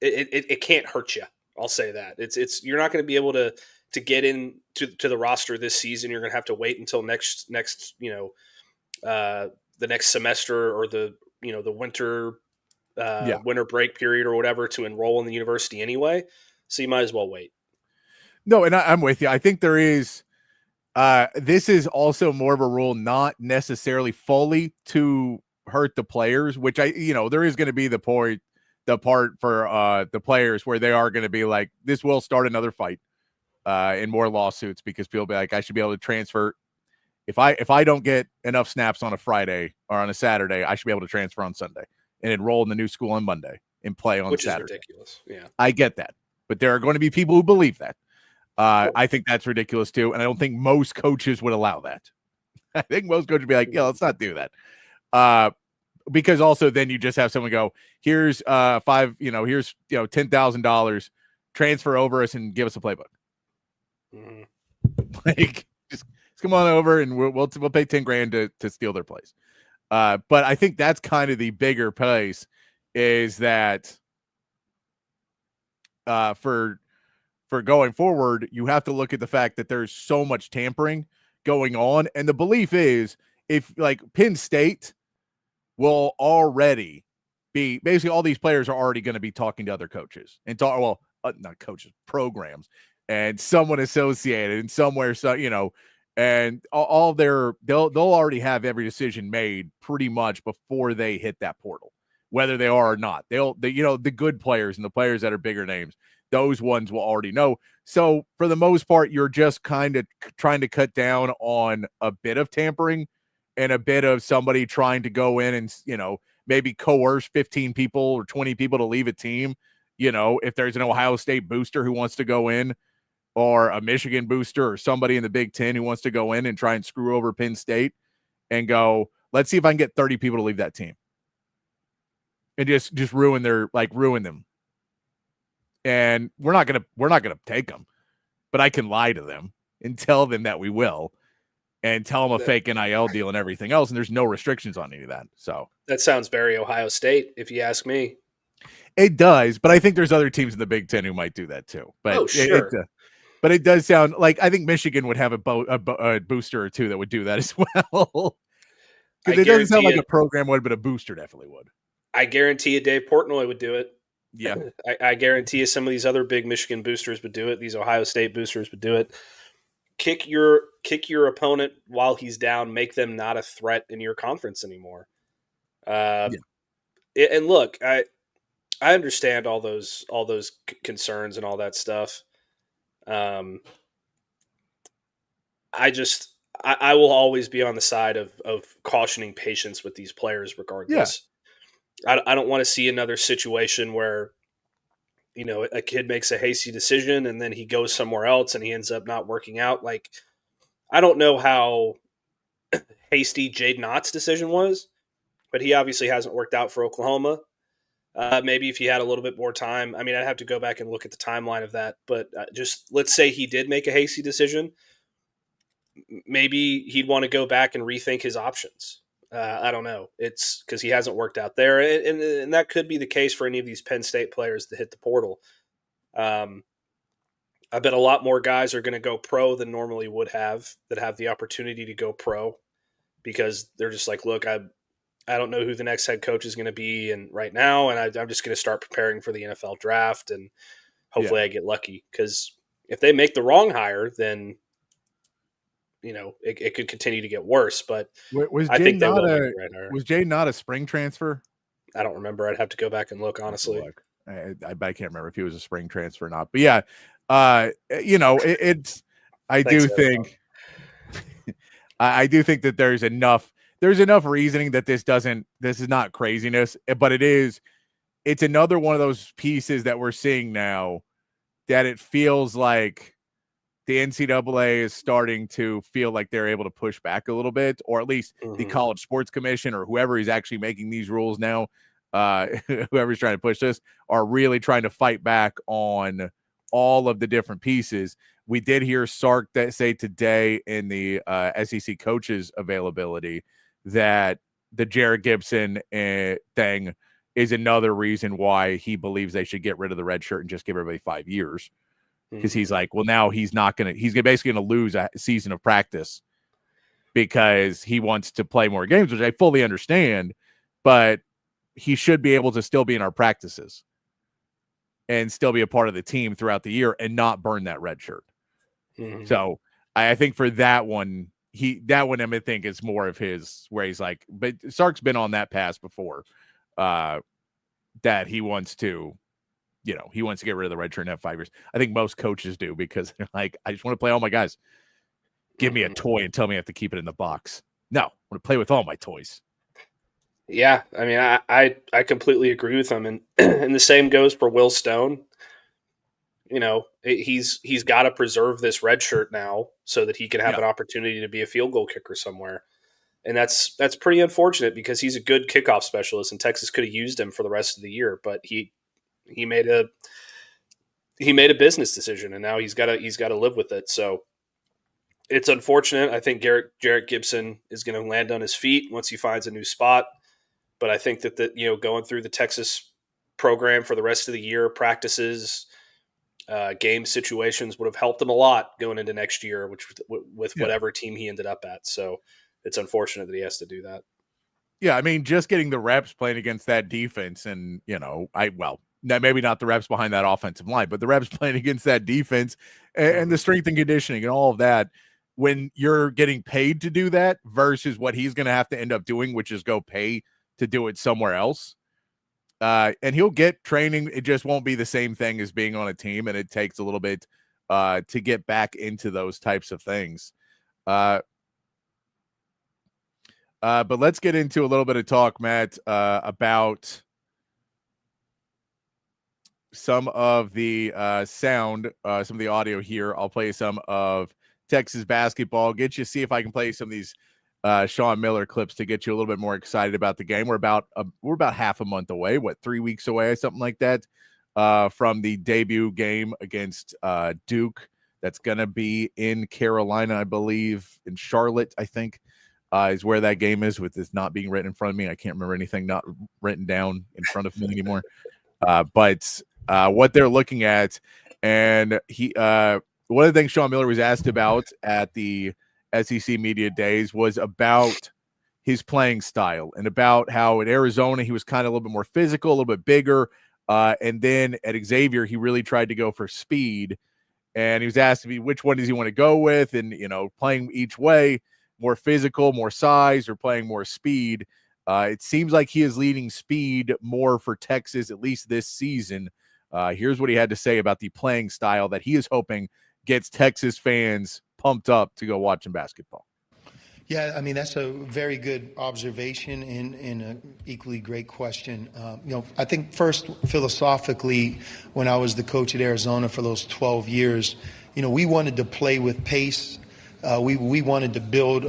it can't hurt you. I'll say that. It's you're not going to be able to get in to the roster this season. You're going to have to wait until next the next semester or the winter winter break period or whatever to enroll in the university anyway. So you might as well wait. No, and I'm with you. I think there is. This is also more of a rule, not necessarily fully to hurt the players, which there is going to be the part for the players where they are going to be like, this will start another fight in more lawsuits because people will be like, I should be able to transfer. If I don't get enough snaps on a Friday or on a Saturday, I should be able to transfer on Sunday and enroll in the new school on Monday and play on Saturday. Which is ridiculous. Yeah, I get that, but there are going to be people who believe that. I think that's ridiculous too, and I don't think most coaches would allow that. I think most coaches would be like, "Yeah, let's not do that," because also then you just have someone go, "Here's here's $10,000, transfer over us and give us a playbook." Mm-hmm. Like, just come on over and we'll pay $10,000 to steal their place. But I think that's kind of the bigger place is that for going forward, you have to look at the fact that there's so much tampering going on. And the belief is if like Penn State will already be basically all these players are already going to be talking to other coaches and not coaches, programs and someone associated and somewhere. So, and all they'll already have every decision made pretty much before they hit that portal, whether they are or not. The good players and the players that are bigger names, those ones will already know. So for the most part, you're just kind of trying to cut down on a bit of tampering and a bit of somebody trying to go in and, maybe coerce 15 people or 20 people to leave a team. If there's an Ohio State booster who wants to go in or a Michigan booster or somebody in the Big Ten who wants to go in and try and screw over Penn State and go, let's see if I can get 30 people to leave that team and just ruin them. And we're not gonna take them, but I can lie to them and tell them that we will, and tell them a fake NIL deal and everything else. And there's no restrictions on any of that. So that sounds very Ohio State, if you ask me. It does, but I think there's other teams in the Big Ten who might do that too. But sure. But it does sound like I think Michigan would have a booster or two that would do that as well. Because it doesn't sound like a program would, but a booster definitely would. I guarantee you Dave Portnoy would do it. Yeah. I guarantee you some of these other big Michigan boosters would do it. These Ohio State boosters would do it. Kick your opponent while he's down. Make them not a threat in your conference anymore. And look, I understand all those concerns and all that stuff. I will always be on the side of cautioning patience with these players regardless. Yeah. I don't want to see another situation where, a kid makes a hasty decision and then he goes somewhere else and he ends up not working out. Like, I don't know how hasty Jade Knott's decision was, but he obviously hasn't worked out for Oklahoma. Maybe if he had a little bit more time, I'd have to go back and look at the timeline of that, but just let's say he did make a hasty decision. Maybe he'd want to go back and rethink his options. I don't know. It's because he hasn't worked out there. And that could be the case for any of these Penn State players that hit the portal. I bet a lot more guys are going to go pro than normally would have that have the opportunity to go pro because they're just like, look, I don't know who the next head coach is going to be right now, and I'm just going to start preparing for the NFL draft, and hopefully I get lucky. Because if they make the wrong hire, then it could continue to get worse. But I think they will make the right hire. Was Jay not a spring transfer? I don't remember. I'd have to go back and look, honestly. I can't remember if he was a spring transfer or not. But yeah, I do think that there's enough reasoning that this is not craziness, but it's another one of those pieces that we're seeing now that it feels like the NCAA is starting to feel like they're able to push back a little bit, or at least the College Sports Commission or whoever is actually making these rules now, whoever's trying to push this, are really trying to fight back on all of the different pieces. We did hear Sark say today in the SEC coaches availability that the Jared Gibson thing is another reason why he believes they should get rid of the red shirt and just give everybody 5 years. Because he's like, well, now he's basically going to lose a season of practice because he wants to play more games, which I fully understand, but he should be able to still be in our practices and still be a part of the team throughout the year and not burn that red shirt. Mm-hmm. So I think for that one, I think is more of his, where he's like, but Sark's been on that pass before, that he wants to, he wants to get rid of the red shirt and have 5 years. I think most coaches do, because they're like, I just want to play all my guys. Give me a toy and tell me I have to keep it in the box. No, I want to play with all my toys. Yeah, I mean, I completely agree with him, and and the same goes for Will Stone. He's got to preserve this red shirt now so that he can have an opportunity to be a field goal kicker somewhere, and that's pretty unfortunate, because he's a good kickoff specialist, and Texas could have used him for the rest of the year, but he made a business decision, and now he's got to live with it. So it's unfortunate. I think Jarrett Gibson is going to land on his feet once he finds a new spot. But I think that going through the Texas program for the rest of the year, practices, game situations would have helped him a lot going into next year, with whatever team he ended up at. So it's unfortunate that he has to do that. Yeah, I mean, just getting the reps playing against that defense, and maybe not the reps behind that offensive line, but the reps playing against that defense and the strength and conditioning and all of that, when you're getting paid to do that versus what he's going to have to end up doing, which is go pay to do it somewhere else. And he'll get training. It just won't be the same thing as being on a team, and it takes a little bit to get back into those types of things. But let's get into a little bit of talk, Matt, about some of the sound, some of the audio here. I'll play some of Texas basketball, see if I can play some of these Sean Miller clips to get you a little bit more excited about the game. We're about half a month away, 3 weeks away, something like that, from the debut game against Duke. That's going to be in Carolina, I believe, in Charlotte, I think, is where that game is, with this not being written in front of me. I can't remember anything not written down in front of me anymore. But what they're looking at, and one of the things Sean Miller was asked about at the SEC Media Days was about his playing style, and about how at Arizona he was kind of a little bit more physical, a little bit bigger, and then at Xavier he really tried to go for speed, and he was asked to be which one does he want to go with, and playing each way, more physical, more size, or playing more speed. It seems like he is leading speed more for Texas, at least this season. Here's what he had to say about the playing style that he is hoping gets Texas fans pumped up to go watching basketball. Yeah, I mean, that's a very good observation and an equally great question. I think first, philosophically, when I was the coach at Arizona for those 12 years, we wanted to play with pace. We wanted to build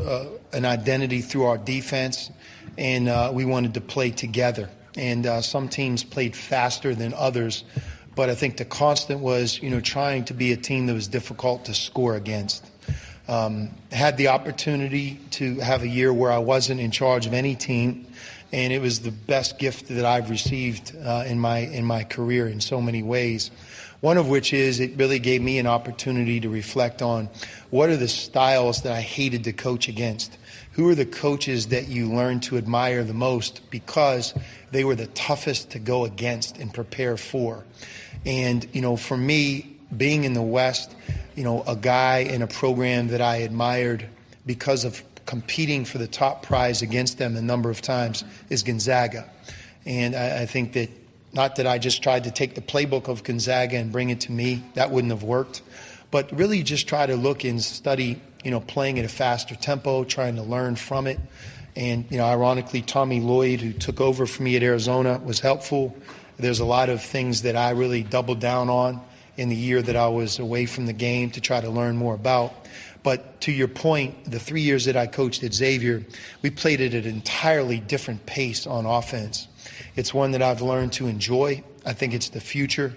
an identity through our defense, and we wanted to play together. And some teams played faster than others, but I think the constant was, trying to be a team that was difficult to score against. Had the opportunity to have a year where I wasn't in charge of any team, and it was the best gift that I've received in my career in so many ways. One of which is it really gave me an opportunity to reflect on what are the styles that I hated to coach against. Who are the coaches that you learn to admire the most because they were the toughest to go against and prepare for? And, for me, being in the West, a guy in a program that I admired because of competing for the top prize against them a number of times is Gonzaga. And I think that, not that I just tried to take the playbook of Gonzaga and bring it to me, that wouldn't have worked, but really just try to look and study, playing at a faster tempo, trying to learn from it. And, ironically, Tommy Lloyd, who took over for me at Arizona, was helpful. There's a lot of things that I really doubled down on in the year that I was away from the game to try to learn more about. But to your point, the 3 years that I coached at Xavier, we played at an entirely different pace on offense. It's one that I've learned to enjoy. I think it's the future.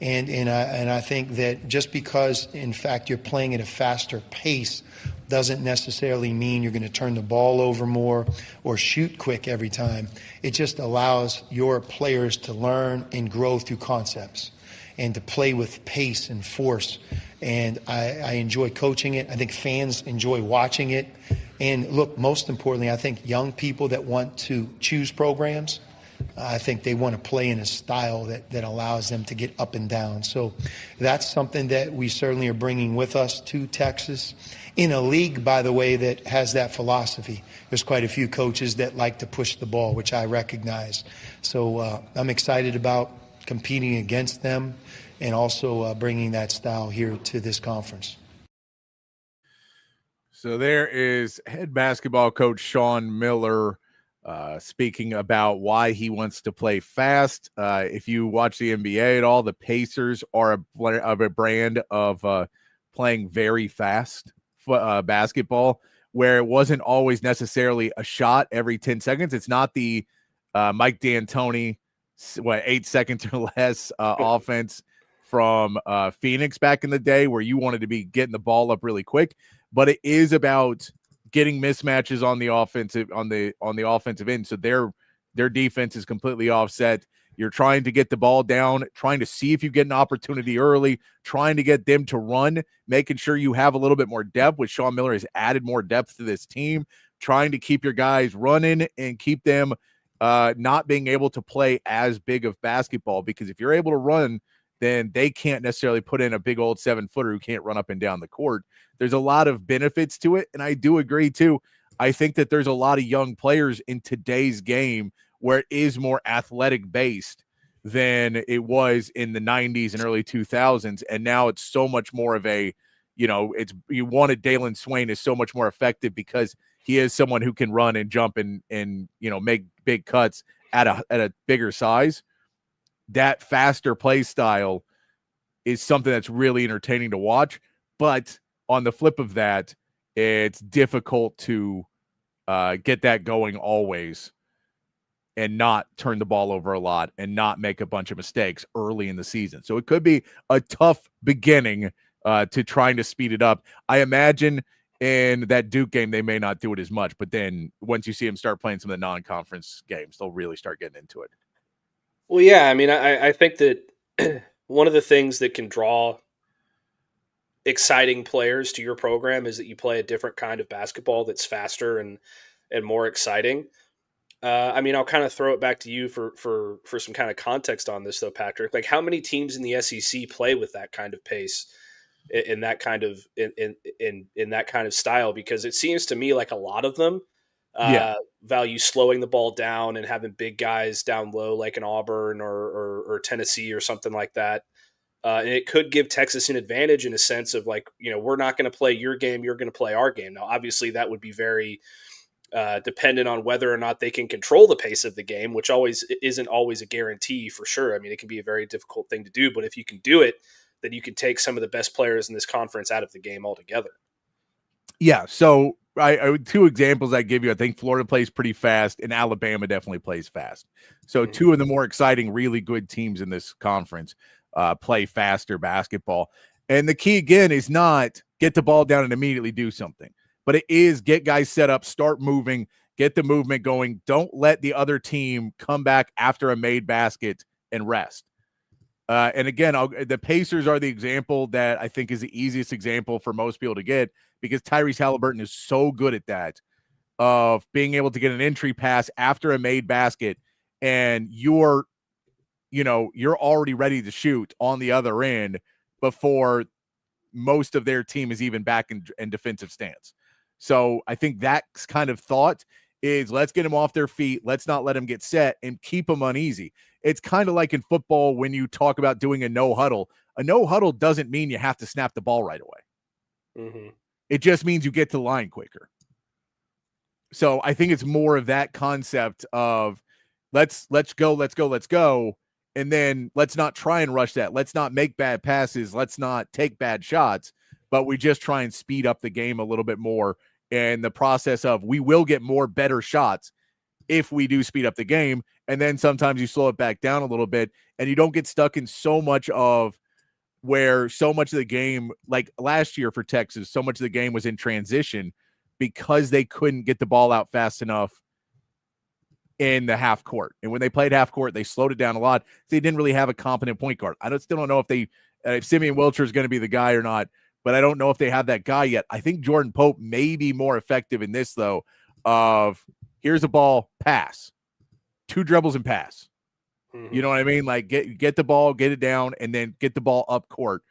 And I think that just because, in fact, you're playing at a faster pace doesn't necessarily mean you're going to turn the ball over more or shoot quick every time. It just allows your players to learn and grow through concepts. and to play with pace and force. And I enjoy coaching it. I think fans enjoy watching it. And look, most importantly, I think young people that want to choose programs, I think they want to play in a style that allows them to get up and down. So that's something that we certainly are bringing with us to Texas. In a league, by the way, that has that philosophy. There's quite a few coaches that like to push the ball, which I recognize. So I'm excited about competing against them and also bringing that style here to this conference. So there is head basketball coach Sean Miller speaking about why he wants to play fast. If you watch the NBA at all, the Pacers are a brand of playing very fast basketball, where it wasn't always necessarily a shot every 10 seconds. It's not the Mike D'Antoni, 8 seconds or less offense from Phoenix back in the day, where you wanted to be getting the ball up really quick, but it is about getting mismatches on the offensive end. So their defense is completely offset. You're trying to get the ball down, trying to see if you get an opportunity early, trying to get them to run, making sure you have a little bit more depth, which Sean Miller has added more depth to this team, trying to keep your guys running and keep them not being able to play as big of basketball, because if you're able to run, then they can't necessarily put in a big old 7-footer who can't run up and down the court. There's a lot of benefits to it, and I do agree too. I think that there's a lot of young players in today's game where it is more athletic based than it was in the 90s and early 2000s, and now it's so much more of a, you wanted Dalen Swain is so much more effective because he is someone who can run and jump and make big cuts at a bigger size. That faster play style is something that's really entertaining to watch. But on the flip of that, it's difficult to get that going always and not turn the ball over a lot and not make a bunch of mistakes early in the season. So it could be a tough beginning to trying to speed it up. I imagine in that Duke game, they may not do it as much, but then once you see them start playing some of the non-conference games, they'll really start getting into it. Well, yeah, I mean, I think that one of the things that can draw exciting players to your program is that you play a different kind of basketball that's faster and more exciting. I mean, I'll kind of throw it back to you for some kind of context on this, though, Patrick. Like, how many teams in the SEC play with that kind of pace, in that kind of in that kind of style? Because it seems to me like a lot of them value slowing the ball down and having big guys down low, like in Auburn or Tennessee or something like that. And it could give Texas an advantage in a sense of like, we're not going to play your game, you're going to play our game. Now, obviously, that would be very dependent on whether or not they can control the pace of the game, which isn't always a guarantee for sure. I mean, it can be a very difficult thing to do, but if you can do it, then you can take some of the best players in this conference out of the game altogether. Yeah. So I two examples I give you. I think Florida plays pretty fast and Alabama definitely plays fast. So two of the more exciting, really good teams in this conference play faster basketball. And the key again is not get the ball down and immediately do something, but it is get guys set up, start moving, get the movement going. Don't let the other team come back after a made basket and rest. And again, the Pacers are the example that I think is the easiest example for most people to get, because Tyrese Halliburton is so good at that, of being able to get an entry pass after a made basket, and you're already ready to shoot on the other end before most of their team is even back in defensive stance. So I think that kind of thought is, let's get them off their feet. Let's not let them get set and keep them uneasy. It's kind of like in football when you talk about doing a no huddle. A no huddle doesn't mean you have to snap the ball right away. Mm-hmm. It just means you get to the line quicker. So I think it's more of that concept of let's go. And then let's not try and rush that. Let's not make bad passes. Let's not take bad shots, but we just try and speed up the game a little bit more. And the process of, we will get more better shots if we do speed up the game. And then sometimes you slow it back down a little bit, and you don't get stuck in so much of where so much of the game, like last year for Texas, so much of the game was in transition because they couldn't get the ball out fast enough in the half court. And when they played half court, they slowed it down a lot. They didn't really have a competent point guard. Still don't know if Simeon Wilcher is going to be the guy or not, but I don't know if they have that guy yet. I think Jordan Pope may be more effective in this, though, of here's a ball, pass, 2 dribbles and pass. Mm-hmm. You know what I mean? Like get the ball, get it down, and then get the ball up court.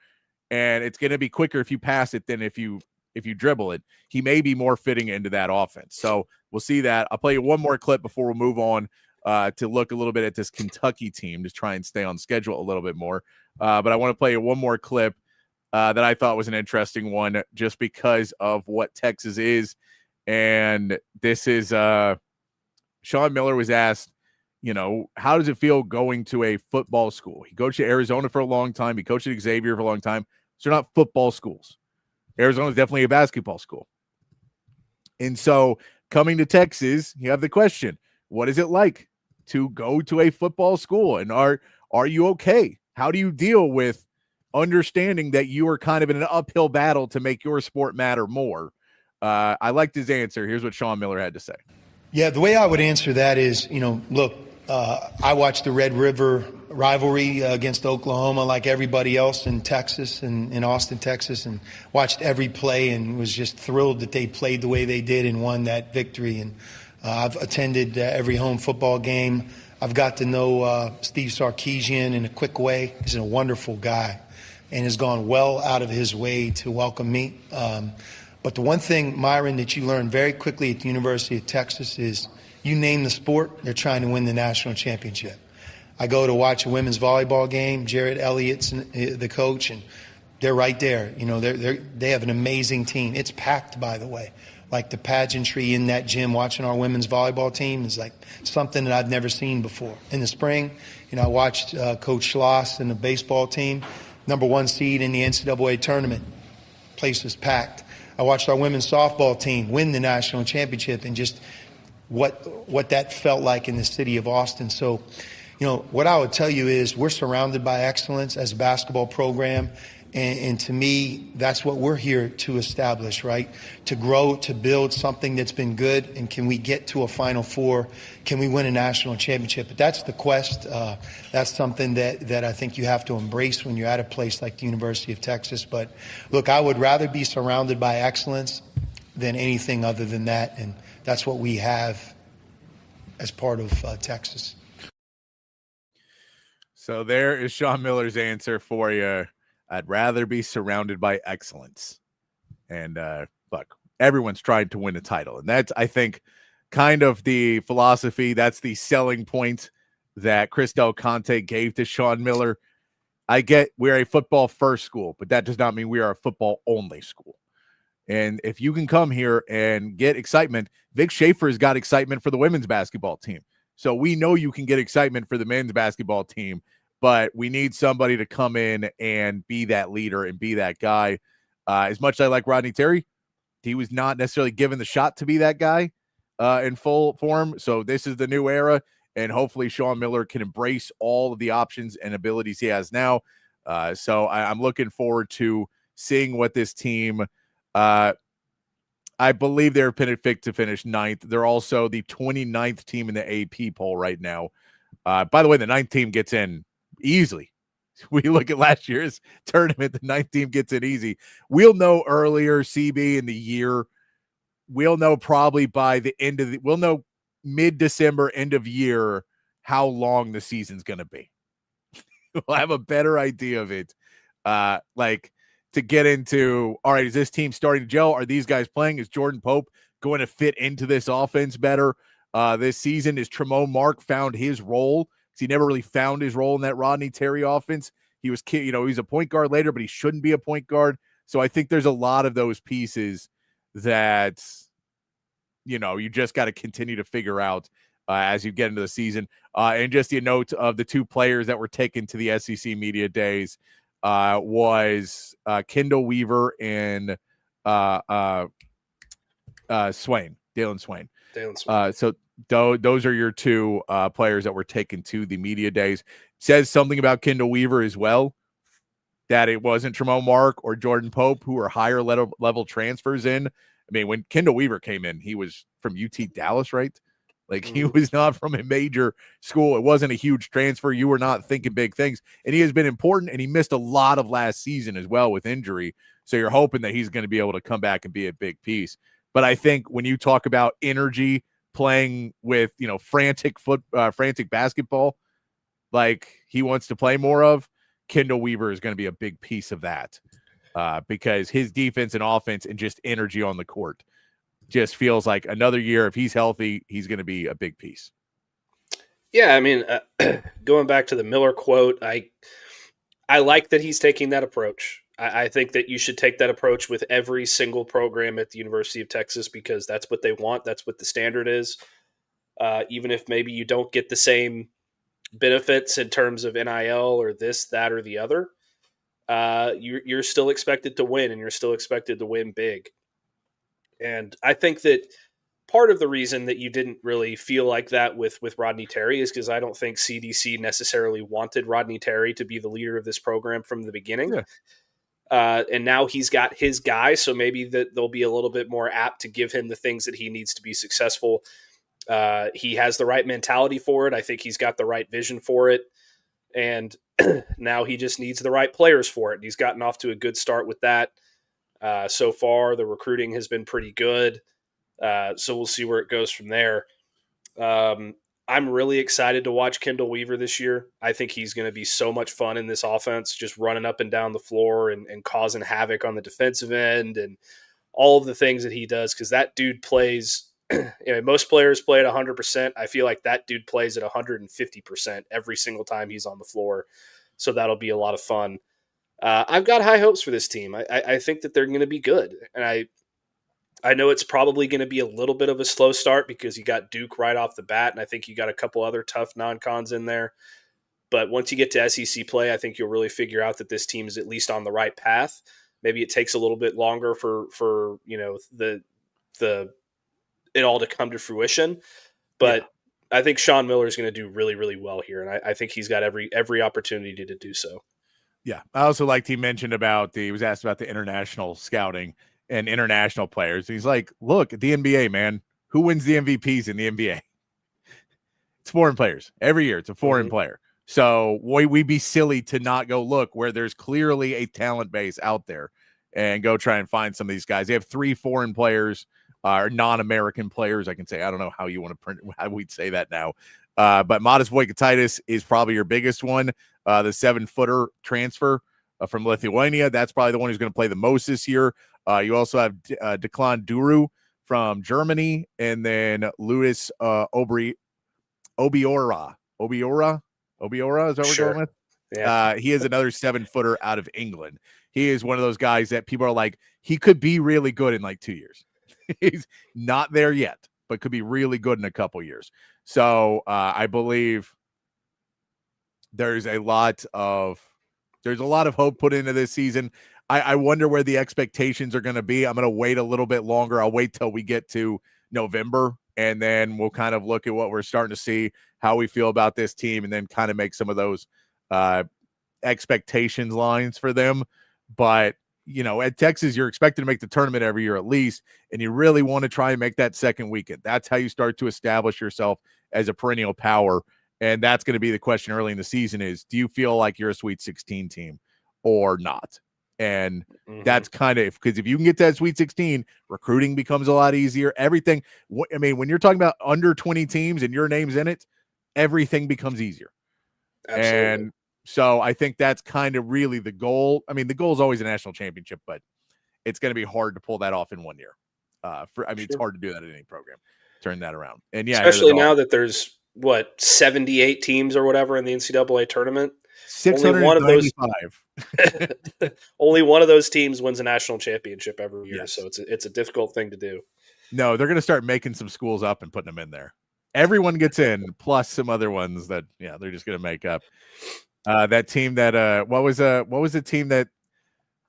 And it's going to be quicker if you pass it than if you dribble it. He may be more fitting into that offense. So we'll see that. I'll play you one more clip before we move on to look a little bit at this Kentucky team to try and stay on schedule a little bit more. But I want to play you one more clip that I thought was an interesting one just because of what Texas is. And this is Sean Miller was asked, how does it feel going to a football school? He coached at Arizona for a long time. He coached at Xavier for a long time. So they're not football schools. Arizona is definitely a basketball school. And so coming to Texas, you have the question, what is it like to go to a football school? And are you okay? How do you deal with understanding that you are kind of in an uphill battle to make your sport matter more? I liked his answer. Here's what Sean Miller had to say. Yeah, the way I would answer that is, look, I watched the Red River rivalry against Oklahoma like everybody else in Texas and in Austin, Texas, and watched every play and was just thrilled that they played the way they did and won that victory. And I've attended every home football game. I've got to know Steve Sarkisian in a quick way. He's a wonderful guy and has gone well out of his way to welcome me. But the one thing, Myron, that you learn very quickly at the University of Texas is you name the sport, they're trying to win the national championship. I go to watch a women's volleyball game. Jared Elliott's the coach, and they're right there. They have an amazing team. It's packed, by the way. Like the pageantry in that gym watching our women's volleyball team is like something that I've never seen before. In the spring, I watched Coach Schloss and the baseball team, #1 seed in the NCAA tournament. Place was packed. I watched our women's softball team win the national championship and just what that felt like in the city of Austin. So, what I would tell you is we're surrounded by excellence as a basketball program. And to me, that's what we're here to establish, right? To grow, to build something that's been good. And can we get to a Final Four? Can we win a national championship? But that's the quest. That's something that I think you have to embrace when you're at a place like the University of Texas. But look, I would rather be surrounded by excellence than anything other than that. And that's what we have as part of Texas. So there is Sean Miller's answer for you. I'd rather be surrounded by excellence. And look, everyone's tried to win a title. And that's, I think, kind of the philosophy. That's the selling point that Chris Del Conte gave to Sean Miller. I get we're a football first school, but that does not mean we are a football only school. And if you can come here and get excitement, Vic Schaefer's got excitement for the women's basketball team. So we know you can get excitement for the men's basketball team, but we need somebody to come in and be that leader and be that guy. As much as I like Rodney Terry, he was not necessarily given the shot to be that guy in full form. So this is the new era, and hopefully Sean Miller can embrace all of the options and abilities he has now. So I'm looking forward to seeing what this team I believe they're picked to finish 9th. They're also the 29th team in the AP poll right now. By the way, the 9th team gets in easily. We look at last year's tournament, the 9th team gets in easy. We'll know earlier, CB, in the year. We'll know probably by the end of we'll know mid-December, end of year, how long the season's going to be. We'll have a better idea of it. To get into, all right, is this team starting to gel? Are these guys playing? Is Jordan Pope going to fit into this offense better this season? Is Tremont Mark found his role? Because he never really found his role in that Rodney Terry offense. He was, he's a point guard later, but he shouldn't be a point guard. So I think there's a lot of those pieces that, you just got to continue to figure out as you get into the season. And just a note of the 2 players that were taken to the SEC Media Days was Kendall Weaver and Swain, Dalen Swain. So those are your 2 players that were taken to the Media Days. Says something about Kendall Weaver as well, that it wasn't Tremont Mark or Jordan Pope who are higher level transfers in. I mean, when Kendall Weaver came in, he was from UT Dallas, right? Like, he was not from a major school. It wasn't a huge transfer. You were not thinking big things. And he has been important, and he missed a lot of last season as well with injury. So you're hoping that he's going to be able to come back and be a big piece. But I think when you talk about energy, playing with, frantic basketball, like he wants to play more of, Kendall Weaver is going to be a big piece of that, because his defense and offense and just energy on the court just feels like another year. If he's healthy, he's going to be a big piece. Yeah, I mean, going back to the Miller quote, I like that he's taking that approach. I think that you should take that approach with every single program at the University of Texas, because that's what they want. That's what the standard is. Even if maybe you don't get the same benefits in terms of NIL or this, that, or the other, you're still expected to win, and you're still expected to win big. And I think that part of the reason that you didn't really feel like that with Rodney Terry is because I don't think CDC necessarily wanted Rodney Terry to be the leader of this program from the beginning. Yeah. And now he's got his guy, so maybe that they'll be a little bit more apt to give him the things that he needs to be successful. He has the right mentality for it. I think he's got the right vision for it. And now he just needs the right players for it. And he's gotten off to a good start with that. So far, the recruiting has been pretty good. So we'll see where it goes from there. I'm really excited to watch Kendall Weaver this year. I think he's going to be so much fun in this offense, just running up and down the floor and causing havoc on the defensive end and all of the things that he does, because that dude plays – most players play at 100%. I feel like that dude plays at 150% every single time he's on the floor. So that'll be a lot of fun. I've got high hopes for this team. I think that they're going to be good. And I know it's probably going to be a little bit of a slow start because you got Duke right off the bat, and I think you got a couple other tough non-cons in there. But once you get to SEC play, I think you'll really figure out that this team is at least on the right path. Maybe it takes a little bit longer for the it all to come to fruition. But yeah. I think Sean Miller is going to do really, really well here, and I think he's got every opportunity to do so. Yeah, I also liked he mentioned about he was asked about the international scouting and international players. He's like, look, at the NBA, man, who wins the MVPs in the NBA? It's foreign players. Every year, it's a foreign player. So we'd be silly to not go look where there's clearly a talent base out there and go try and find some of these guys. They have 3 foreign players, or non-American players, I can say. I don't know how you want to print, how we'd say that now. But Modest Voikaitis is probably your biggest one. The 7-footer transfer from Lithuania. That's probably the one who's going to play the most this year. You also have Declan Duru from Germany, and then Louis Obiora. Obiora, is that what we're going with? Yeah. He is another 7-footer out of England. He is one of those guys that people are like, he could be really good in like 2 years. He's not there yet, but could be really good in a couple years. So I believe there's a lot of hope put into this season. I wonder where the expectations are going to be. I'm going to wait a little bit longer. I'll wait till we get to November, and then we'll kind of look at what we're starting to see, how we feel about this team, and then kind of make some of those expectations lines for them. But, at Texas, you're expected to make the tournament every year at least, and you really want to try and make that second weekend. That's how you start to establish yourself as a perennial power, and that's going to be the question early in the season is, do you feel like you're a Sweet 16 team or not? And that's kind of, because if you can get to that Sweet 16, recruiting becomes a lot easier. Everything, I mean, when you're talking about under 20 teams and your name's in it, everything becomes easier. Absolutely. And so I think that's kind of really the goal. I mean, the goal is always a national championship, but it's going to be hard to pull that off in 1 year. It's hard to do that in any program, turn that around. And yeah, especially now that there's 78 teams or whatever in the NCAA tournament. 695. Only one of those teams wins a national championship every year, yes. So it's a difficult thing to do. No, they're going to start making some schools up and putting them in there. Everyone gets in, plus some other ones that they're just going to make up. That team that what was the team that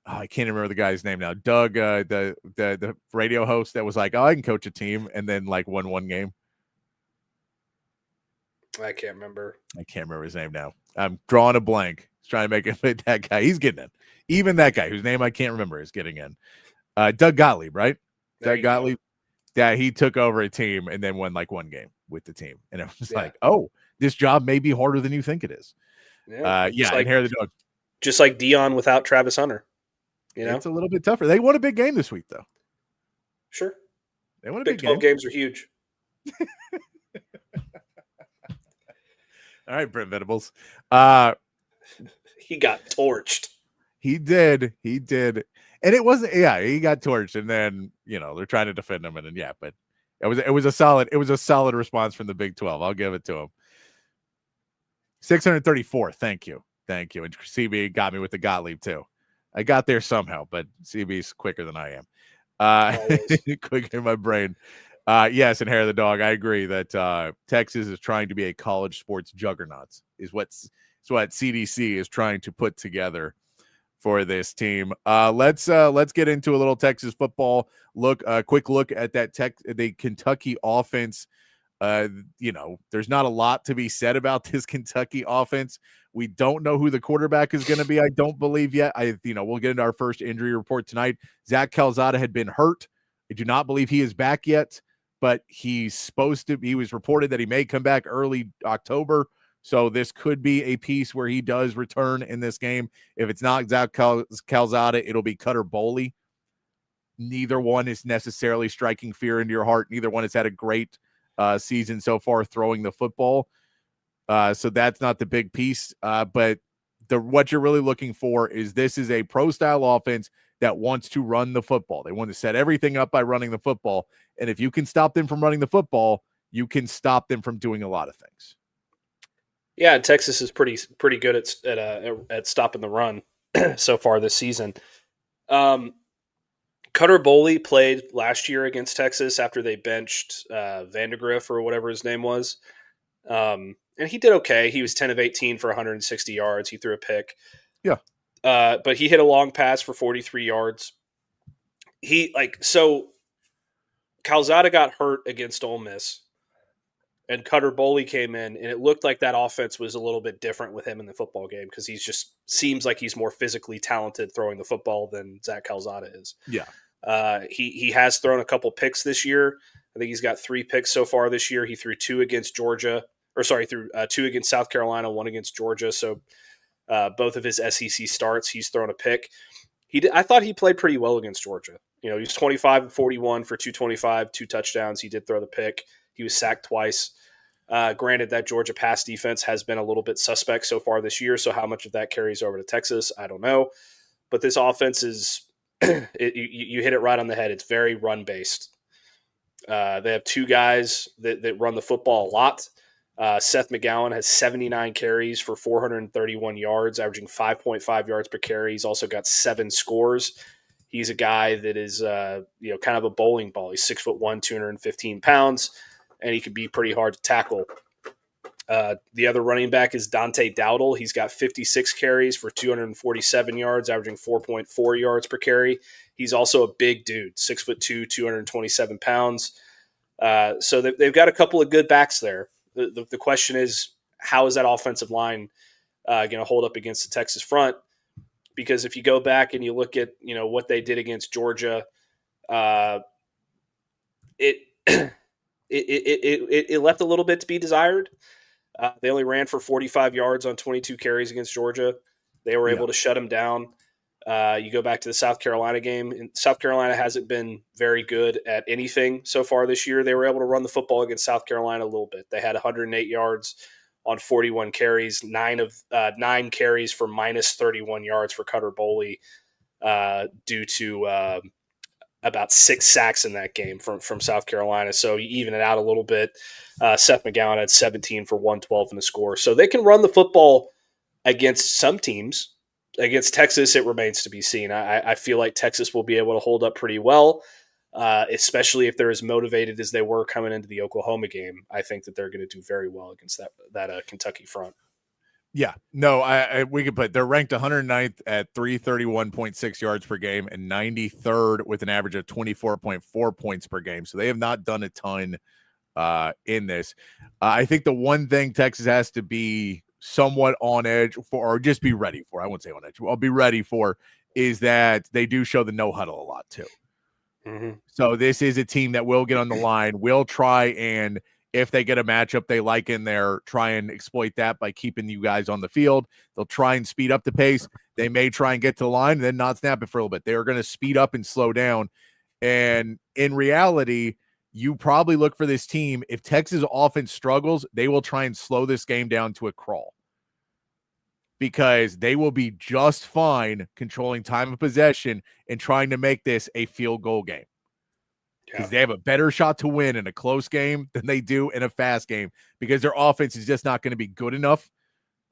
I can't remember the guy's name now. Doug, the radio host that was like, I can coach a team, and then like won one game. I can't remember his name now. I'm drawing a blank. He's trying to make it fit that guy. He's getting in. Even that guy whose name I can't remember is getting in. Doug Gottlieb, right? Doug Gottlieb. that he took over a team and then won like one game with the team. And it was like, oh, this job may be harder than you think it is. Yeah, and hair the dog. Just like Dion without Travis Hunter. It's a little bit tougher. They won a big game this week, though. Sure. They won a Big big 12 game. games are huge. All right, Brent Venables. He got torched. He did. And it wasn't, he got torched. And then, they're trying to defend him. And then, but it was a solid response from the Big 12. I'll give it to him. 634. Thank you. And CB got me with the Gottlieb too. I got there somehow, but CB's quicker than I am. Quick in my brain. Yes, and hair the dog. I agree that Texas is trying to be a college sports juggernaut. Is what CDC is trying to put together for this team. Let's get into a little Texas football look. A quick look at the Kentucky offense. There's not a lot to be said about this Kentucky offense. We don't know who the quarterback is going to be. I don't believe yet. We'll get into our first injury report tonight. Zach Calzada had been hurt. I do not believe he is back yet, but he's supposed to. He was reported that he may come back early October. So this could be a piece where he does return in this game. If it's not Zach Calzada, it'll be Cutter Boley. Neither one is necessarily striking fear into your heart. Neither one has had a great season so far throwing the football. So that's not the big piece. But what you're really looking for is this is a pro-style offense that wants to run the football. They want to set everything up by running the football. And if you can stop them from running the football, you can stop them from doing a lot of things. Yeah, Texas is pretty good at stopping the run so far this season. Cutter Boley played last year against Texas after they benched Vandegrift or whatever his name was. And he did okay. He was 10 of 18 for 160 yards. He threw a pick. Yeah. But he hit a long pass for 43 yards. Calzada got hurt against Ole Miss, and Cutter Boley came in, and it looked like that offense was a little bit different with him in the football game because he's just seems like he's more physically talented throwing the football than Zach Calzada is. Yeah. He has thrown a couple picks this year. I think he's got 3 picks so far this year. He threw 2 against Georgia, threw 2 against South Carolina, 1 against Georgia. So both of his SEC starts, he's thrown a pick. I thought he played pretty well against Georgia. He was 25 and 41 for 225, 2 touchdowns. He did throw the pick. He was sacked twice. Granted, that Georgia pass defense has been a little bit suspect so far this year, so how much of that carries over to Texas, I don't know. But this offense is you hit it right on the head. It's very run-based. They have 2 guys that run the football a lot. Seth McGowan has 79 carries for 431 yards, averaging 5.5 yards per carry. He's also got 7 scores. He's a guy that is kind of a bowling ball. He's 6'1", 215 pounds. And he can be pretty hard to tackle. The other running back is Dante Dowdle. He's got 56 carries for 247 yards, averaging 4.4 yards per carry. He's also a big dude, 6'2", 227 pounds. So they've got a couple of good backs there. The question is, how is that offensive line going to hold up against the Texas front? Because if you go back and you look at what they did against Georgia, it left a little bit to be desired. They only ran for 45 yards on 22 carries against Georgia. They were able to shut them down. You go back to the South Carolina game, and South Carolina hasn't been very good at anything so far this year. They were able to run the football against South Carolina a little bit. They had 108 yards on 41 carries, 9 carries for minus 31 yards for Cutter Boley due to about 6 sacks in that game from South Carolina. So you even it out a little bit. Seth McGowan had 17 for 112 in the score. So they can run the football against some teams. Against Texas, it remains to be seen. I feel like Texas will be able to hold up pretty well, especially if they're as motivated as they were coming into the Oklahoma game. I think that they're going to do very well against that Kentucky front. Yeah, no, we could put they're ranked 109th at 331.6 yards per game and 93rd with an average of 24.4 points per game. So they have not done a ton in this. I think the one thing Texas has to be somewhat on edge for, or just be ready for, I won't say on edge, I'll be ready for, is that they do show the no huddle a lot too. Mm-hmm. So this is a team that will get on the line, will try, and if they get a matchup they like in there, try and exploit that by keeping you guys on the field. They'll try and speed up the pace. They may try and get to the line and then not snap it for a little bit. They are going to speed up and slow down. And in reality, you probably look for this team. If Texas offense struggles, they will try and slow this game down to a crawl, because they will be just fine controlling time of possession and trying to make this a field goal game. Because they have a better shot to win in a close game than they do in a fast game, because their offense is just not going to be good enough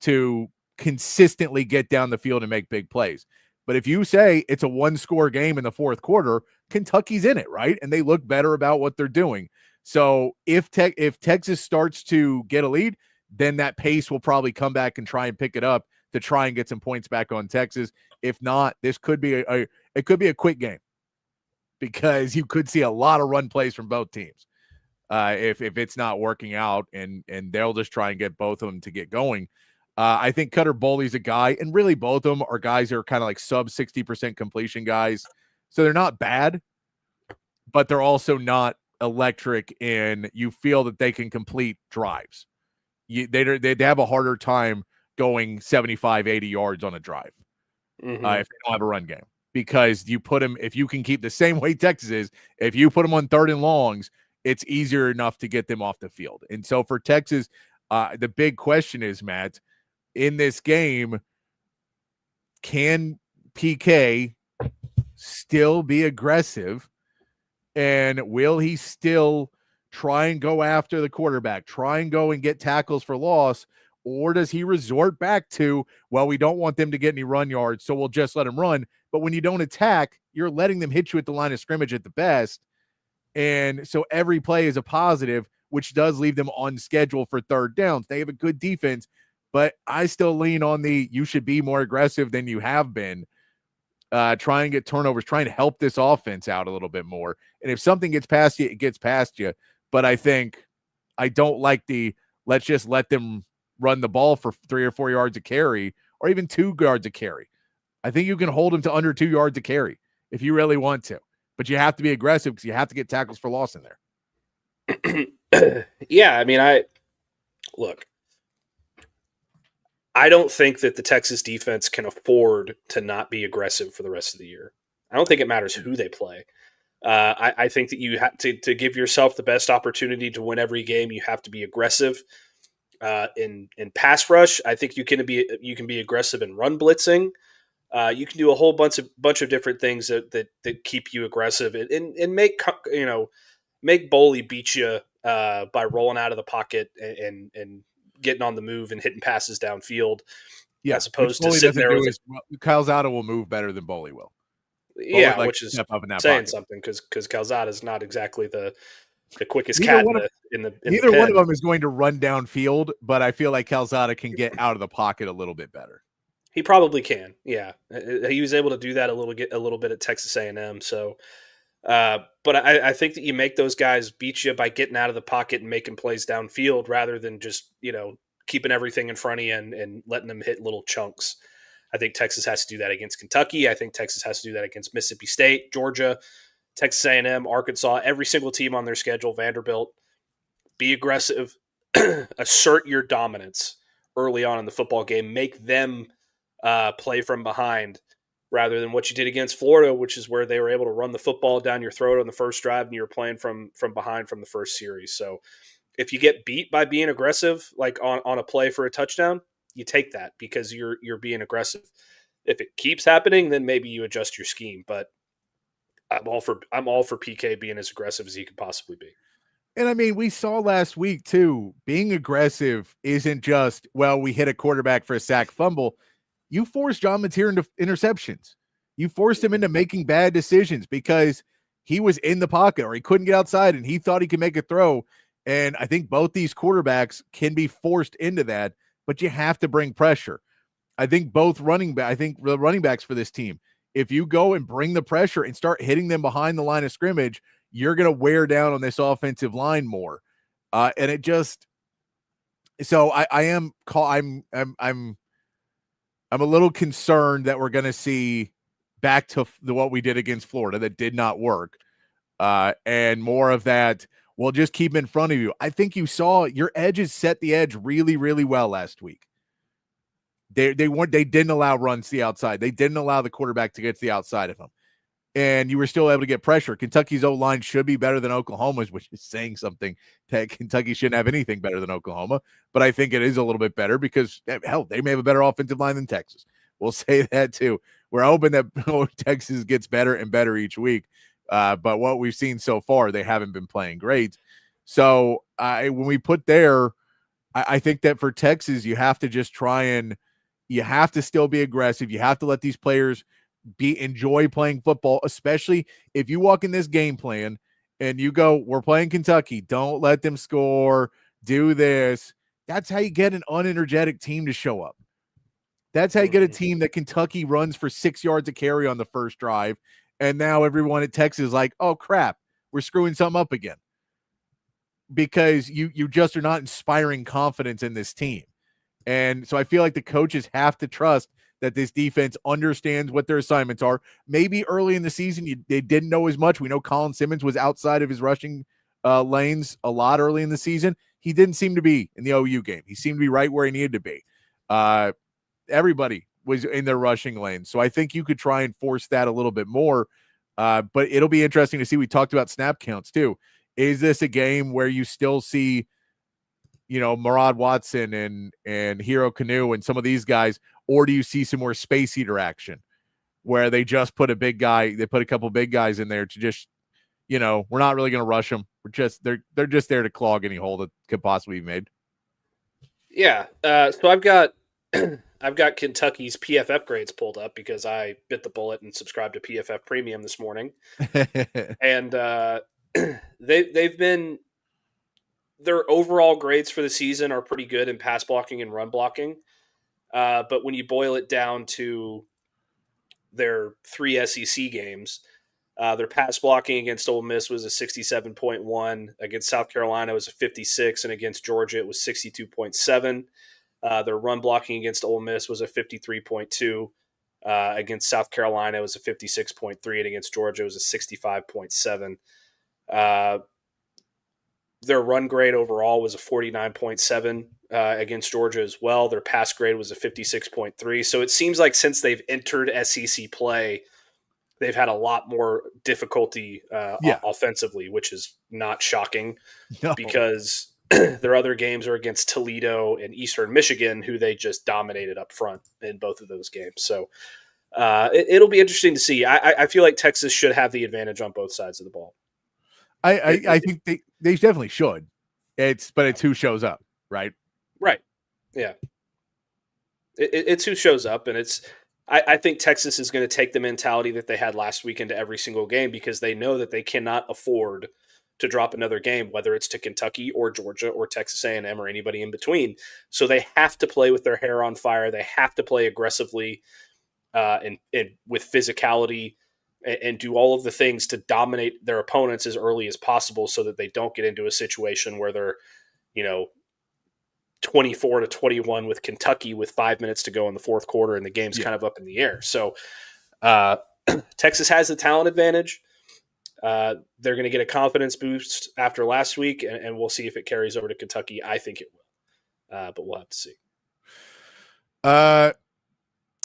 to consistently get down the field and make big plays. But if you say it's a one-score game in the fourth quarter, Kentucky's in it, right? And they look better about what they're doing. So if Texas starts to get a lead, then that pace will probably come back and try and pick it up to try and get some points back on Texas. If not, this could be it could be a quick game, because you could see a lot of run plays from both teams if it's not working out, and they'll just try and get both of them to get going. I think Cutter Boley's a guy, and really both of them are guys that are kind of like sub 60% completion guys. So they're not bad, but they're also not electric, and you feel that they can complete drives. They have a harder time going 75, 80 yards on a drive if they don't have a run game. Because you put them, if you can keep the same way Texas is, if you put them on third and longs, it's easier enough to get them off the field. And so for Texas, the big question is, Matt, in this game, can PK still be aggressive? And will he still try and go after the quarterback, try and go and get tackles for loss? Or does he resort back to, well, we don't want them to get any run yards, so we'll just let them run. But when you don't attack, you're letting them hit you at the line of scrimmage at the best. And so every play is a positive, which does leave them on schedule for third downs. They have a good defense, but I still lean on you should be more aggressive than you have been. Try and get turnovers, trying to help this offense out a little bit more. And if something gets past you, it gets past you. But I don't like let's just let them run the ball for 3 or 4 yards a carry, or even 2 yards a carry. I think you can hold them to under 2 yards a carry if you really want to, but you have to be aggressive because you have to get tackles for loss in there. Yeah. I mean, I don't think that the Texas defense can afford to not be aggressive for the rest of the year. I don't think it matters who they play. I think that you have to give yourself the best opportunity to win every game. You have to be aggressive. In pass rush, I think you can be aggressive in run blitzing. You can do a whole bunch of different things that keep you aggressive and make Boley beat you by rolling out of the pocket and getting on the move and hitting passes downfield. Yeah, as opposed to sitting there. Calzada will move better than Boley will. Yeah, which is saying something because Calzada is not exactly the quickest cat in the neither one of them is going to run downfield, but I feel like Calzada can get out of the pocket a little bit better. He probably can. Yeah, he was able to do that a little bit at Texas A&M. So, but I think that you make those guys beat you by getting out of the pocket and making plays downfield rather than just keeping everything in front of you and letting them hit little chunks. I think Texas has to do that against Kentucky. I think Texas has to do that against Mississippi State, Georgia, Texas A&M, Arkansas, every single team on their schedule, Vanderbilt. Be aggressive, assert your dominance early on in the football game, make them play from behind rather than what you did against Florida, which is where they were able to run the football down your throat on the first drive and you were playing from behind from the first series. So if you get beat by being aggressive, like on a play for a touchdown, you take that because you're being aggressive. If it keeps happening, then maybe you adjust your scheme. But I'm all for PK being as aggressive as he could possibly be. And I mean, we saw last week too, being aggressive isn't just, well, we hit a quarterback for a sack fumble. You forced John Mateer into interceptions. You forced him into making bad decisions because he was in the pocket or he couldn't get outside and he thought he could make a throw. And I think both these quarterbacks can be forced into that, but you have to bring pressure. I think the running backs for this team, if you go and bring the pressure and start hitting them behind the line of scrimmage, you're going to wear down on this offensive line more. And it just, so I'm a little concerned that we're going to see back to what we did against Florida that did not work. and more of that. Well, just keep in front of you. I think you saw your edges set the edge really, really well last week. They didn't allow runs to the outside. They didn't allow the quarterback to get to the outside of him. And you were still able to get pressure. Kentucky's O-line should be better than Oklahoma's, which is saying something. That Kentucky shouldn't have anything better than Oklahoma, but I think it is a little bit better because, hell, they may have a better offensive line than Texas. We'll say that too. We're hoping that Texas gets better and better each week, but what we've seen so far, they haven't been playing great. So when we put there, I think that for Texas, you have to just you have to still be aggressive. You have to let these players enjoy playing football, especially if you walk in this game plan and you go, we're playing Kentucky, don't let them score, do this. That's how you get an unenergetic team to show up. That's how you get a team that Kentucky runs for 6 yards a carry on the first drive, and now everyone at Texas is like, oh crap, we're screwing something up again, because you just are not inspiring confidence in this team. And so I feel like the coaches have to trust that this defense understands what their assignments are. Maybe early in the season, they didn't know as much. We know Colin Simmons was outside of his rushing lanes a lot early in the season. He didn't seem to be in the OU game. He seemed to be right where he needed to be. Everybody was in their rushing lanes. So I think you could try and force that a little bit more. But it'll be interesting to see. We talked about snap counts too. Is this a game where you still see, Murad Watson and Hero Kanu and some of these guys, or do you see some more space eater action where they just put a couple big guys in there to just, we're not really going to rush them. They're just there to clog any hole that could possibly be made. Yeah. So I've got Kentucky's PFF grades pulled up because I bit the bullet and subscribed to PFF Premium this morning. And they've been, their overall grades for the season are pretty good in pass blocking and run blocking. But when you boil it down to their 3 SEC games, their pass blocking against Ole Miss was a 67.1, against South Carolina was a 56, and against Georgia it was 62.7. Their run blocking against Ole Miss was a 53.2. Against South Carolina it was a 56.3, and against Georgia it was a 65.7. Their run grade overall was a 49.7 against Georgia as well. Their pass grade was a 56.3. So it seems like since they've entered SEC play, they've had a lot more difficulty offensively, which is not shocking because their other games are against Toledo and Eastern Michigan, who they just dominated up front in both of those games. So it'll be interesting to see. I feel like Texas should have the advantage on both sides of the ball. I think they definitely should. It's who shows up, right? Right. Yeah. It's who shows up, and I think Texas is going to take the mentality that they had last week into every single game because they know that they cannot afford to drop another game, whether it's to Kentucky or Georgia or Texas A&M or anybody in between. So they have to play with their hair on fire. They have to play aggressively and with physicality, and do all of the things to dominate their opponents as early as possible so that they don't get into a situation where they're, 24-21 with Kentucky with 5 minutes to go in the fourth quarter and the game's kind of up in the air. So Texas has the talent advantage. They're going to get a confidence boost after last week, and we'll see if it carries over to Kentucky. I think it will, but we'll have to see.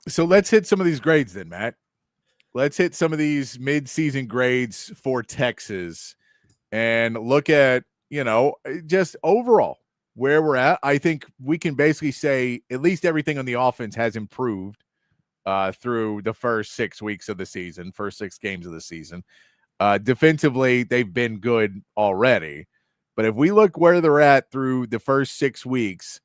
So let's hit some of these grades then, Matt. Let's hit some of these mid-season grades for Texas and look at, just overall where we're at. I think we can basically say at least everything on the offense has improved through the first 6 weeks of the season, first 6 games of the season. Defensively, they've been good already. But if we look where they're at through the first 6 weeks,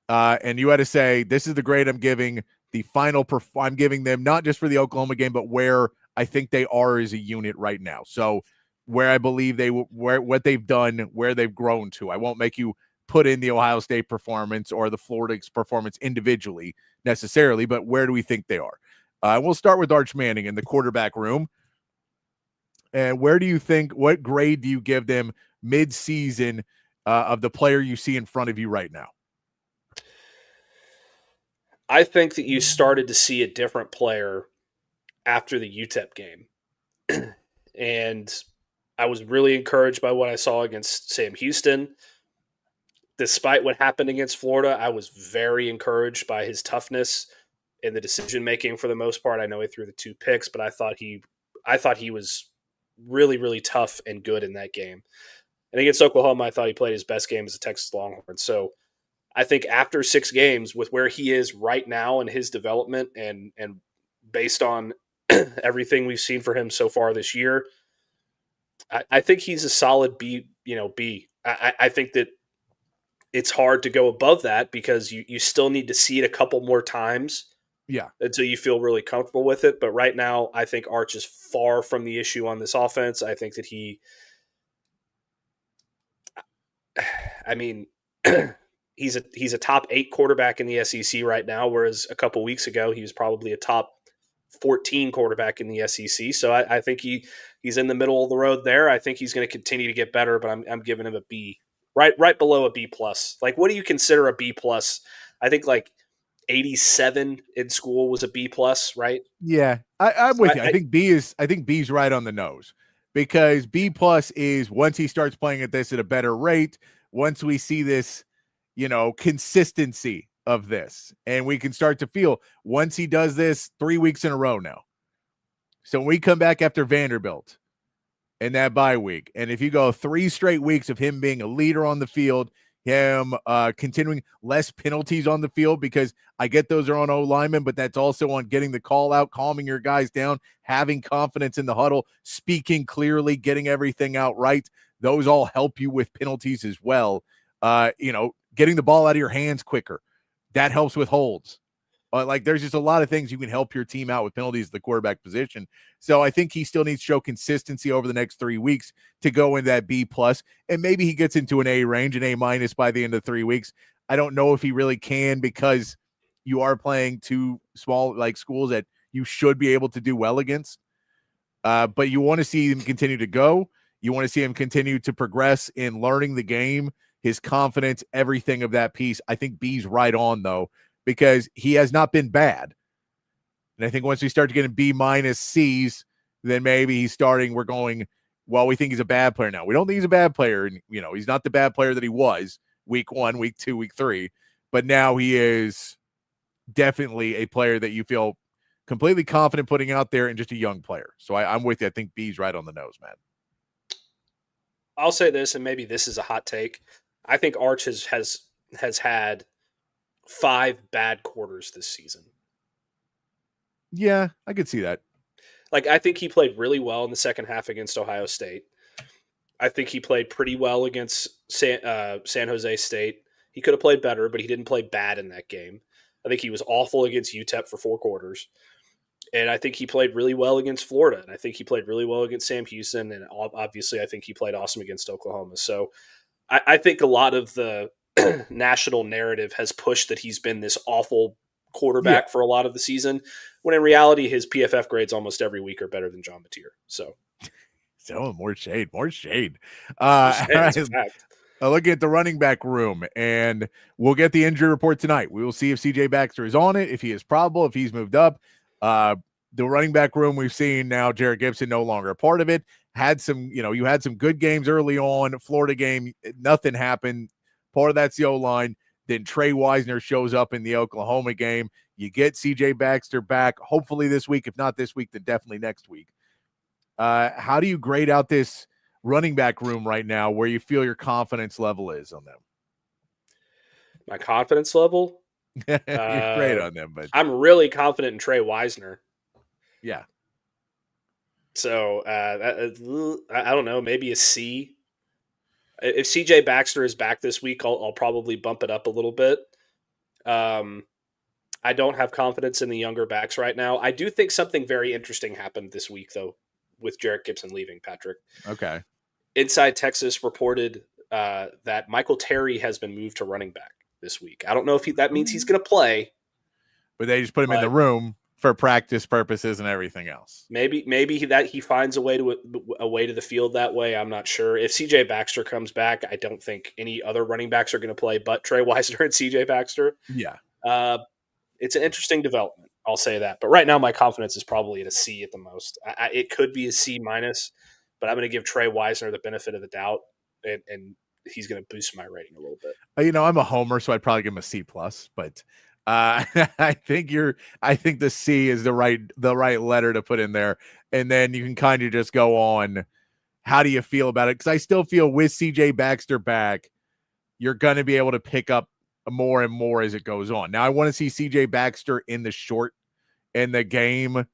and you had to say, this is the grade I'm giving the final I'm giving them, not just for the Oklahoma game, but where I think they are as a unit right now. So where I believe what they've done, where they've grown to. I won't make you put in the Ohio State performance or the Florida performance individually necessarily, but where do we think they are? We'll start with Arch Manning in the quarterback room. And where do you think, what grade do you give them mid-season of the player you see in front of you right now? I think that you started to see a different player after the UTEP game. And I was really encouraged by what I saw against Sam Houston. Despite what happened against Florida, I was very encouraged by his toughness and the decision making for the most part. I know he threw the 2 picks, but I thought he was really, really tough and good in that game. And against Oklahoma, I thought he played his best game as a Texas Longhorn. So I think after 6 games, with where he is right now in his development and based on everything we've seen for him so far this year, I think he's a solid B. B. I think that it's hard to go above that because you still need to see it a couple more times. Yeah. Until you feel really comfortable with it. But right now, I think Arch is far from the issue on this offense. I think that he's a top 8 quarterback in the SEC right now, whereas a couple weeks ago he was probably a top 14 quarterback in the SEC. So I think he's in the middle of the road there. I think he's going to continue to get better, but I'm giving him a B, right below a B plus. Like, what do you consider a B plus? I think like 87 in school was a B plus, right? Yeah, I'm with you. I think B's right on the nose, because B plus is once he starts playing at this at a better rate, once we see this, consistency of this, and we can start to feel once he does this 3 weeks in a row now. So when we come back after Vanderbilt and that bye week, and if you go 3 straight weeks of him being a leader on the field, him continuing less penalties on the field, because I get those are on O linemen, but that's also on getting the call out, calming your guys down, having confidence in the huddle, speaking clearly, getting everything out right. Those all help you with penalties as well. Getting the ball out of your hands quicker, that helps with holds. There's just a lot of things you can help your team out with penalties at the quarterback position. So I think he still needs to show consistency over the next 3 weeks to go in that B plus, and maybe he gets into an A range, an A minus by the end of 3 weeks. I don't know if he really can, because you are playing 2 small schools that you should be able to do well against. But you want to see him continue to go. You want to see him continue to progress in learning the game, his confidence, everything of that piece. I think B's right on, though, because he has not been bad. And I think once we start to get in B minus C's, then maybe he's starting, we're going, well, we think he's a bad player now. We don't think he's a bad player. And, he's not the bad player that he was week 1, week 2, week 3. But now he is definitely a player that you feel completely confident putting out there, and just a young player. So I'm with you. I think B's right on the nose, man. I'll say this, and maybe this is a hot take. I think Arch has had 5 bad quarters this season. Yeah, I could see that. I think he played really well in the second half against Ohio State. I think he played pretty well against San Jose State. He could have played better, but he didn't play bad in that game. I think he was awful against UTEP for 4 quarters. And I think he played really well against Florida. And I think he played really well against Sam Houston. And obviously, I think he played awesome against Oklahoma. So I think a lot of the national narrative has pushed that he's been this awful quarterback for a lot of the season, when in reality, his PFF grades almost every week are better than John Mateer. So more shade. Fact. Looking at the running back room, and we'll get the injury report tonight. We will see if CJ Baxter is on it, if he is probable, if he's moved up. The running back room we've seen now, Jarrett Gibson no longer a part of it. Had some, you had some good games early on. Florida game, nothing happened. Part of that's the O-line. Then Trey Wisner shows up in the Oklahoma game. You get CJ Baxter back, hopefully this week. If not this week, then definitely next week. How do you grade out this running back room right now, where you feel your confidence level is on them? My confidence level? You're great on them, but I'm really confident in Trey Wisner. Yeah. So I don't know, maybe a C. If CJ Baxter is back this week, I'll probably bump it up a little bit. I don't have confidence in the younger backs right now. I do think something very interesting happened this week, though, with Jarrett Gibson leaving, Patrick. Okay. Inside Texas reported that Michael Terry has been moved to running back this week. I don't know if that means he's going to play. But they just put him in the room for practice purposes and everything else. Maybe he finds a way to the field that way. I'm not sure. If CJ Baxter comes back, I don't think any other running backs are going to play but Trey Wisner and CJ Baxter. Yeah. It's an interesting development. I'll say that. But right now, my confidence is probably at a C at the most. It could be a C minus, but I'm going to give Trey Wisner the benefit of the doubt, and he's going to boost my rating a little bit. I'm a homer, so I'd probably give him a C+, but I think the C is the right letter to put in there, and then you can kind of just go on. How do you feel about it? Because I still feel with CJ Baxter back, you're going to be able to pick up more and more as it goes on. Now, I want to see CJ Baxter in the game.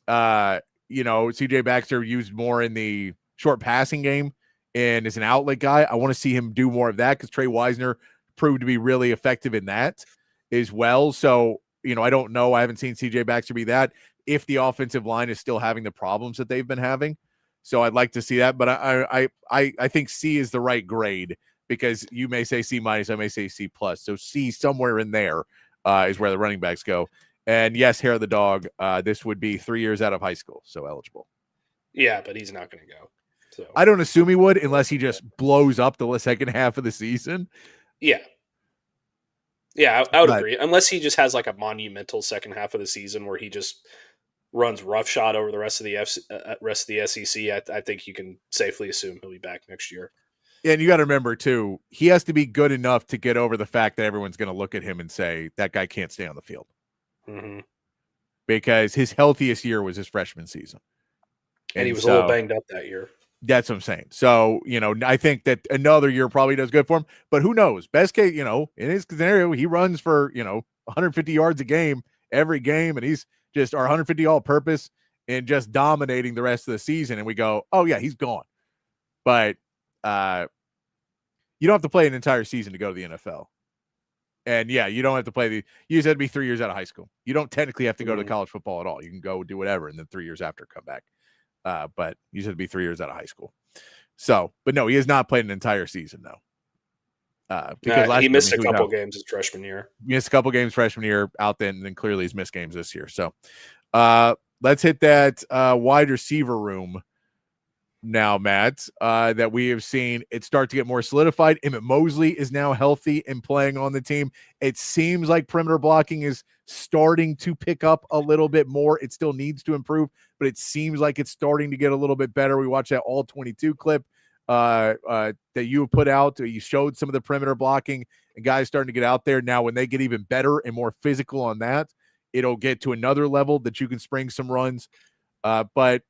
CJ Baxter used more in the short passing game and is an outlet guy. I want to see him do more of that because Trey Wisner proved to be really effective in that as well. So, I don't know. I haven't seen CJ Baxter be that if the offensive line is still having the problems that they've been having. So I'd like to see that. But I think C is the right grade because you may say C-, I may say C+. So C somewhere in there is where the running backs go. And yes, hair of the dog, this would be 3 years out of high school, so eligible. Yeah, but he's not going to go. So I don't assume he would unless he just blows up the second half of the season. Yeah. Yeah, I would agree. Unless he just has like a monumental second half of the season where he just runs roughshod over the rest of the SEC, I think you can safely assume he'll be back next year. And you got to remember, too, he has to be good enough to get over the fact that everyone's going to look at him and say, that guy can't stay on the field. Mm-hmm. Because his healthiest year was his freshman season. And he was a little banged up that year. That's what I'm saying. So, I think that another year probably does good for him. But who knows? Best case, in his scenario, he runs for, 150 yards a game every game. And he's just our 150 all-purpose and just dominating the rest of the season. And we go, oh, yeah, he's gone. But you don't have to play an entire season to go to the NFL. And, yeah, you don't have to play you just have to be 3 years out of high school. You don't technically have to go to college football at all. You can go do whatever and then 3 years after come back. But you just have to be 3 years out of high school. So, but no, he has not played an entire season, though. Because he missed a couple games his freshman year. Missed a couple games freshman year out then, and then clearly he's missed games this year. So let's hit that wide receiver room now, Matt, that we have seen it start to get more solidified. Emmett Mosley is now healthy and playing on the team. It seems like perimeter blocking is starting to pick up a little bit more. It still needs to improve, but it seems like it's starting to get a little bit better. We watched that all 22 clip that you put out. You showed some of the perimeter blocking and guys starting to get out there. Now, when they get even better and more physical on that, it'll get to another level that you can spring some runs. But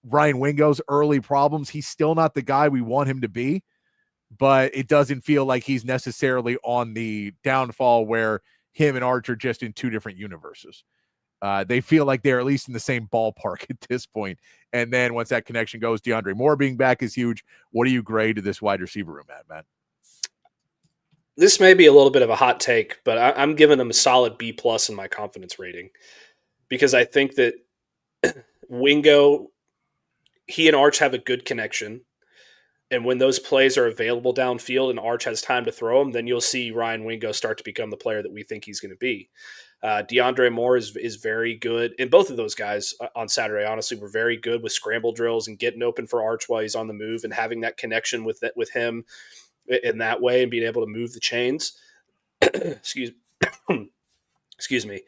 Ryan Wingo's early problems, he's still not the guy we want him to be, but it doesn't feel like he's necessarily on the downfall where him and Arch are just in two different universes. They feel like they're at least in the same ballpark at this point. And then once that connection goes, DeAndre Moore being back is huge. What do you grade to this wide receiver room at, Matt? This may be a little bit of a hot take, but I'm giving him a solid B+ in my confidence rating because I think that Wingo, he and Arch have a good connection. And when those plays are available downfield and Arch has time to throw them, then you'll see Ryan Wingo start to become the player that we think he's going to be. DeAndre Moore is very good. And both of those guys on Saturday, honestly, were very good with scramble drills and getting open for Arch while he's on the move and having that connection with him in that way and being able to move the chains. Excuse me.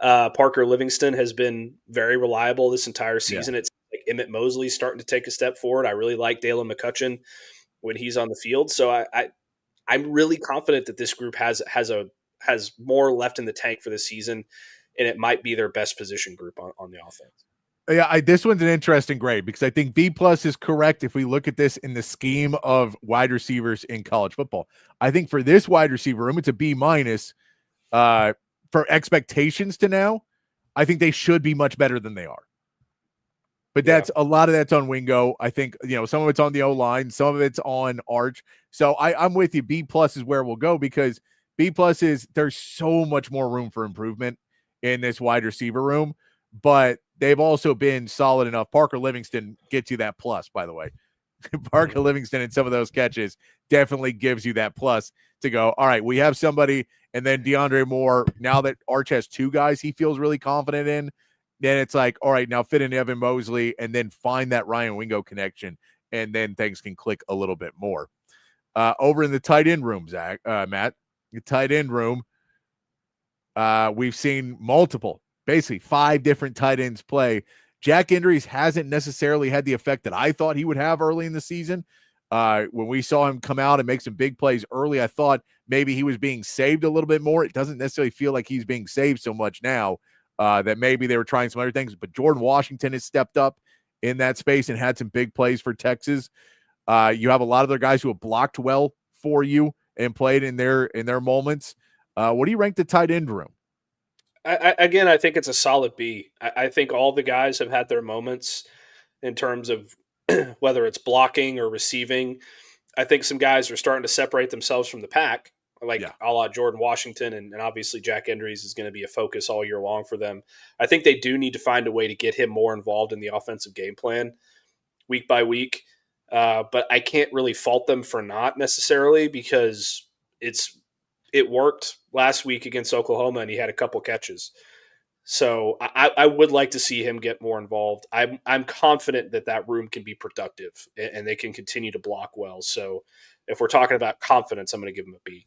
Parker Livingston has been very reliable this entire season. Yeah. It's like Emmett Mosley starting to take a step forward. I really like Dalen McCutcheon when he's on the field. So I'm really confident that this group has more left in the tank for this season, and it might be their best position group on the offense. Yeah, this one's an interesting grade because I think B+ is correct if we look at this in the scheme of wide receivers in college football. I think for this wide receiver room, it's a B- for expectations to now. I think they should be much better than they are. But a lot of that's on Wingo. I think, some of it's on the O-line, some of it's on Arch. So I'm with you. B+ is where we'll go because B+ is there's so much more room for improvement in this wide receiver room, but they've also been solid enough. Parker Livingston gets you that plus, by the way. Parker Livingston in some of those catches definitely gives you that plus to go, all right, we have somebody, and then DeAndre Moore, now that Arch has two guys he feels really confident in, then it's like, all right, now fit in Evan Mosley and then find that Ryan Wingo connection, and then things can click a little bit more. Over in the tight end room, Matt, the tight end room, we've seen basically 5 different tight ends play Jack Indries hasn't necessarily had the effect that I thought he would have early in the season. When we saw him come out and make some big plays early, I thought maybe he was being saved a little bit more. It doesn't necessarily feel like he's being saved so much now, that maybe they were trying some other things. But Jordan Washington has stepped up in that space and had some big plays for Texas. You have a lot of other guys who have blocked well for you and played in their moments. What do you rank the tight end room? I think it's a solid B. I think all the guys have had their moments in terms of whether it's blocking or receiving. I think some guys are starting to separate themselves from the pack, like a la Jordan Washington, and obviously Jack Indries is going to be a focus all year long for them. I think they do need to find a way to get him more involved in the offensive game plan week by week. But I can't really fault them for not necessarily, because it worked last week against Oklahoma and he had a couple catches. So I would like to see him get more involved. I'm confident that room can be productive and they can continue to block well. So if we're talking about confidence, I'm going to give him a B.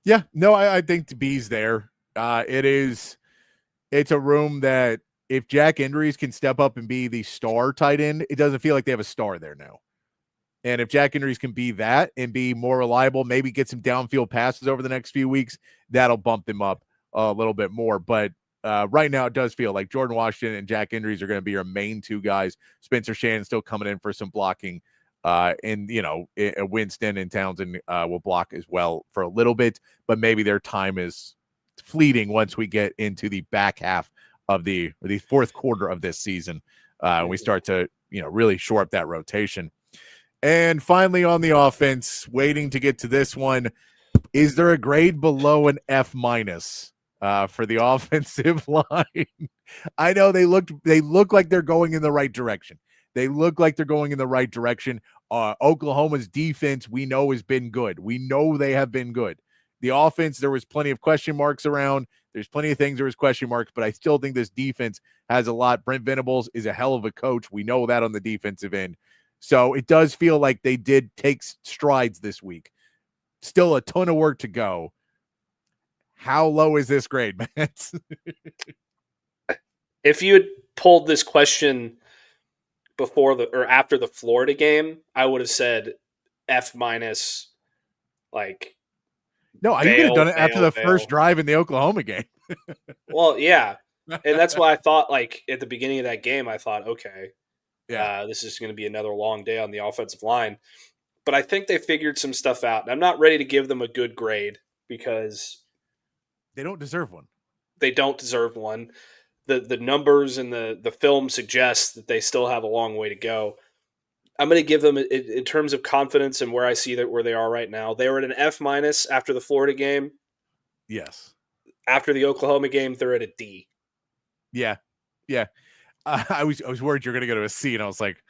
Yeah, no, I think the B's there. It's a room that if Jack Indries can step up and be the star tight end, it doesn't feel like they have a star there now. And if Jack Indries can be that and be more reliable, maybe get some downfield passes over the next few weeks, that'll bump them up a little bit more. But right now it does feel like Jordan Washington and Jack Indries are going to be our main two guys. Spencer Shannon still coming in for some blocking. And, Winston and Townsend will block as well for a little bit, but maybe their time is fleeting once we get into the back half of the fourth quarter of this season. And we start to, really shore up that rotation. And finally on the offense, waiting to get to this one, is there a grade below an F- for the offensive line? I know they look like they're going in the right direction. Oklahoma's defense, we know, has been good. We know they have been good. The offense, there was plenty of question marks around. There's plenty of things there was question marks, but I still think this defense has a lot. Brent Venables is a hell of a coach. We know that on the defensive end. So it does feel like they did take strides this week. Still a ton of work to go. How low is this grade, Matt? If you had pulled this question before or after the Florida game, I would have said F-. No, you could have done it after the first drive in the Oklahoma game. Well, yeah. And that's why I thought, at the beginning of that game, I thought, okay, this is going to be another long day on the offensive line. But I think they figured some stuff out. And I'm not ready to give them a good grade because they don't deserve one. They don't deserve one. The numbers and the film suggest that they still have a long way to go. I'm going to give them, in terms of confidence and where I see that where they are right now, they were at an F- after the Florida game. Yes. After the Oklahoma game, they're at a D. Yeah. I was worried you're going to go to a C, and I was like,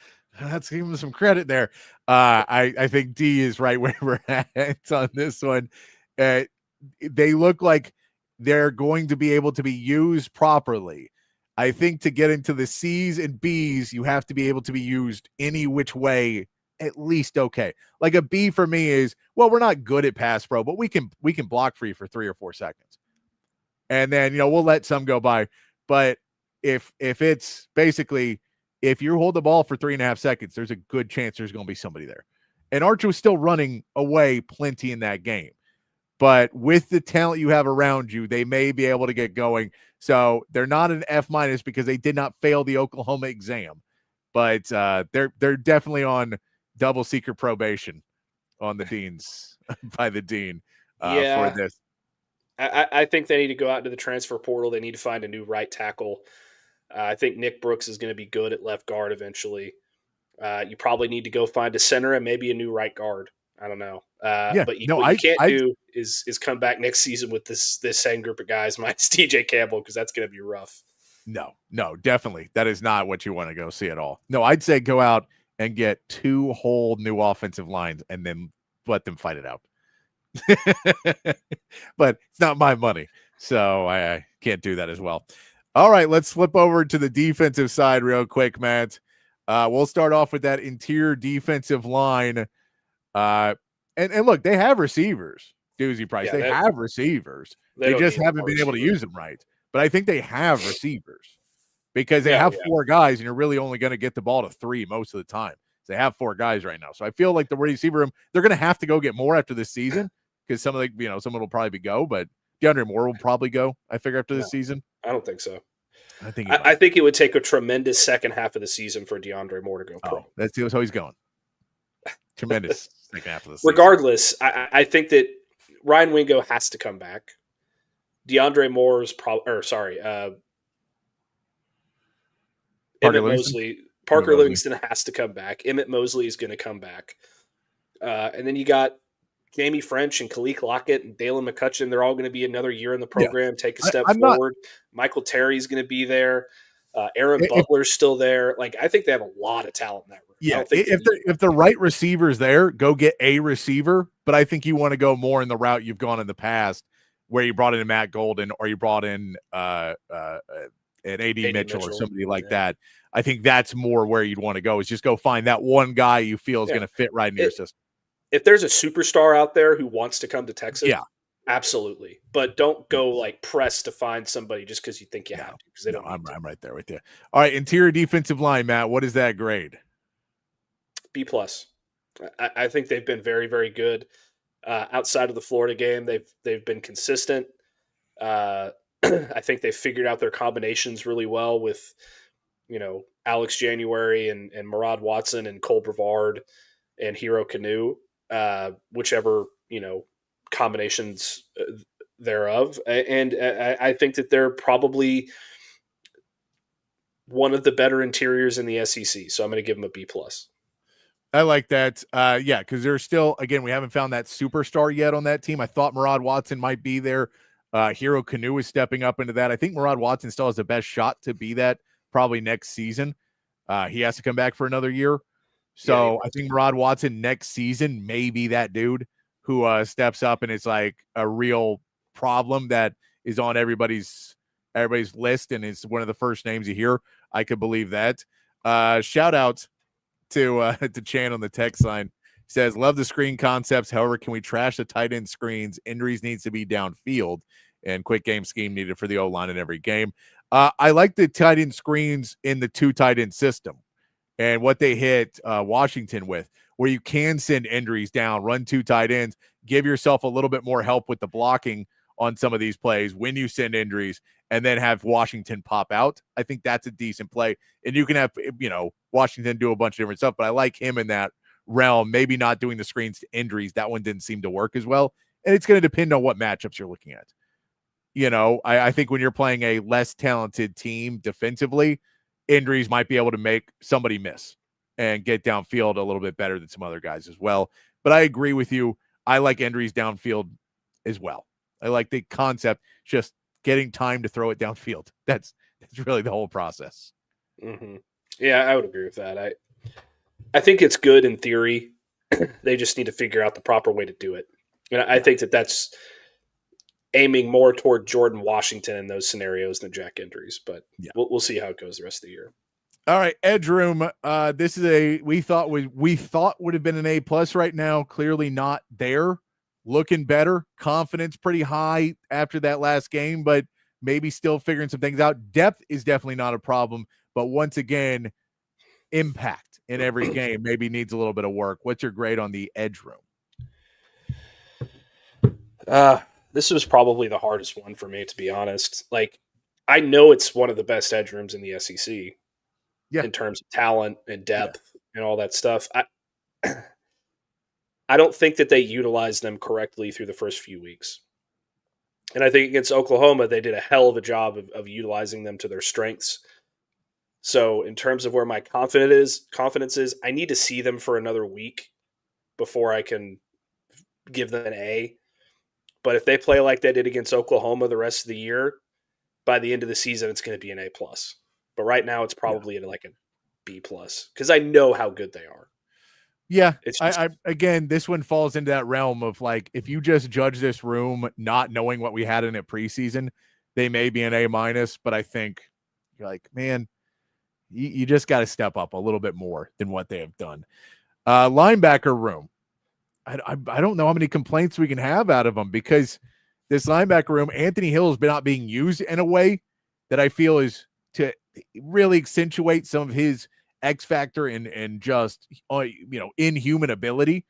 let's give them some credit there. I think D is right where we're at on this one. They look like they're going to be able to be used properly. I think to get into the C's and B's, you have to be able to be used any which way, at least okay. Like a B for me is, well, we're not good at pass pro, but we can block for you for 3 or 4 seconds. And then, we'll let some go by. But if it's basically, if you hold the ball for 3.5 seconds, there's a good chance there's going to be somebody there. And Archer was still running away plenty in that game. But with the talent you have around you, they may be able to get going. So they're not an F- because they did not fail the Oklahoma exam. But they're definitely on double secret probation on the deans by the dean for this. I think they need to go out into the transfer portal. They need to find a new right tackle. I think Nick Brooks is going to be good at left guard eventually. You probably need to go find a center and maybe a new right guard. I don't know. But what you can't do is come back next season with this same group of guys minus TJ Campbell, because that's going to be rough. No, definitely. That is not what you want to go see at all. No, I'd say go out and get 2 whole new offensive lines and then let them fight it out. But it's not my money, so I can't do that as well. All right, let's flip over to the defensive side real quick, Matt. We'll start off with that interior defensive line. And look, they have receivers, Doozy Price. They have receivers. They just haven't been able to use them right. But I think they have receivers. because they have 4 guys, and you're really only going to get the ball to 3 most of the time. They have 4 guys right now. So I feel like the receiver room, they're going to have to go get more after this season because some will probably go, but DeAndre Moore will probably go, I figure, after this season. I don't think so. I think it would take a tremendous second half of the season for DeAndre Moore to go pro. That's how he's going. Tremendous second half of the season. Regardless, I think that Ryan Wingo has to come back. DeAndre Moore's Emmett Mosley. Parker Livingston has to come back. Emmett Mosley is going to come back. And then you got Jamie French and Kalik Lockett and Dalen McCutcheon. They're all going to be another year in the program, take a step forward. Michael Terry's going to be there. Aaron Butler's still there. Like, I think they have a lot of talent in that room. Yeah, if the right receiver's there, go get a receiver. But I think you want to go more in the route you've gone in the past, where you brought in Matt Golden or you brought in an AD Mitchell or somebody like that. I think that's more where you'd want to go, is just go find that one guy you feel is going to fit right in your system. If there's a superstar out there who wants to come to Texas, absolutely. But don't go like press to find somebody just because you think you have to. Because they don't. I'm right there with you. All right, interior defensive line, Matt. What is that grade? B+. I think they've been very, very good. Outside of the Florida game, they've been consistent. I think they've figured out their combinations really well with, Alex January and Murad Watson and Cole Brevard and Hero Canoe, whichever, combinations thereof. And I think that they're probably one of the better interiors in the SEC. So I'm going to give them a B+. I like that. Because there's still, again, we haven't found that superstar yet on that team. I thought Murad Watson might be there. Hero Canoe is stepping up into that. I think Murad Watson still has the best shot to be that probably next season. He has to come back for another year. So I think Murad Watson next season may be that dude who steps up and it's like a real problem that is on everybody's list and it's one of the first names you hear. I could believe that. Shout out to Chan on the text line. He says, love the screen concepts. However, can we trash the tight end screens? Injuries needs to be downfield and quick game scheme needed for the O-line in every game. I like the tight end screens in the 2 tight end system and what they hit Washington with, where you can send injuries down, run 2 tight ends, give yourself a little bit more help with the blocking on some of these plays when you send injuries, and then have Washington pop out. I think that's a decent play. And you can have, Washington do a bunch of different stuff, but I like him in that realm, maybe not doing the screens to injuries. That one didn't seem to work as well. And it's going to depend on what matchups you're looking at. I think when you're playing a less talented team defensively, injuries might be able to make somebody miss and get downfield a little bit better than some other guys as well. But I agree with you. I like injuries downfield as well. I like the concept, just getting time to throw it downfield. That's really the whole process. Mm-hmm. Yeah, I would agree with that. I think it's good in theory. They just need to figure out the proper way to do it. And I think that's aiming more toward Jordan Washington in those scenarios than Jack Injuries. But we'll see how it goes the rest of the year. All right, edge room. This is we thought would have been an A+ right now. Clearly not there. Looking better. Confidence pretty high after that last game, but maybe still figuring some things out. Depth is definitely not a problem, but once again, impact in every game maybe needs a little bit of work. What's your grade on the edge room? This was probably the hardest one for me, to be honest. Like, I know it's one of the best edge rooms in the SEC. In terms of talent and depth and all that stuff. I don't think that they utilized them correctly through the first few weeks. And I think against Oklahoma, they did a hell of a job of utilizing them to their strengths. So in terms of where my confidence is, I need to see them for another week before I can give them an A. But if they play like they did against Oklahoma the rest of the year, by the end of the season, it's going to be an A+. But right now, it's probably like a B+, because I know how good they are. Yeah, again, this one falls into that realm of like, if you just judge this room not knowing what we had in it preseason, they may be an A-. But I think you're like, man, you just got to step up a little bit more than what they have done. Linebacker room. I don't know how many complaints we can have out of them, because this linebacker room, Anthony Hill has been not being used in a way that I feel is to really accentuate some of his X factor and just, inhuman ability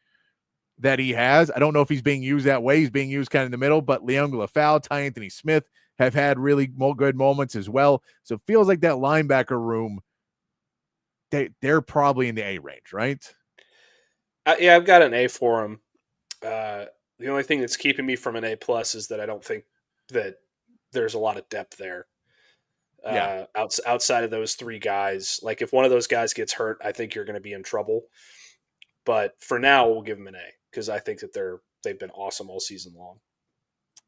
that he has. I don't know if he's being used that way. He's being used kind of in the middle, but Leon Lafau, Ty Anthony Smith have had really good moments as well. So it feels like that linebacker room, they're probably in the A range, right? Yeah, I've got an A for him. The only thing that's keeping me from an A+ is that I don't think that there's a lot of depth there. Outside of those three guys, like if one of those guys gets hurt, I think you're going to be in trouble. But for now, we'll give them an A because I think that they've been awesome all season long.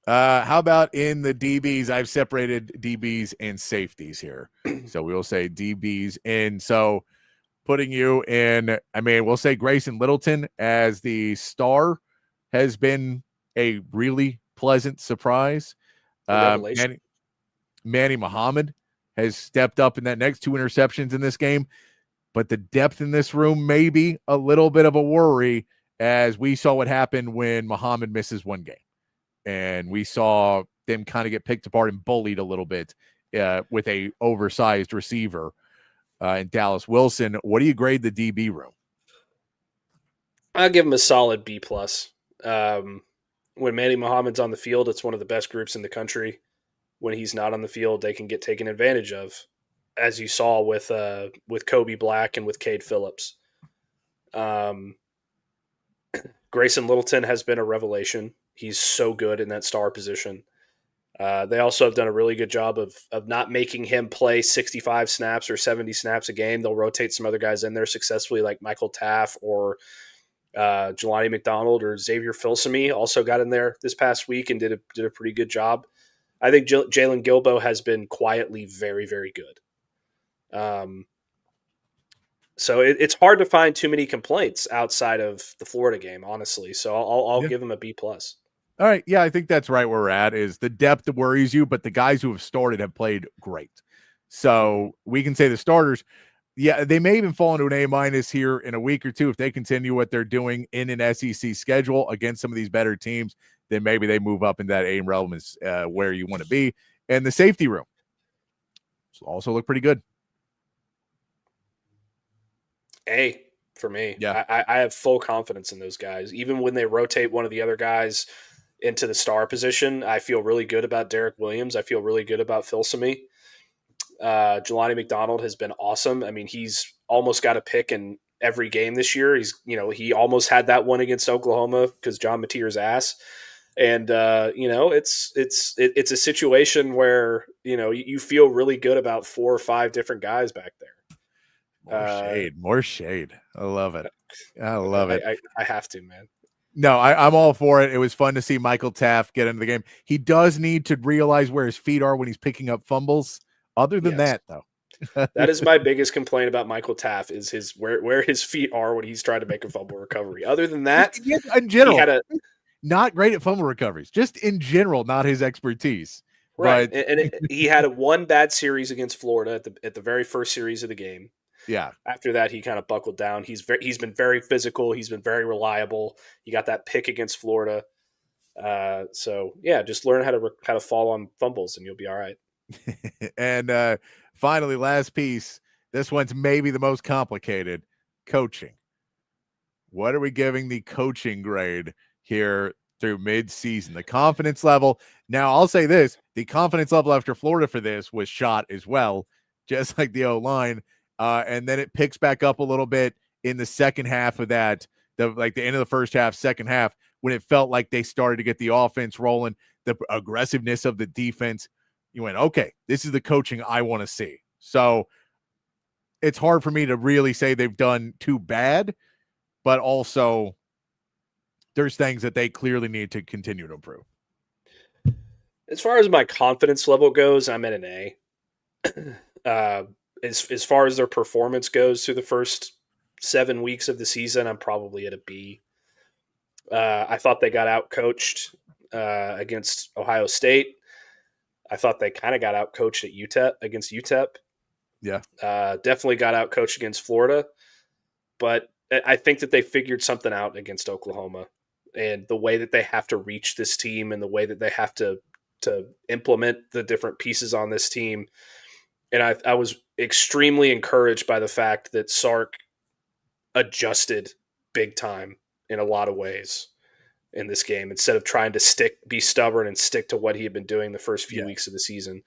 How about in the DBs? I've separated DBs and safeties here. So we'll say DBs. And so putting you in, we'll say Grayson Littleton as the star has been a really pleasant surprise. Manny Muhammad has stepped up in that next 2 interceptions in this game. But the depth in this room may be a little bit of a worry, as we saw what happened when Muhammad misses one game. And we saw them kind of get picked apart and bullied a little bit with a oversized receiver in Dallas Wilson. What do you grade the DB room? I'll give him a solid B+. When Manny Muhammad's on the field, it's one of the best groups in the country. When he's not on the field, they can get taken advantage of, as you saw with Kobe Black and with Cade Phillips. Grayson Littleton has been a revelation. He's so good in that star position. They also have done a really good job of not making him play 65 snaps or 70 snaps a game. They'll rotate some other guys in there successfully, like Michael Taff or Jelani McDonald or Xavier Filsaime also got in there this past week and did a pretty good job. I think Jalen Gilbo has been quietly very, very good. So it's hard to find too many complaints outside of the Florida game, honestly. So I'll give him a B+. All right. Yeah, I think that's right where we're at, is the depth that worries you, but the guys who have started have played great. So we can say the starters, they may even fall into an A- here in a week or two if they continue what they're doing in an SEC schedule against some of these better teams. Then maybe they move up in that A relevance where you want to be. And the safety room also look pretty good. A for me. Yeah. I have full confidence in those guys. Even when they rotate one of the other guys into the star position, I feel really good about Derek Williams. I feel really good about Filsaime. Jelani McDonald has been awesome. He's almost got a pick in every game this year. He almost had that one against Oklahoma because John Mateer's ass. And it's a situation where you feel really good about 4 or 5 different guys back there. More shade. I love it. I love it. I have to, man. No, I'm all for it. It was fun to see Michael Taft get into the game. He does need to realize where his feet are when he's picking up fumbles. Other than that, though. That is my biggest complaint about Michael Taft is where his feet are when he's trying to make a fumble recovery. Other than that, in general, not great at fumble recoveries. Just in general, not his expertise. Right. And he had one bad series against Florida at the very first series of the game. Yeah. After that, he kind of buckled down. He's been very physical. He's been very reliable. He got that pick against Florida. Just learn how to fall on fumbles, and you'll be all right. And finally, last piece. This one's maybe the most complicated: coaching. What are we giving the coaching grade here through mid-season? The confidence level. Now, I'll say this: the confidence level after Florida for this was shot as well, just like the O-line. And then it picks back up a little bit in the second half of that, the end of the first half, second half, when it felt like they started to get the offense rolling, the aggressiveness of the defense. You went, okay, this is the coaching I want to see. So it's hard for me to really say they've done too bad, but also there's things that they clearly need to continue to improve. As far as my confidence level goes, I'm at an A. As far as their performance goes through the first 7 weeks of the season, I'm probably at a B. I thought they got out-coached against Ohio State. I thought they kind of got out-coached against UTEP. Yeah. Definitely got out-coached against Florida. But I think that they figured something out against Oklahoma. And the way that they have to reach this team and the way that they have to implement the different pieces on this team. And I was extremely encouraged by the fact that Sark adjusted big time in a lot of ways in this game, instead of trying to be stubborn and stick to what he had been doing the first few weeks of the season.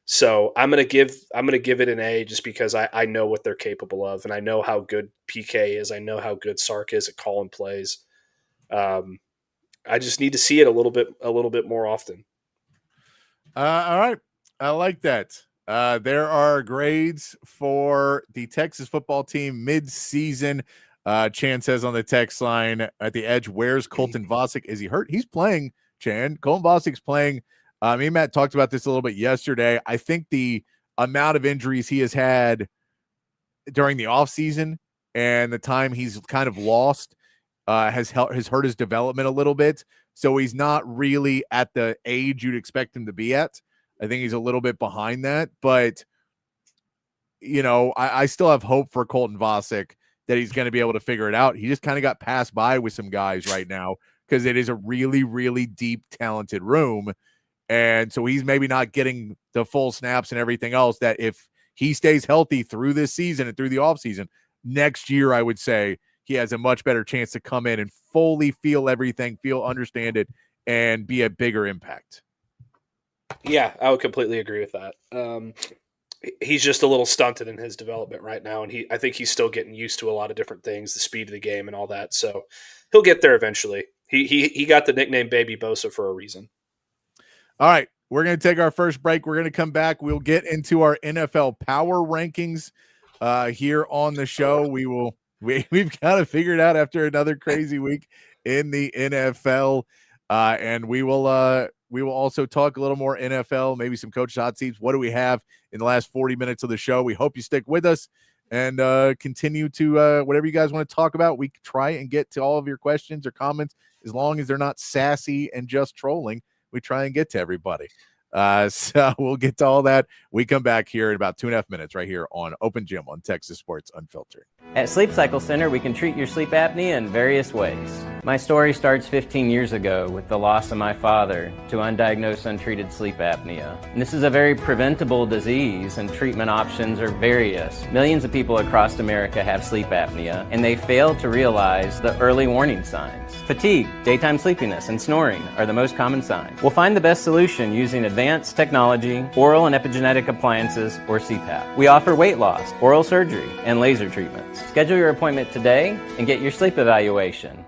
So I'm gonna give it an A, just because I know what they're capable of, and I know how good PK is. I know how good Sark is at calling plays. I just need to see it a little bit more often. All right, I like that. There are grades for the Texas football team mid-season. Chan says on the text line at the edge, where's Colton Vasek? Is he hurt? He's playing, Chan. Colton Vasek's playing. Me and Matt talked about this a little bit yesterday. I think the amount of injuries he has had during the offseason and the time he's kind of lost has hurt his development a little bit. So he's not really at the age you'd expect him to be at. I think he's a little bit behind that. But, I still have hope for Colton Vasek that he's going to be able to figure it out. He just kind of got passed by with some guys right now because it is a really, really deep, talented room. And so he's maybe not getting the full snaps and everything else that if he stays healthy through this season and through the offseason, next year, I would say he has a much better chance to come in and fully feel everything, understand it, and be a bigger impact. Yeah, I would completely agree with that. He's just a little stunted in his development right now, and I think he's still getting used to a lot of different things, the speed of the game and all that. So he'll get there eventually. He got the nickname Baby Bosa for a reason. All right, we're going to take our first break. We're going to come back. We'll get into our NFL power rankings here on the show. We've got to figure it out after another crazy week in the NFL, and we will also talk a little more NFL, maybe some coach hot seats. What do we have in the last 40 minutes of the show? We hope you stick with us and continue to whatever you guys want to talk about. We try and get to all of your questions or comments as long as they're not sassy and just trolling. We try and get to everybody. So we'll get to all that. We come back here in about 2.5 minutes right here on Open Gym on Texas Sports Unfiltered. At Sleep Cycle Center, we can treat your sleep apnea in various ways. My story starts 15 years ago with the loss of my father to undiagnosed untreated sleep apnea. And this is a very preventable disease, and treatment options are various. Millions of people across America have sleep apnea, and they fail to realize the early warning signs. Fatigue, daytime sleepiness, and snoring are the most common signs. We'll find the best solution using advanced technology, oral and epigenetic appliances, or CPAP. We offer weight loss, oral surgery, and laser treatments. Schedule your appointment today and get your sleep evaluation.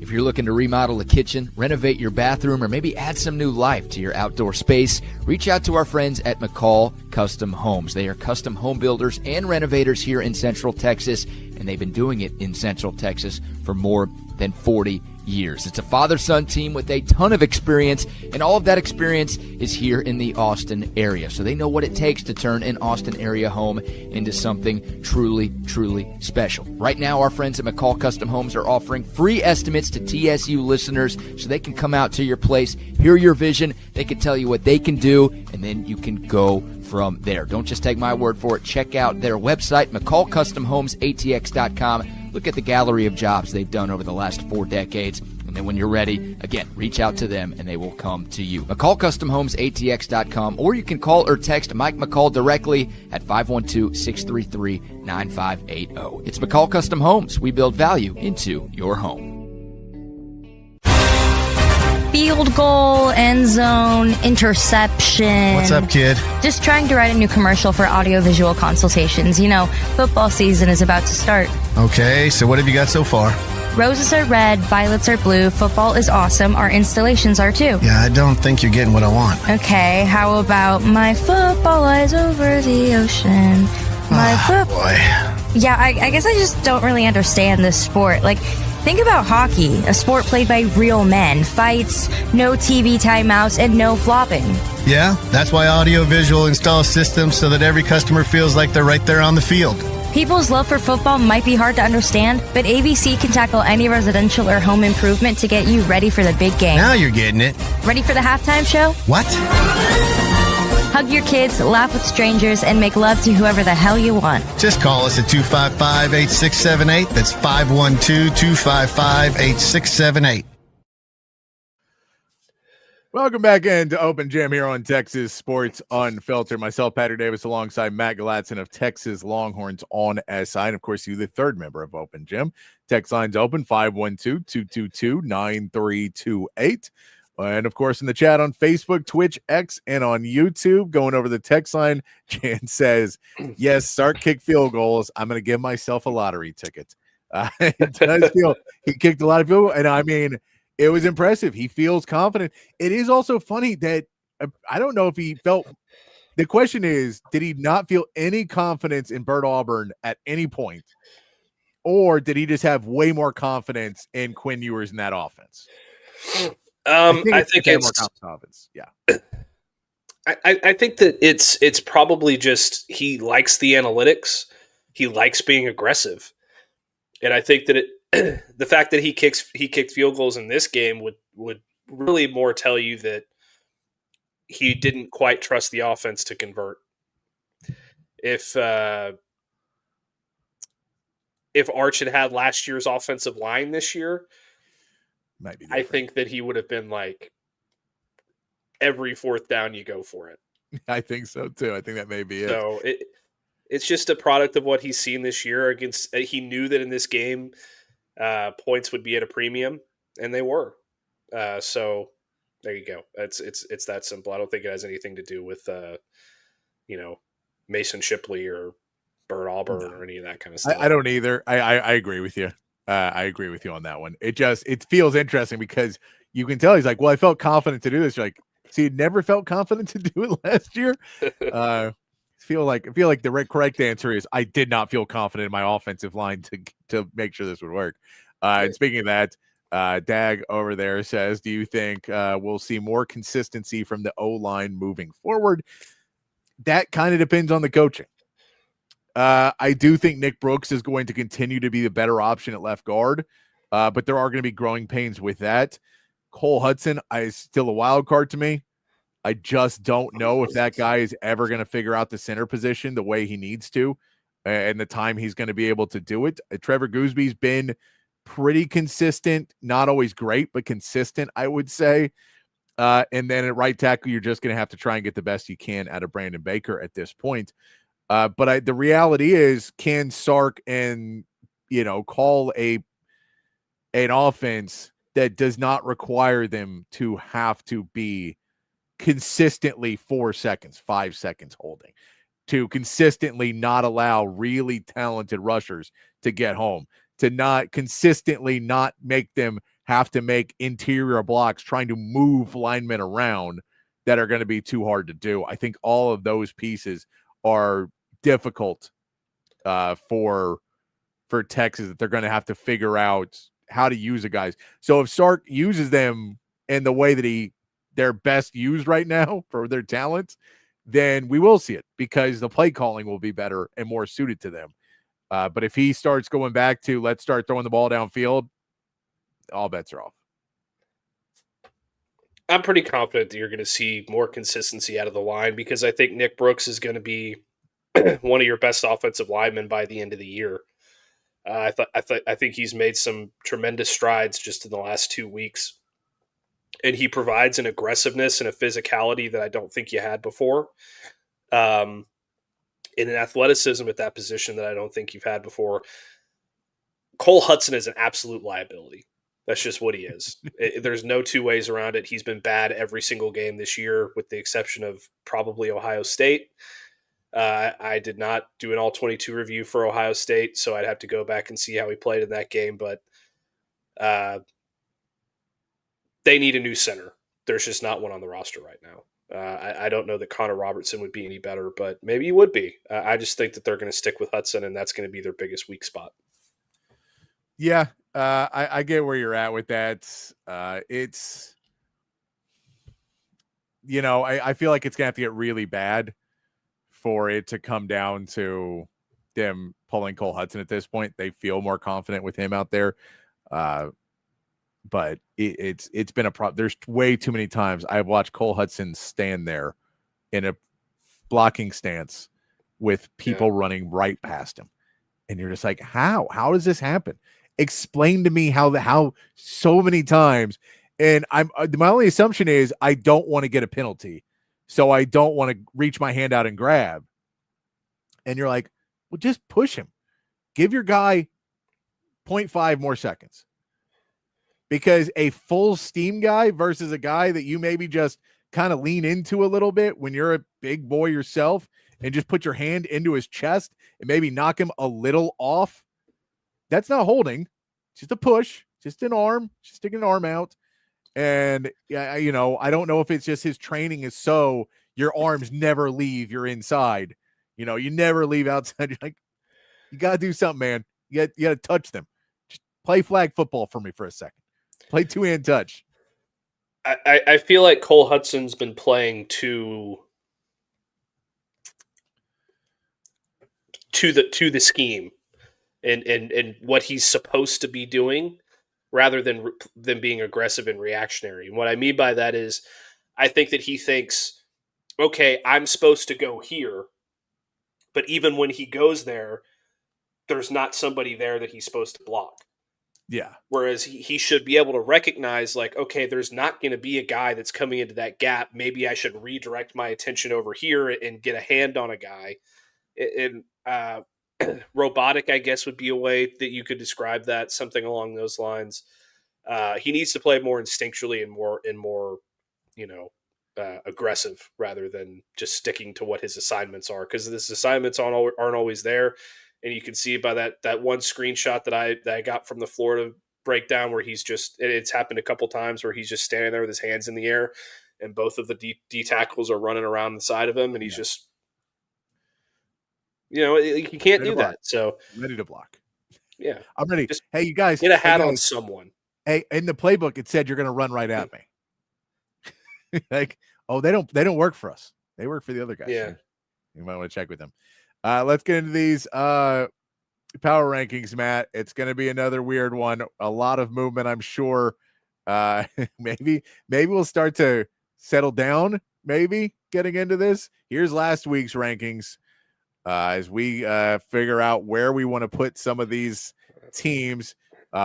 If you're looking to remodel a kitchen, renovate your bathroom, or maybe add some new life to your outdoor space, reach out to our friends at McCall Custom Homes. They are custom home builders and renovators here in Central Texas, and they've been doing it in Central Texas for more than 40 years. It's a father-son team with a ton of experience, and all of that experience is here in the Austin area. So they know what it takes to turn an Austin area home into something truly, truly special. Right now, our friends at McCall Custom Homes are offering free estimates to TSU listeners so they can come out to your place, hear your vision, they can tell you what they can do, and then you can go from there. Don't just take my word for it. Check out their website, McCallCustomHomesATX.com. Look at the gallery of jobs they've done over the last 4 decades. And then when you're ready, again, reach out to them and they will come to you. McCallCustomHomesATX.com, or you can call or text Mike McCall directly at 512-633-9580. It's McCall Custom Homes. We build value into your home. Field goal, end zone, interception. What's up, kid? Just trying to write a new commercial for audiovisual consultations. You know, football season is about to start. Okay, so what have you got so far? Roses are red, violets are blue, football is awesome, our installations are too. Yeah, I don't think you're getting what I want. Okay, how about my football lies over the ocean? Boy. Yeah, I guess I just don't really understand this sport. Like, think about hockey, a sport played by real men. Fights, no TV timeouts, and no flopping. Yeah, that's why Audiovisual installs systems so that every customer feels like they're right there on the field. People's love for football might be hard to understand, but ABC can tackle any residential or home improvement to get you ready for the big game. Now you're getting it. Ready for the halftime show? What? Hug your kids, laugh with strangers, and make love to whoever the hell you want. Just call us at 255-8678. That's 512-255-8678. Welcome back into Open Gym here on Texas Sports Unfiltered. Myself, Patrick Davis, alongside Matt Galatzan of Texas Longhorns on SI. And, of course, you, the third member of Open Gym. Text line's open, 512-222-9328. And, of course, in the chat on Facebook, Twitch, X, and on YouTube. Going over the text line, Jan says, yes, start kick field goals. I'm going to give myself a lottery ticket. It does feel he kicked a lot of field goals. And, I mean, it was impressive. He feels confident. It is also funny that I don't know if he felt – the question is, did he not feel any confidence in Bert Auburn at any point? Or did he just have way more confidence in Quinn Ewers in that offense? I think it's more confidence. Yeah. I think that it's probably just he likes the analytics. He likes being aggressive. And I think that the fact that he kicked field goals in this game would really more tell you that he didn't quite trust the offense to convert. If Arch had last year's offensive line this year, I think that he would have been like every fourth down you go for it. I think so too. I think that may be it. So it's just a product of what he's seen this year. Against he knew that in this game points would be at a premium, and they were. So there you go. It's that simple. I don't think it has anything to do with Mason Shipley or Bert Auburn or any of that kind of stuff. I don't either. I agree with you. I agree with you on that one. It feels interesting because you can tell he's like, well, I felt confident to do this. You're like, see, you never felt confident to do it last year. I feel like the correct answer is I did not feel confident in my offensive line to make sure this would work. And speaking of that, Dag over there says, do you think we'll see more consistency from the O-line moving forward? That kind of depends on the coaching. I do think Nick Brooks is going to continue to be the better option at left guard, but there are going to be growing pains with that. Cole Hudson is still a wild card to me. I just don't know if that guy is ever going to figure out the center position the way he needs to and the time he's going to be able to do it. Trevor Goosby's been pretty consistent, not always great, but consistent, I would say. And then at right tackle, you're just going to have to try and get the best you can out of Brandon Baker at this point. But the reality is, can Sark and, call an offense that does not require them to have to be consistently 4 seconds, 5 seconds holding, to consistently not allow really talented rushers to get home, to not consistently not make them have to make interior blocks trying to move linemen around that are going to be too hard to do. I think all of those pieces are difficult for Texas, that they're going to have to figure out how to use the guys. So if Sark uses them in the way that they're best used right now for their talents, then we will see it because the play calling will be better and more suited to them. But if he starts going back to let's start throwing the ball downfield, all bets are off. I'm pretty confident that you're going to see more consistency out of the line because I think Nick Brooks is going to be one of your best offensive linemen by the end of the year. I think he's made some tremendous strides just in the last 2 weeks. And he provides an aggressiveness and a physicality that I don't think you had before. In an athleticism at that position that I don't think you've had before. Cole Hudson is an absolute liability. That's just what he is. There's no two ways around it. He's been bad every single game this year, with the exception of probably Ohio State. I did not do an all-22 review for Ohio State, so I'd have to go back and see how he played in that game. But they need a new center. There's just not one on the roster right now. I don't know that Connor Robertson would be any better, but maybe he would be. I just think that they're going to stick with Hudson, and that's going to be their biggest weak spot. Yeah, I get where you're at with that. It's, I feel like it's going to have to get really bad for it to come down to them pulling Cole Hudson at this point. They feel more confident with him out there. But it's been a problem. There's way too many times I've watched Cole Hudson stand there in a blocking stance with people running right past him. And you're just like, how does this happen? Explain to me how so many times. And my only assumption is I don't want to get a penalty. So I don't want to reach my hand out and grab. And you're like, well, just push him. Give your guy 0.5 more seconds. Because a full steam guy versus a guy that you maybe just kind of lean into a little bit when you're a big boy yourself and just put your hand into his chest and maybe knock him a little off, that's not holding. It's just a push, just an arm, just sticking an arm out. And, yeah, you know, I don't know if it's just his training is so your arms never leave your inside. You know, you never leave outside. You're like, you got to do something, man. You got to touch them. Just play flag football for me for a second. Play two-hand touch. I feel like Cole Hudson's been playing to the scheme and what he's supposed to be doing, rather than being aggressive and reactionary. And what I mean by that is, I think that he thinks, okay, I'm supposed to go here, but even when he goes there, there's not somebody there that he's supposed to block. Yeah. Whereas he should be able to recognize, like, okay, there's not going to be a guy that's coming into that gap. Maybe I should redirect my attention over here and get a hand on a guy. And robotic, I guess, would be a way that you could describe that, something along those lines. He needs to play more instinctually and more, you know, aggressive rather than just sticking to what his assignments are, because his assignments aren't always there. And you can see by that one screenshot that I got from the Florida breakdown where it's happened a couple times where he's just standing there with his hands in the air and both of the D tackles are running around the side of him and he's just, you know, he can't do that. So ready to block. Yeah. I'm ready. Just hey, you guys. Get a hat on someone. Hey, in the playbook, it said you're going to run right at me. Like, oh, they don't work for us. They work for the other guys. Yeah. You might want to check with them. Let's get into these power rankings, Matt. It's going to be another weird one. A lot of movement, I'm sure. Maybe we'll start to settle down, maybe getting into this. Here's last week's rankings as we figure out where we want to put some of these teams.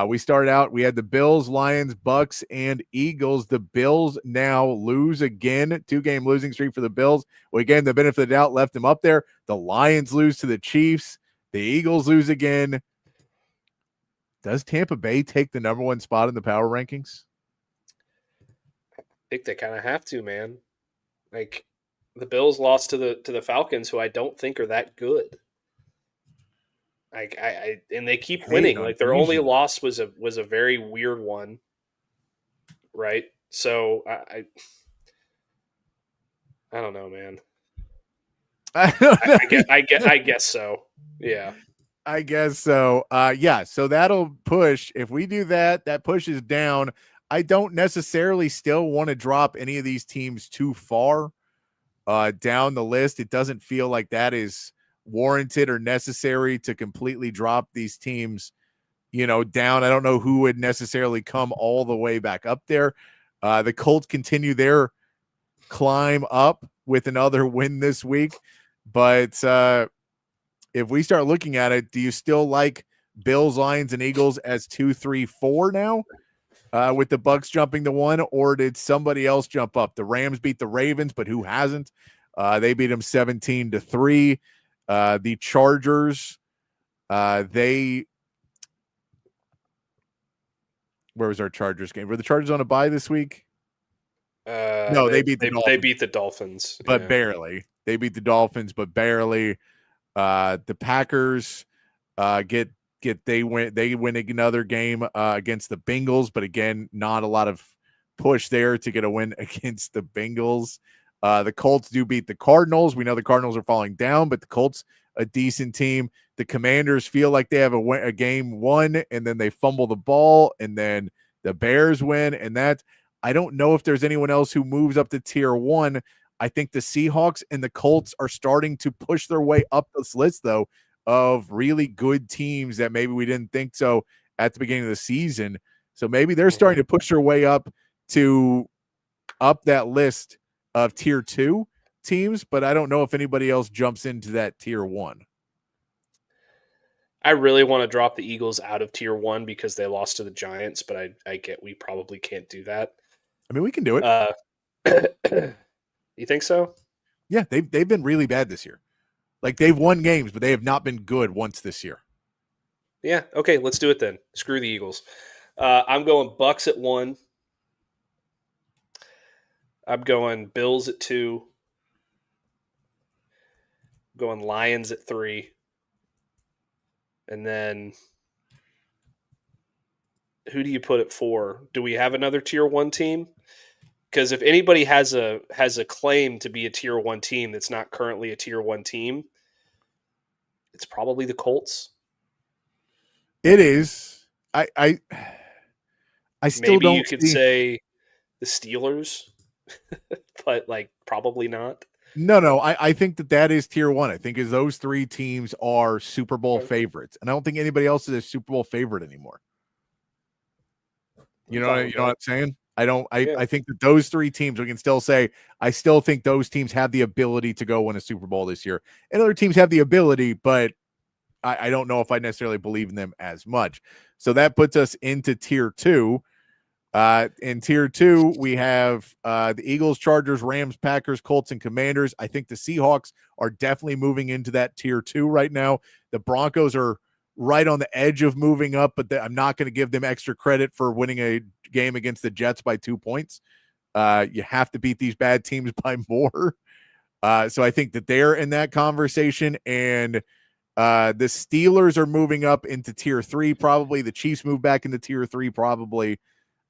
We started out, we had the Bills, Lions, Bucks, and Eagles. The Bills now lose again. 2-game losing streak for the Bills. We gave them the benefit of the doubt, left them up there. The Lions lose to the Chiefs. The Eagles lose again. Does Tampa Bay take the number one spot in the power rankings? I think they kind of have to, man. Like, the Bills lost to the Falcons, who I don't think are that good. Like and they keep winning. Like, their only loss was a very weird one, right? So I don't know, man. I guess so. Yeah. I guess so. Yeah. So that'll push. If we do that, that pushes down. I don't necessarily still want to drop any of these teams too far down the list. It doesn't feel like that is warranted or necessary to completely drop these teams, you know, down. I don't know who would necessarily come all the way back up there. The Colts continue their climb up with another win this week. But if we start looking at it, do you still like Bills, Lions, and Eagles as 2, 3, 4 now? With the Bucks jumping to 1, or did somebody else jump up? The Rams beat the Ravens, but who hasn't? They beat them 17-3. The Chargers, where was our Chargers game? Were the Chargers on a bye this week? No, they beat the Dolphins. They beat the Dolphins, but barely. They beat the Dolphins, but barely. The Packers they win another game against the Bengals, but again, not a lot of push there to get a win against the Bengals. The Colts do beat the Cardinals. We know the Cardinals are falling down, but the Colts, a decent team. The Commanders feel like they have a game won, and then they fumble the ball, and then the Bears win. And that, I don't know if there's anyone else who moves up to tier 1. I think the Seahawks and the Colts are starting to push their way up this list, though, of really good teams that maybe we didn't think so at the beginning of the season. So maybe they're starting to push their way up that list of tier 2 teams, but I don't know if anybody else jumps into that tier 1. I really want to drop the Eagles out of tier 1 because they lost to the Giants, but I get we probably can't do that. I mean, we can do it. You think so? Yeah, they've been really bad this year. Like, they've won games, but they have not been good once this year. Yeah. Okay, let's do it then. Screw the Eagles. I'm going Bucks at 1. I'm going Bills at 2. I'm going Lions at 3. And then who do you put at 4? Do we have another tier 1 team? Because if anybody has a claim to be a tier 1 team that's not currently a tier 1 team, it's probably the Colts. It is. I still Maybe don't. You could say the Steelers, but like probably not. No. I think that is tier 1. I think those 3 teams are Super Bowl favorites, and I don't think anybody else is a Super Bowl favorite anymore. You know what I'm saying? I think that those 3 teams, we can still say, I still think those teams have the ability to go win a Super Bowl this year. And other teams have the ability, but I don't know if I necessarily believe in them as much. So that puts us into tier 2. In tier 2, we have the Eagles, Chargers, Rams, Packers, Colts, and Commanders. I think the Seahawks are definitely moving into that tier 2 right now. The Broncos are right on the edge of moving up, but I'm not going to give them extra credit for winning a game against the Jets by 2 points. You have to beat these bad teams by more. So I think that they're in that conversation, and the Steelers are moving up into tier 3, probably. The Chiefs move back into tier 3, probably,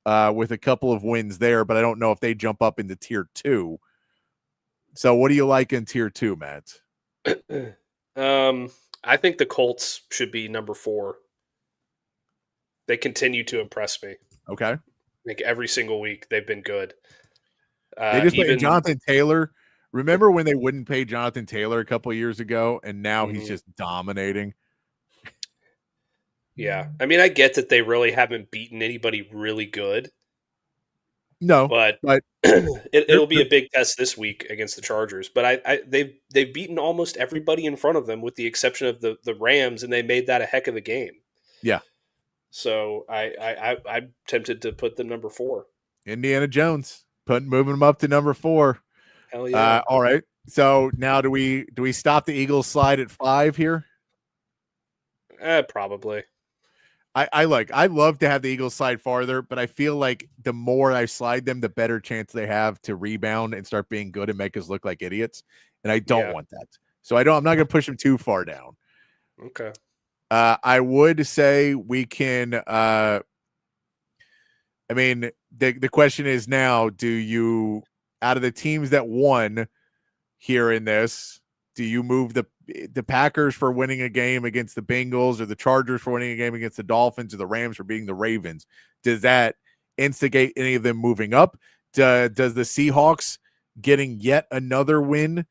with a couple of wins there, but I don't know if they jump up into tier 2. So what do you like in tier 2, Matt? I think the Colts should be number 4. They continue to impress me. Okay. Like every single week, they've been good. They just paid Jonathan Taylor. Remember when they wouldn't pay Jonathan Taylor a couple of years ago, and now he's just dominating? Yeah. I mean, I get that they really haven't beaten anybody really good. No, but it'll be a big test this week against the Chargers. But they've beaten almost everybody in front of them, with the exception of the Rams, and they made that a heck of a game. Yeah. So I'm tempted to put them number 4. Indiana Jones, moving them up to number 4. Hell yeah! All right. So now do we stop the Eagles slide at 5 here? Probably. I'd love to have the Eagles slide farther, but I feel like the more I slide them, the better chance they have to rebound and start being good and make us look like idiots. And I don't want that. So I'm not going to push them too far down. Okay. I would say we can, I mean, the question is now, do you, out of the teams that won here in this, do you move the Packers for winning a game against the Bengals, or the Chargers for winning a game against the Dolphins, or the Rams for beating the Ravens? Does that instigate any of them moving up? Does the Seahawks getting yet another win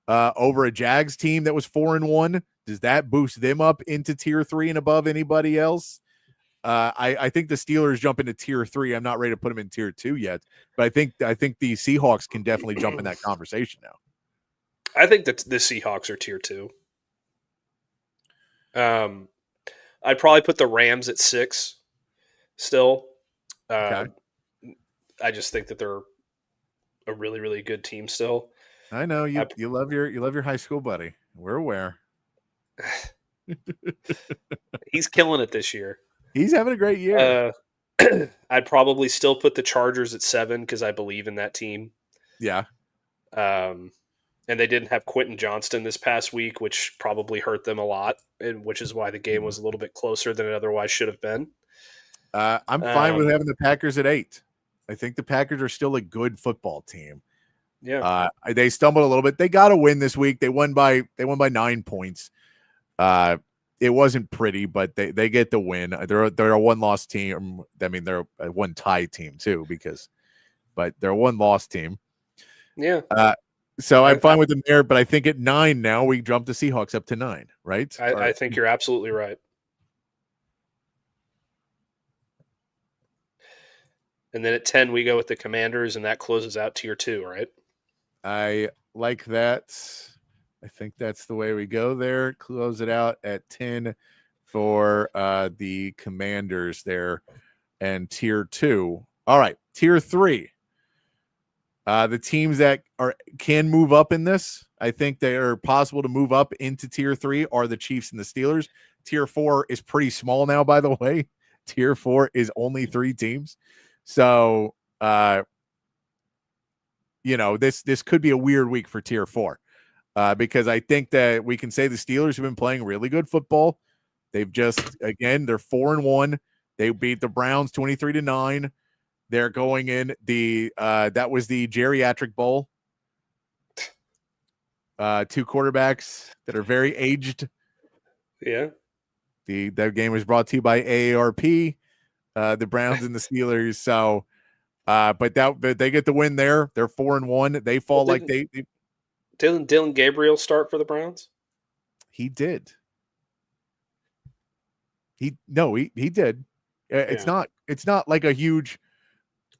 over a Jags team that was 4-1, does that boost them up into tier 3 and above anybody else? I think the Steelers jump into tier 3. I'm not ready to put them in tier 2 yet, but I think the Seahawks can definitely jump in that conversation now. I think that the Seahawks are tier 2. I'd probably put the Rams at 6 still. Okay. I just think that they're a really, really good team still. I know you love your high school buddy. We're aware. He's killing it this year. He's having a great year. I'd probably still put the Chargers at 7 because I believe in that team. Yeah. And they didn't have Quentin Johnston this past week, which probably hurt them a lot, and which is why the game was a little bit closer than it otherwise should have been. I'm fine with having the Packers at 8. I think the Packers are still a good football team. Yeah. They stumbled a little bit. They got a win this week. They won by 9 points. It wasn't pretty, but they get the win. They're a one-loss team. I mean, they're a one-tie team too, but they're a one-loss team. Yeah. So I'm fine with them there, but I think at 9 now we jump the Seahawks up to 9, right? I think you're absolutely right. And then at 10 we go with the Commanders, and that closes out tier 2, right? I like that. I think that's the way we go there. Close it out at 10 for the Commanders there, and tier 2. All right, tier 3. The teams that can move up in this, I think they are possible to move up into tier 3 are the Chiefs and the Steelers. Tier 4 is pretty small now, by the way. Tier 4 is only 3 teams. So, this could be a weird week for tier 4 because I think that we can say the Steelers have been playing really good football. They've they're 4-1. They beat the Browns 23-9. They're going in that was the geriatric bowl. 2 quarterbacks that are very aged. Yeah. That game was brought to you by AARP, the Browns and the Steelers. So, but they get the win there. They're 4-1. They fall Didn't Dylan Gabriel start for the Browns? He did. He did. It's not like a huge,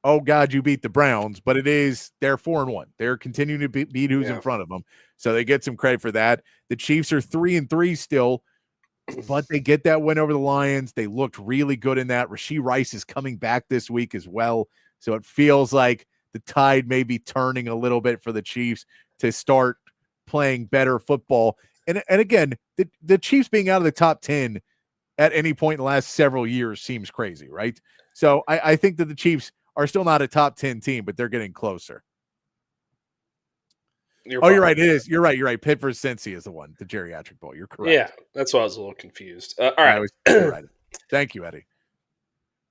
oh God, you beat the Browns, but they're 4-1. They're continuing to beat who's in front of them. So they get some credit for that. The Chiefs are 3-3 still, but they get that win over the Lions. They looked really good in that. Rashee Rice is coming back this week as well. So it feels like the tide may be turning a little bit for the Chiefs to start playing better football. And again, the Chiefs being out of the top 10 at any point in the last several years seems crazy, right? So I think that the Chiefs are still not a top 10 team, but they're getting closer. You're right. It is. You're right. Pitt versus Cincy is the one, the geriatric bowl. You're correct. Yeah, that's why I was a little confused. All right. Right. Thank you, Eddie.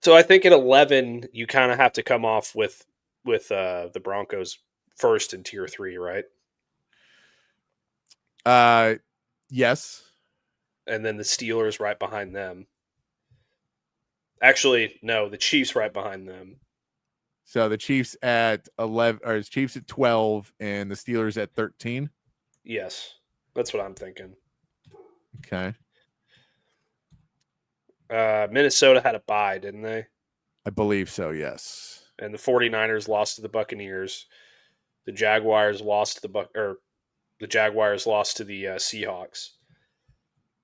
So I think at 11, you kind of have to come off with the Broncos first in tier 3, right? Yes. And then the Steelers right behind them. Actually, no, the Chiefs right behind them. So the Chiefs at 11, or Chiefs at 12, and the Steelers at 13. Yes, that's what I'm thinking. Okay. Minnesota had a bye, didn't they? I believe so, yes. And the 49ers lost to the Buccaneers. The Jaguars lost to the Seahawks.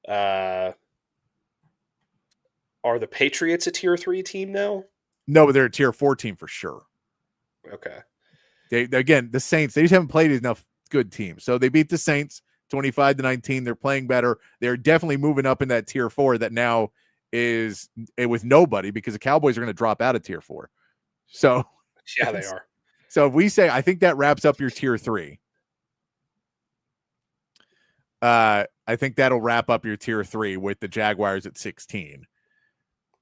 Are the Patriots a tier 3 team now? No, but they're a tier 4 team for sure. Okay. Again, the Saints, they just haven't played enough good teams. So they beat the Saints 25-19. They're playing better. They're definitely moving up in that tier 4 that now is with nobody because the Cowboys are going to drop out of tier 4. So yeah, they are. So if we say, I think that wraps up your tier 3. I think that'll wrap up your tier 3 with the Jaguars at 16.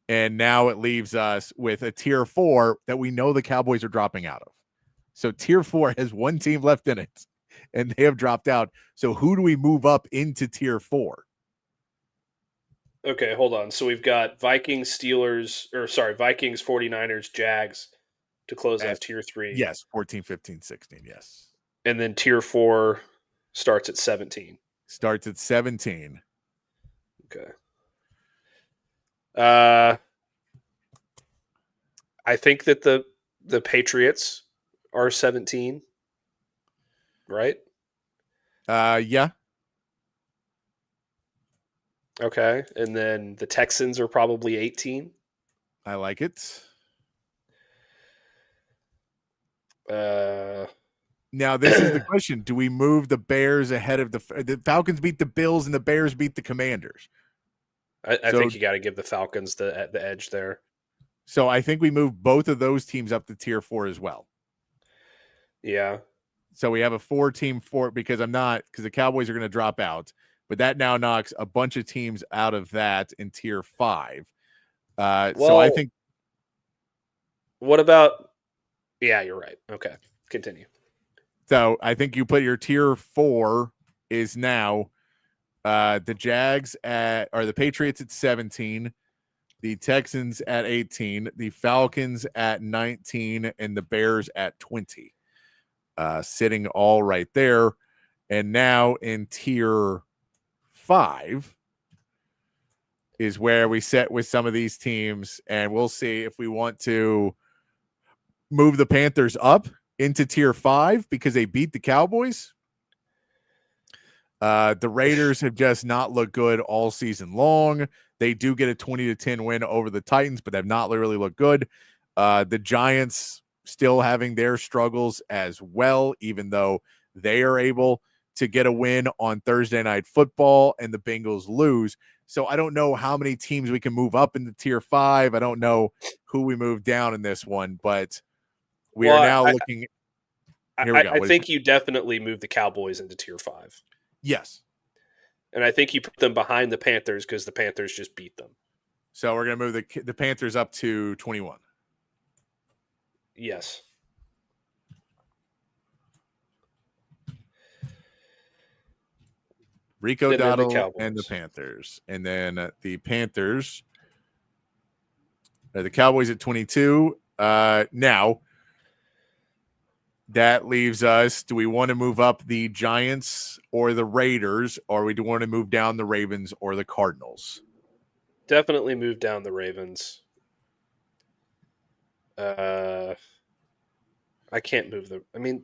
And now it leaves us with a tier 4 that we know the Cowboys are dropping out of. So tier 4 has one team left in it, and they have dropped out. So who do we move up into tier 4? Okay, hold on. So we've got Vikings, 49ers, Jags to close out tier 3. Yes, 14, 15, 16, yes. And then tier 4 starts at 17. Starts at 17. Okay. I think that the Patriots are 17, right? Yeah. Okay, and then the Texans are probably 18. I like it. Now this is the question: do we move the Bears ahead of the Falcons? Beat the Bills and the Bears beat the Commanders. I think you got to give the Falcons the edge there. So I think we move both of those teams up to tier 4 as well. Yeah. So we have a 4-team 4 because the Cowboys are going to drop out, but that now knocks a bunch of teams out of that in tier 5. So I think. What about? Yeah, you're right. Okay, continue. So I think you put your tier 4 is now. The Jags the Patriots at 17, the Texans at 18, the Falcons at 19, and the Bears at 20. Sitting all right there. And now in tier 5 is where we set with some of these teams, and we'll see if we want to move the Panthers up into tier 5 because they beat the Cowboys. The Raiders have just not looked good all season long. They do get a 20-10 win over the Titans, but they've not really looked good. The Giants still having their struggles as well, even though they are able to get a win on Thursday Night Football and the Bengals lose. So I don't know how many teams we can move up into tier 5. I don't know who we move down in this one, but we are now looking. Here we go. I think you definitely move the Cowboys into tier 5. Yes. And I think you put them behind the Panthers because the Panthers just beat them. So we're going to move the Panthers up to 21. Yes. Rico Dowdle and the Panthers. And then the Panthers, the Cowboys at 22. Now, that leaves us, do we want to move up the Giants or the Raiders, or do we want to move down the Ravens or the Cardinals? Definitely move down the Ravens. I can't move them. I mean,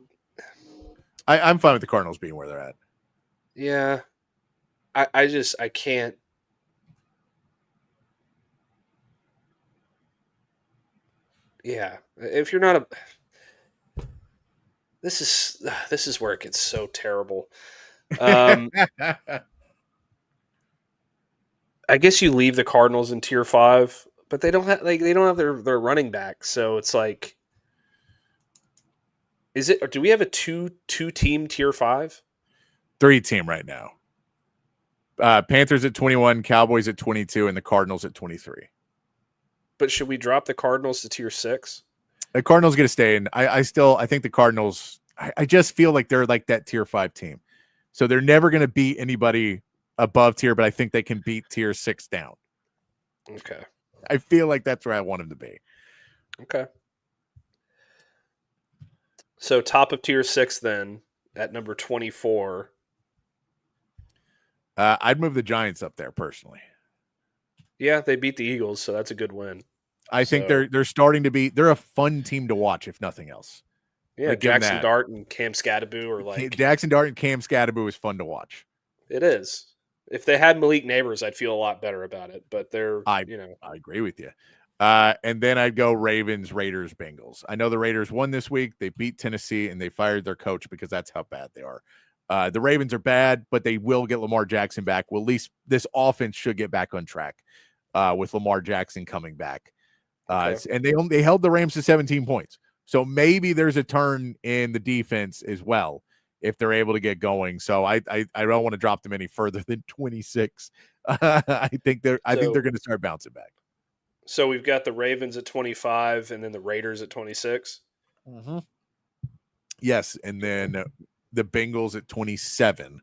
I'm fine with the Cardinals being where they're at. Yeah. I can't. Yeah. If you're not a, this is where it gets so terrible. I guess you leave the Cardinals in tier 5, but they don't have their running back. So it's like, or do we have a two team tier 5? 3 team right now. Panthers at 21, Cowboys at 22, and the Cardinals at 23. But should we drop the Cardinals to tier 6? The Cardinals going to stay in. I think the Cardinals, I just feel like they're like that tier 5 team. So they're never going to beat anybody above tier, but I think they can beat tier 6 down. Okay. I feel like that's where I want them to be. Okay. So top of tier 6 then at number 24. I'd move the Giants up there personally. Yeah, they beat the Eagles, so that's a good win. I think they're starting to be. They're a fun team to watch, if nothing else. Yeah, like Jackson Dart and Cam Scadaboo are like Jackson Dart and Cam Scadaboo is fun to watch. It is. If they had Malik Neighbors, I'd feel a lot better about it. But I agree with you. And then I'd go Ravens, Raiders, Bengals. I know the Raiders won this week. They beat Tennessee and they fired their coach because that's how bad they are. The Ravens are bad, but they will get Lamar Jackson back. Well, at least this offense should get back on track with Lamar Jackson coming back. And they held the Rams to 17 points. So maybe there's a turn in the defense as well if they're able to get going. So I don't want to drop them any further than 26. I think they're going to start bouncing back. So we've got the Ravens at 25 and then the Raiders at 26. Mm-hmm. Yes, and then the Bengals at 27.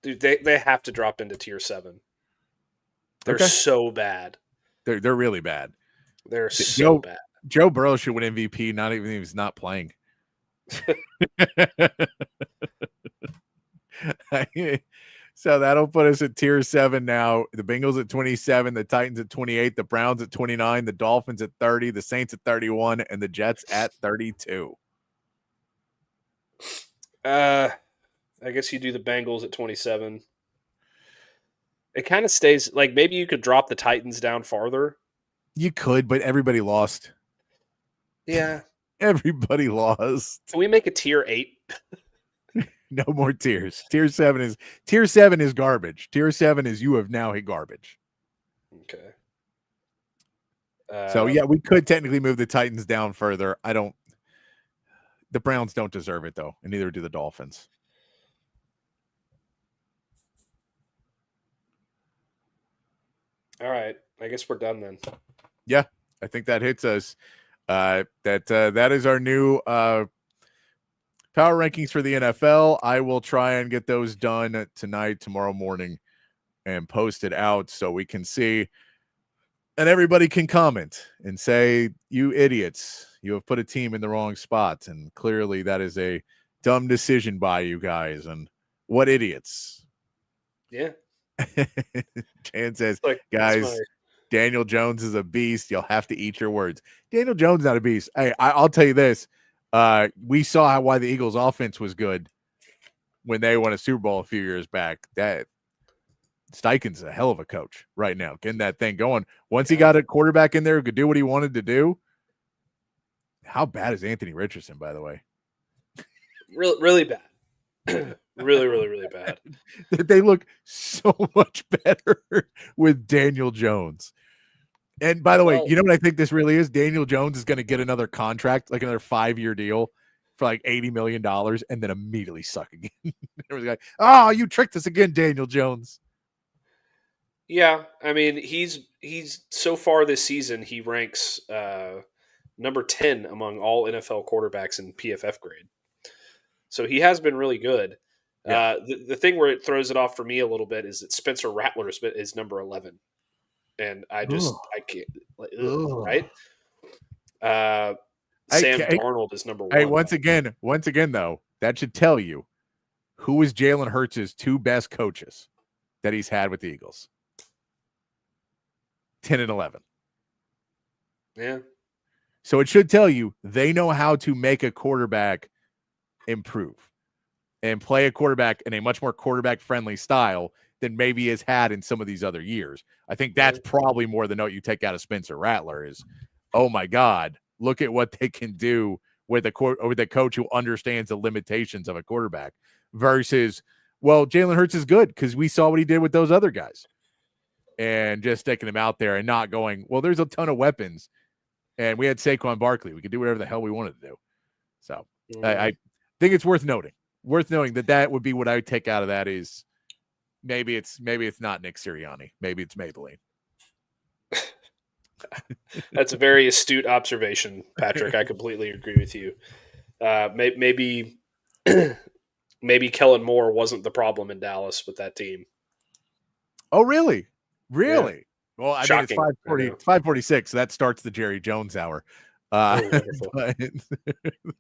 Dude, they have to drop into tier 7. They're so bad. They're really bad. They're so bad. Joe Burrow should win MVP, not even if he's not playing. So that'll put us at tier 7 now. The Bengals at 27, the Titans at 28, the Browns at 29, the Dolphins at 30, the Saints at 31, and the Jets at 32. I guess you do the Bengals at 27. It kind of stays like maybe you could drop the Titans down farther. You could, but everybody lost. Yeah. Everybody lost. Can we make a tier 8? No more tiers. Tier 7 is garbage. Tier 7 is you have now hit garbage. Okay. So yeah, we could technically move the Titans down further. The Browns don't deserve it though, and neither do the Dolphins. All right. I guess we're done then. Yeah, I think that hits us. That is our new power rankings for the NFL. I will try and get those done tonight, tomorrow morning, and post it out so we can see. And everybody can comment and say, you idiots, you have put a team in the wrong spot. And clearly that is a dumb decision by you guys. And what idiots. Yeah. Jan says, guys, Daniel Jones is a beast. You'll have to eat your words. Daniel Jones is not a beast. Hey, I'll tell you this. We saw why the Eagles offense was good when they won a Super Bowl a few years back. That Steichen's a hell of a coach right now, getting that thing going. Once he got a quarterback in there who could do what he wanted to do, How bad is Anthony Richardson, by the way? Really bad. really bad. They look so much better with Daniel Jones. And by the way, you know what I think this really is? Daniel Jones is going to get another contract, like another 5-year deal for like $80 million, and then immediately suck again. Everyone's like, oh, you tricked us again, Daniel Jones. Yeah, I mean, he's so far this season, he ranks number 10 among all NFL quarterbacks in PFF grade. So he has been really good. Yeah. The thing where it throws it off for me a little bit is that Spencer Rattler is number 11. And I can't, right? Sam Darnold is number 1. Hey, once again, though, that should tell you who is Jalen Hurts' 2 best coaches that he's had with the Eagles. 10 and 11. Yeah. So it should tell you they know how to make a quarterback improve and play a quarterback in a much more quarterback-friendly style than maybe he has had in some of these other years. I think that's probably more the note you take out of Spencer Rattler is, oh my God, look at what they can do with a coach who understands the limitations of a quarterback versus, well, Jalen Hurts is good because we saw what he did with those other guys and just sticking him out there and not going, well, there's a ton of weapons and we had Saquon Barkley. We could do whatever the hell we wanted to do. So I think it's worth noting that would be what I would take out of that is maybe it's not Nick Sirianni. Maybe it's Maybelline. That's a very astute observation, Patrick. I completely agree with you. Maybe Kellen Moore wasn't the problem in Dallas with that team. Oh, really? Really? Yeah. Well, I Shocking. mean, it's 5:46. So that starts the Jerry Jones hour.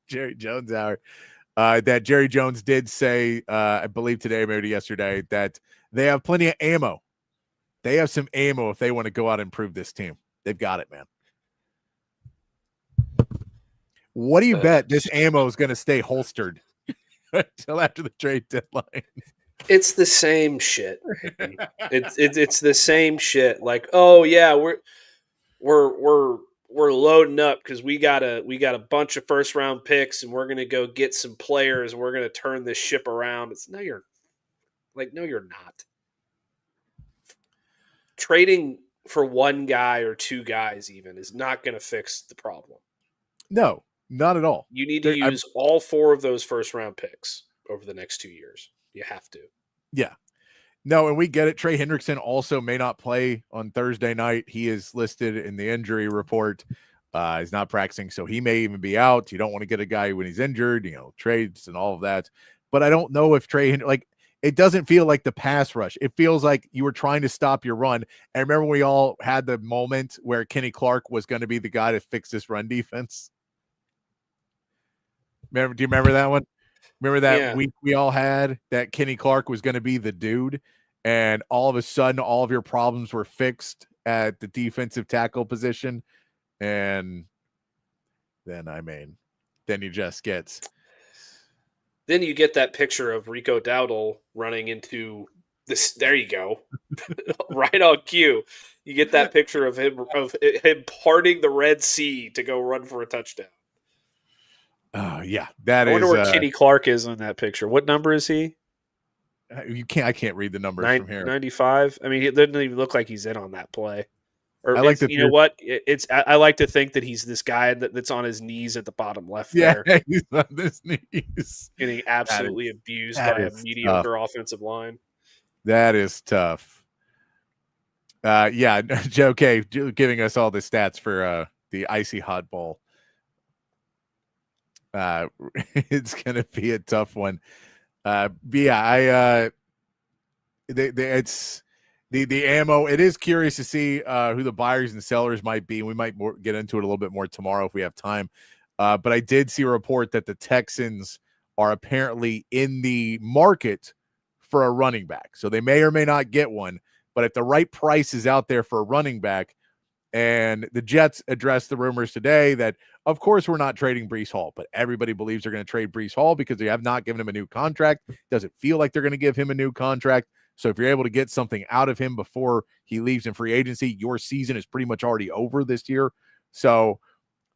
Jerry Jones hour. That Jerry Jones did say, I believe today, maybe yesterday, that they have plenty of ammo. They have some ammo if they want to go out and improve this team. They've got it, man. What do you bet this ammo is going to stay holstered until after the trade deadline? It's the same shit. It's the same shit. Like, oh yeah, we're loading up because we got a bunch of first round picks and we're gonna go get some players and we're gonna turn this ship around. No, you're not. Trading for one guy or two guys even is not gonna fix the problem. No, not at all. You need to use all 4 of those first round picks over the next 2 years. You have to. Yeah. No, and we get it. Trey Hendrickson also may not play on Thursday night. He is listed in the injury report. He's not practicing, so he may even be out. You don't want to get a guy when he's injured, trades and all of that. But I don't know if Trey Hendrickson, it doesn't feel like the pass rush. It feels like you were trying to stop your run. And remember we all had the moment where Kenny Clark was going to be the guy to fix this run defense? Do you remember that one? Remember that week we all had that Kenny Clark was going to be the dude, and all of a sudden all of your problems were fixed at the defensive tackle position. And then, you just get. Then you get that picture of Rico Dowdle running into this. There you go. Right on cue. You get that picture of him parting the Red Sea to go run for a touchdown. Oh yeah, I wonder where Kenny Clark is on that picture. What number is he? I can't read the numbers from here. 95. I mean, it doesn't even look like he's in on that play. Or I like you know what? I like to think that he's this guy that's on his knees at the bottom left there. Yeah, he's on his knees. Getting absolutely abused by a mediocre offensive line. That is tough. Joe K giving us all the stats for the Icy Hot Bowl. It's gonna be a tough one. It's the ammo. It is curious to see who the buyers and sellers might be. We might get into it a little bit more tomorrow if we have time. But I did see a report that the Texans are apparently in the market for a running back. So they may or may not get one. But if the right price is out there for a running back, and the Jets addressed the rumors today that, of course, we're not trading Breece Hall, but everybody believes they're going to trade Breece Hall because they have not given him a new contract. Doesn't feel like they're going to give him a new contract. So if you're able to get something out of him before he leaves in free agency, your season is pretty much already over this year. So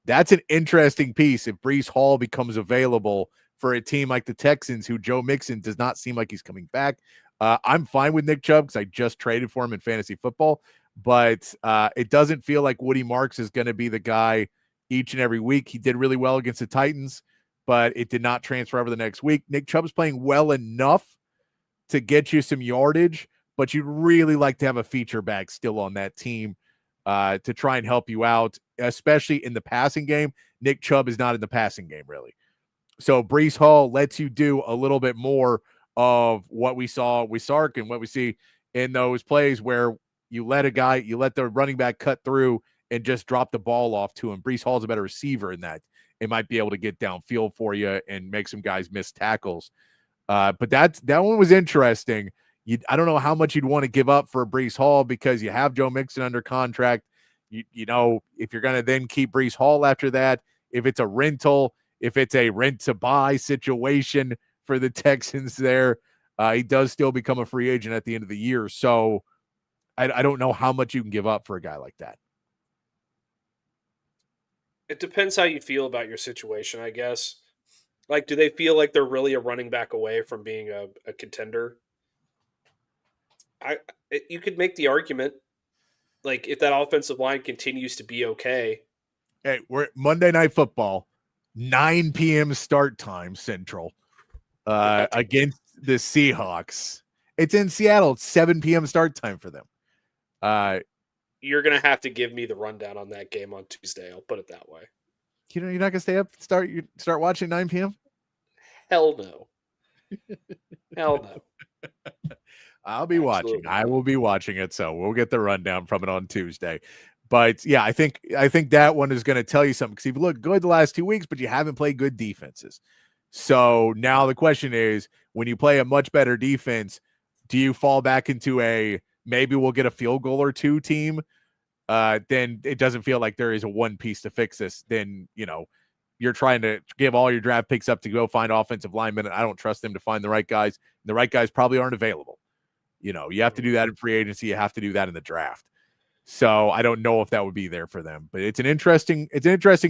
That's an interesting piece if Breece Hall becomes available for a team like the Texans, who Joe Mixon does not seem like he's coming back. I'm fine with Nick Chubb because I just traded for him in fantasy football, but it doesn't feel like Woody Marks is going to be the guy each and every week. He did really well against the Titans, but it did not transfer over the next week. Nick Chubb's playing well enough to get you some yardage, but you'd really like to have a feature back still on that team to try and help you out, especially in the passing game. Nick Chubb is not in the passing game, really. So Breece Hall lets you do a little bit more of what we saw with Sark and what we see in those plays where you let the running back cut through and just drop the ball off to him. Breece Hall's a better receiver in that. It might be able to get downfield for you and make some guys miss tackles. But that one was interesting. I don't know how much you'd want to give up for Breece Hall because you have Joe Mixon under contract. You know, if you're going to then keep Breece Hall after that, if it's a rental, if it's a rent-to-buy situation for the Texans there, he does still become a free agent at the end of the year. So I don't know how much you can give up for a guy like that. It depends how you feel about your situation, I guess. Like, do they feel like they're really a running back away from being a contender? You could make the argument, like, if that offensive line continues to be okay. Hey, we're Monday Night Football, 9 p.m. start time Central against the Seahawks. It's in Seattle. It's 7 p.m. start time for them. You're going to have to give me the rundown on that game on Tuesday. I'll put it that way. You're not going to stay up, start watching 9 p.m.? Hell no. Hell no. I'll be watching. I will be watching it, so we'll get the rundown from it on Tuesday. But yeah, I think that one is going to tell you something because you've looked good the last 2 weeks, but you haven't played good defenses. So now the question is, when you play a much better defense, do you fall back into a maybe we'll get a field goal or two team? Then it doesn't feel like there is a one piece to fix this. Then, you know, you're trying to give all your draft picks up to go find offensive linemen. And I don't trust them to find the right guys. The right guys probably aren't available. You know, you have to do that in free agency. You have to do that in the draft. So I don't know if that would be there for them, but it's an interesting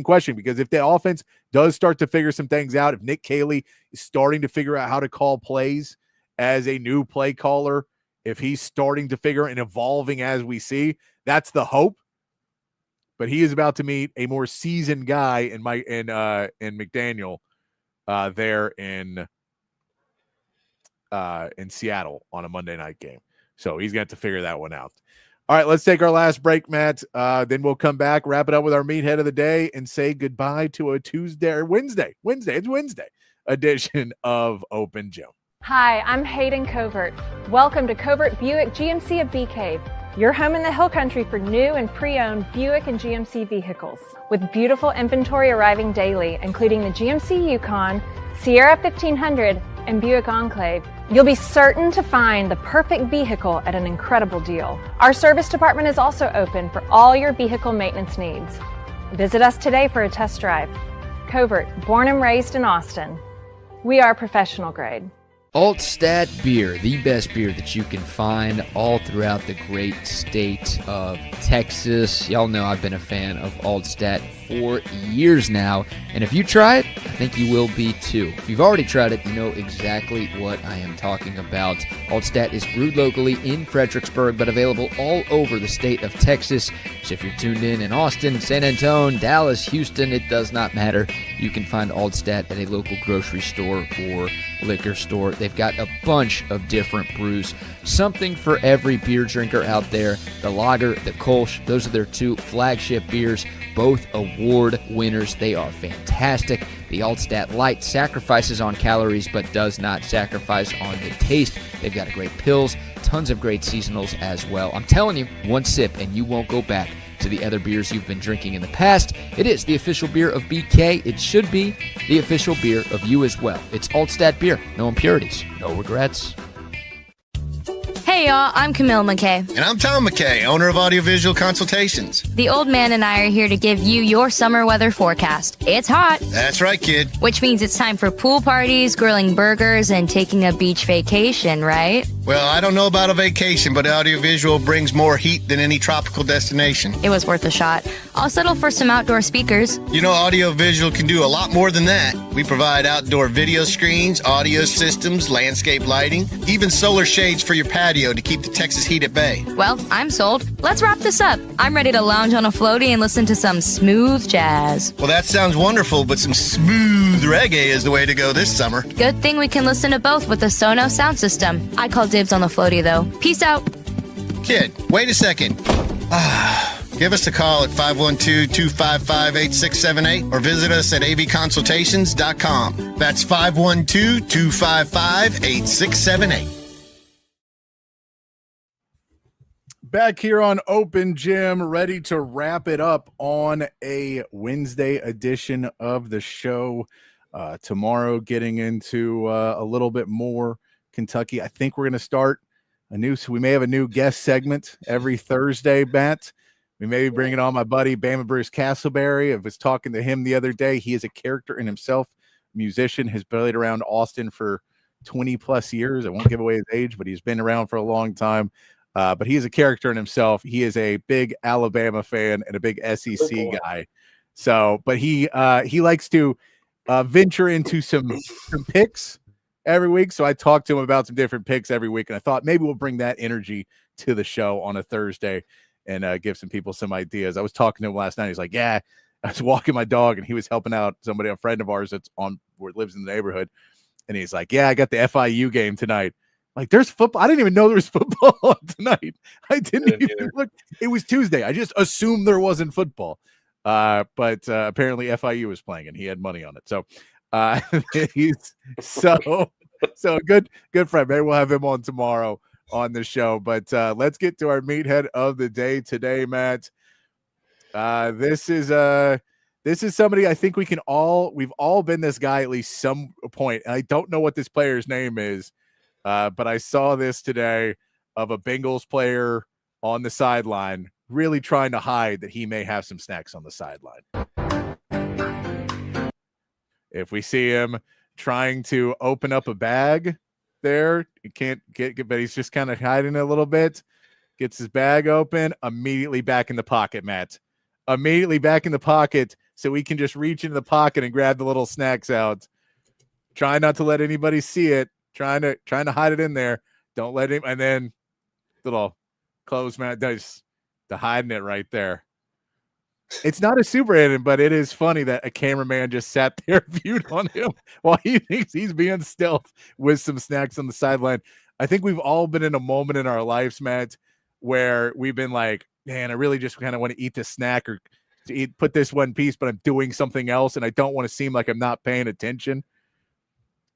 question because if the offense does start to figure some things out, if Nick Caley is starting to figure out how to call plays as a new play caller, if he's starting to figure and evolving as we see, that's the hope. But he is about to meet a more seasoned guy in McDaniel there in Seattle on a Monday night game. So he's going to have to figure that one out. All right, let's take our last break, Matt. Then we'll come back, wrap it up with our meathead of the day, and say goodbye to a Wednesday edition of Open Gym. Hi, I'm Hayden Covert. Welcome to Covert Buick GMC of Bee Cave, your home in the Hill Country for new and pre-owned Buick and GMC vehicles. With beautiful inventory arriving daily, including the GMC Yukon, Sierra 1500, and Buick Enclave, you'll be certain to find the perfect vehicle at an incredible deal. Our service department is also open for all your vehicle maintenance needs. Visit us today for a test drive. Covert, born and raised in Austin. We are professional grade. Altstadt Beer, the best beer that you can find all throughout the great state of Texas. Y'all know I've been a fan of Altstadt for years now, and if you try it, I think you will be too. If you've already tried it, you know exactly what I am talking about. Altstadt is brewed locally in Fredericksburg, but available all over the state of Texas. So if you're tuned in Austin, San Antonio, Dallas, Houston, it does not matter. You can find Altstadt at a local grocery store or liquor store. They've got a bunch of different brews, something for every beer drinker out there. The lager, the Kolsch, those are their two flagship beers, both award winners. They are fantastic. The Altstadt Light sacrifices on calories but does not sacrifice on the taste. They've got great pills, tons of great seasonals as well. I'm telling you, one sip and you won't go back to the other beers you've been drinking in the past. It is the official beer of BK. It should be the official beer of you as well. It's Altstadt Beer. No impurities, no regrets. Hey y'all, I'm Camille McKay. And I'm Tom McKay, owner of Audiovisual Consultations. The old man and I are here to give you your summer weather forecast. It's hot. That's right, kid. Which means it's time for pool parties, grilling burgers, and taking a beach vacation, right? Well, I don't know about a vacation, but audiovisual brings more heat than any tropical destination. It was worth a shot. I'll settle for some outdoor speakers. You know, audiovisual can do a lot more than that. We provide outdoor video screens, audio systems, landscape lighting, even solar shades for your patio to keep the Texas heat at bay. Well, I'm sold. Let's wrap this up. I'm ready to lounge on a floaty and listen to some smooth jazz. Well, that sounds wonderful, but some smooth reggae is the way to go this summer. Good thing we can listen to both with the Sonos sound system. I call dibs on the floaty, though. Peace out. Kid, wait a second. Give us a call at 512-255-8678 or visit us at avconsultations.com. That's 512-255-8678. Back here on Open Gym, ready to wrap it up on a Wednesday edition of the show. Tomorrow, getting into a little bit more Kentucky. I think we're going to start we may have a new guest segment every Thursday, Matt. We may be bringing on my buddy Bama Bruce Castleberry. I was talking to him the other day. He is a character in himself, musician, has played around Austin for 20 plus years. I won't give away his age, but he's been around for a long time. But he is a character in himself. He is a big Alabama fan and a big SEC guy. So, but he likes to venture into some picks every week. So I talked to him about some different picks every week, and I thought maybe we'll bring that energy to the show on a Thursday and give some people some ideas. I was talking to him last night. He's like, yeah, I was walking my dog, and he was helping out somebody, a friend of ours that's lives in the neighborhood. And he's like, yeah, I got the FIU game tonight. Like, there's football. I didn't even know there was football on tonight. I didn't even look. It was Tuesday. I just assumed there wasn't football. But apparently FIU was playing, and he had money on it. So he's so good friend. Maybe we'll have him on tomorrow on the show. But let's get to our meathead of the day today, Matt. This is somebody I think we've all been this guy at least some point. And I don't know what this player's name is. But I saw this today of a Bengals player on the sideline really trying to hide that he may have some snacks on the sideline. If we see him trying to open up a bag there, you can't get, but he's just kind of hiding a little bit, gets his bag open, immediately back in the pocket, Matt. Immediately back in the pocket so we can just reach into the pocket and grab the little snacks out. Try not to let anybody see it. Trying to hide it in there. Don't let him. And then little close Matt does the hiding it right there. It's not a super hidden, but it is funny that a cameraman just sat there viewed on him while he thinks he's being stealth with some snacks on the sideline. I think we've all been in a moment in our lives, Matt, where we've been like, man, I really just kind of want to eat this snack or to put this one piece, but I'm doing something else and I don't want to seem like I'm not paying attention.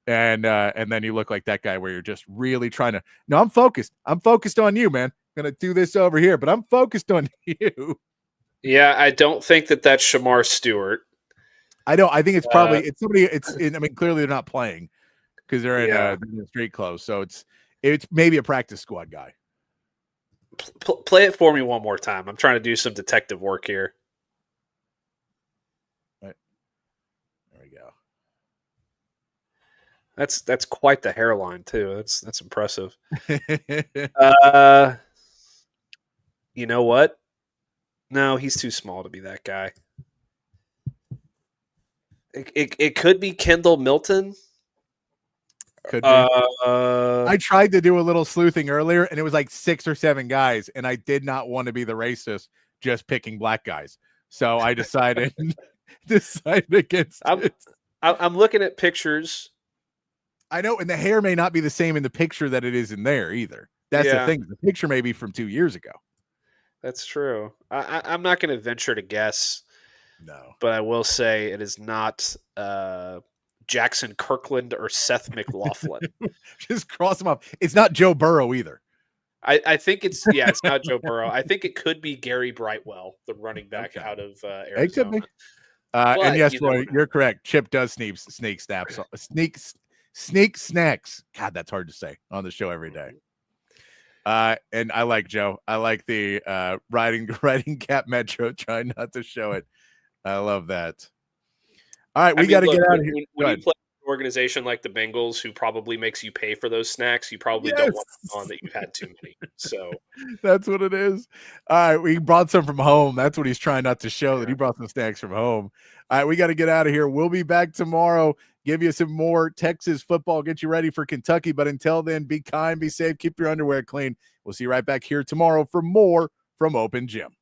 And then you look like that guy where you're just really trying to, no, I'm focused. I'm focused on you, man. I'm going to do this over here, but I'm focused on you. Yeah, I don't think that's Shamar Stewart. I think it's probably, it's somebody, clearly they're not playing because they're in street clothes. So it's maybe a practice squad guy. Play it for me one more time. I'm trying to do some detective work here. Right. There we go. That's quite the hairline too. That's impressive. You know what? No, he's too small to be that guy. It could be Kendall Milton. Could be. I tried to do a little sleuthing earlier, and it was like 6 or 7 guys, and I did not want to be the racist just picking black guys. So I decided against it. I'm looking at pictures. I know, and the hair may not be the same in the picture that it is in there either. That's the thing. The picture may be from 2 years ago. That's true. I'm not going to venture to guess. No. But I will say it is not Jackson Kirkland or Seth McLaughlin. Just cross them off. It's not Joe Burrow either. I think it's not Joe Burrow. I think it could be Gary Brightwell, the running back out of Arizona. It could be. And yes, Roy, you're correct. Chip does sneak snacks. God, that's hard to say on the show every day. And I like Joe. I like the riding Cap Metro, trying not to show it. I love that. All right, we got to get out of here. When you play organization like the Bengals, who probably makes you pay for those snacks, you probably don't want on that you've had too many. So that's what it is. All right, we brought some from home. That's what he's trying not to show, that he brought some snacks from home. All right, we got to get out of here. We'll be back tomorrow. Give you some more Texas football, get you ready for Kentucky. But until then, be kind, be safe, keep your underwear clean. We'll see you right back here tomorrow for more from Open Gym.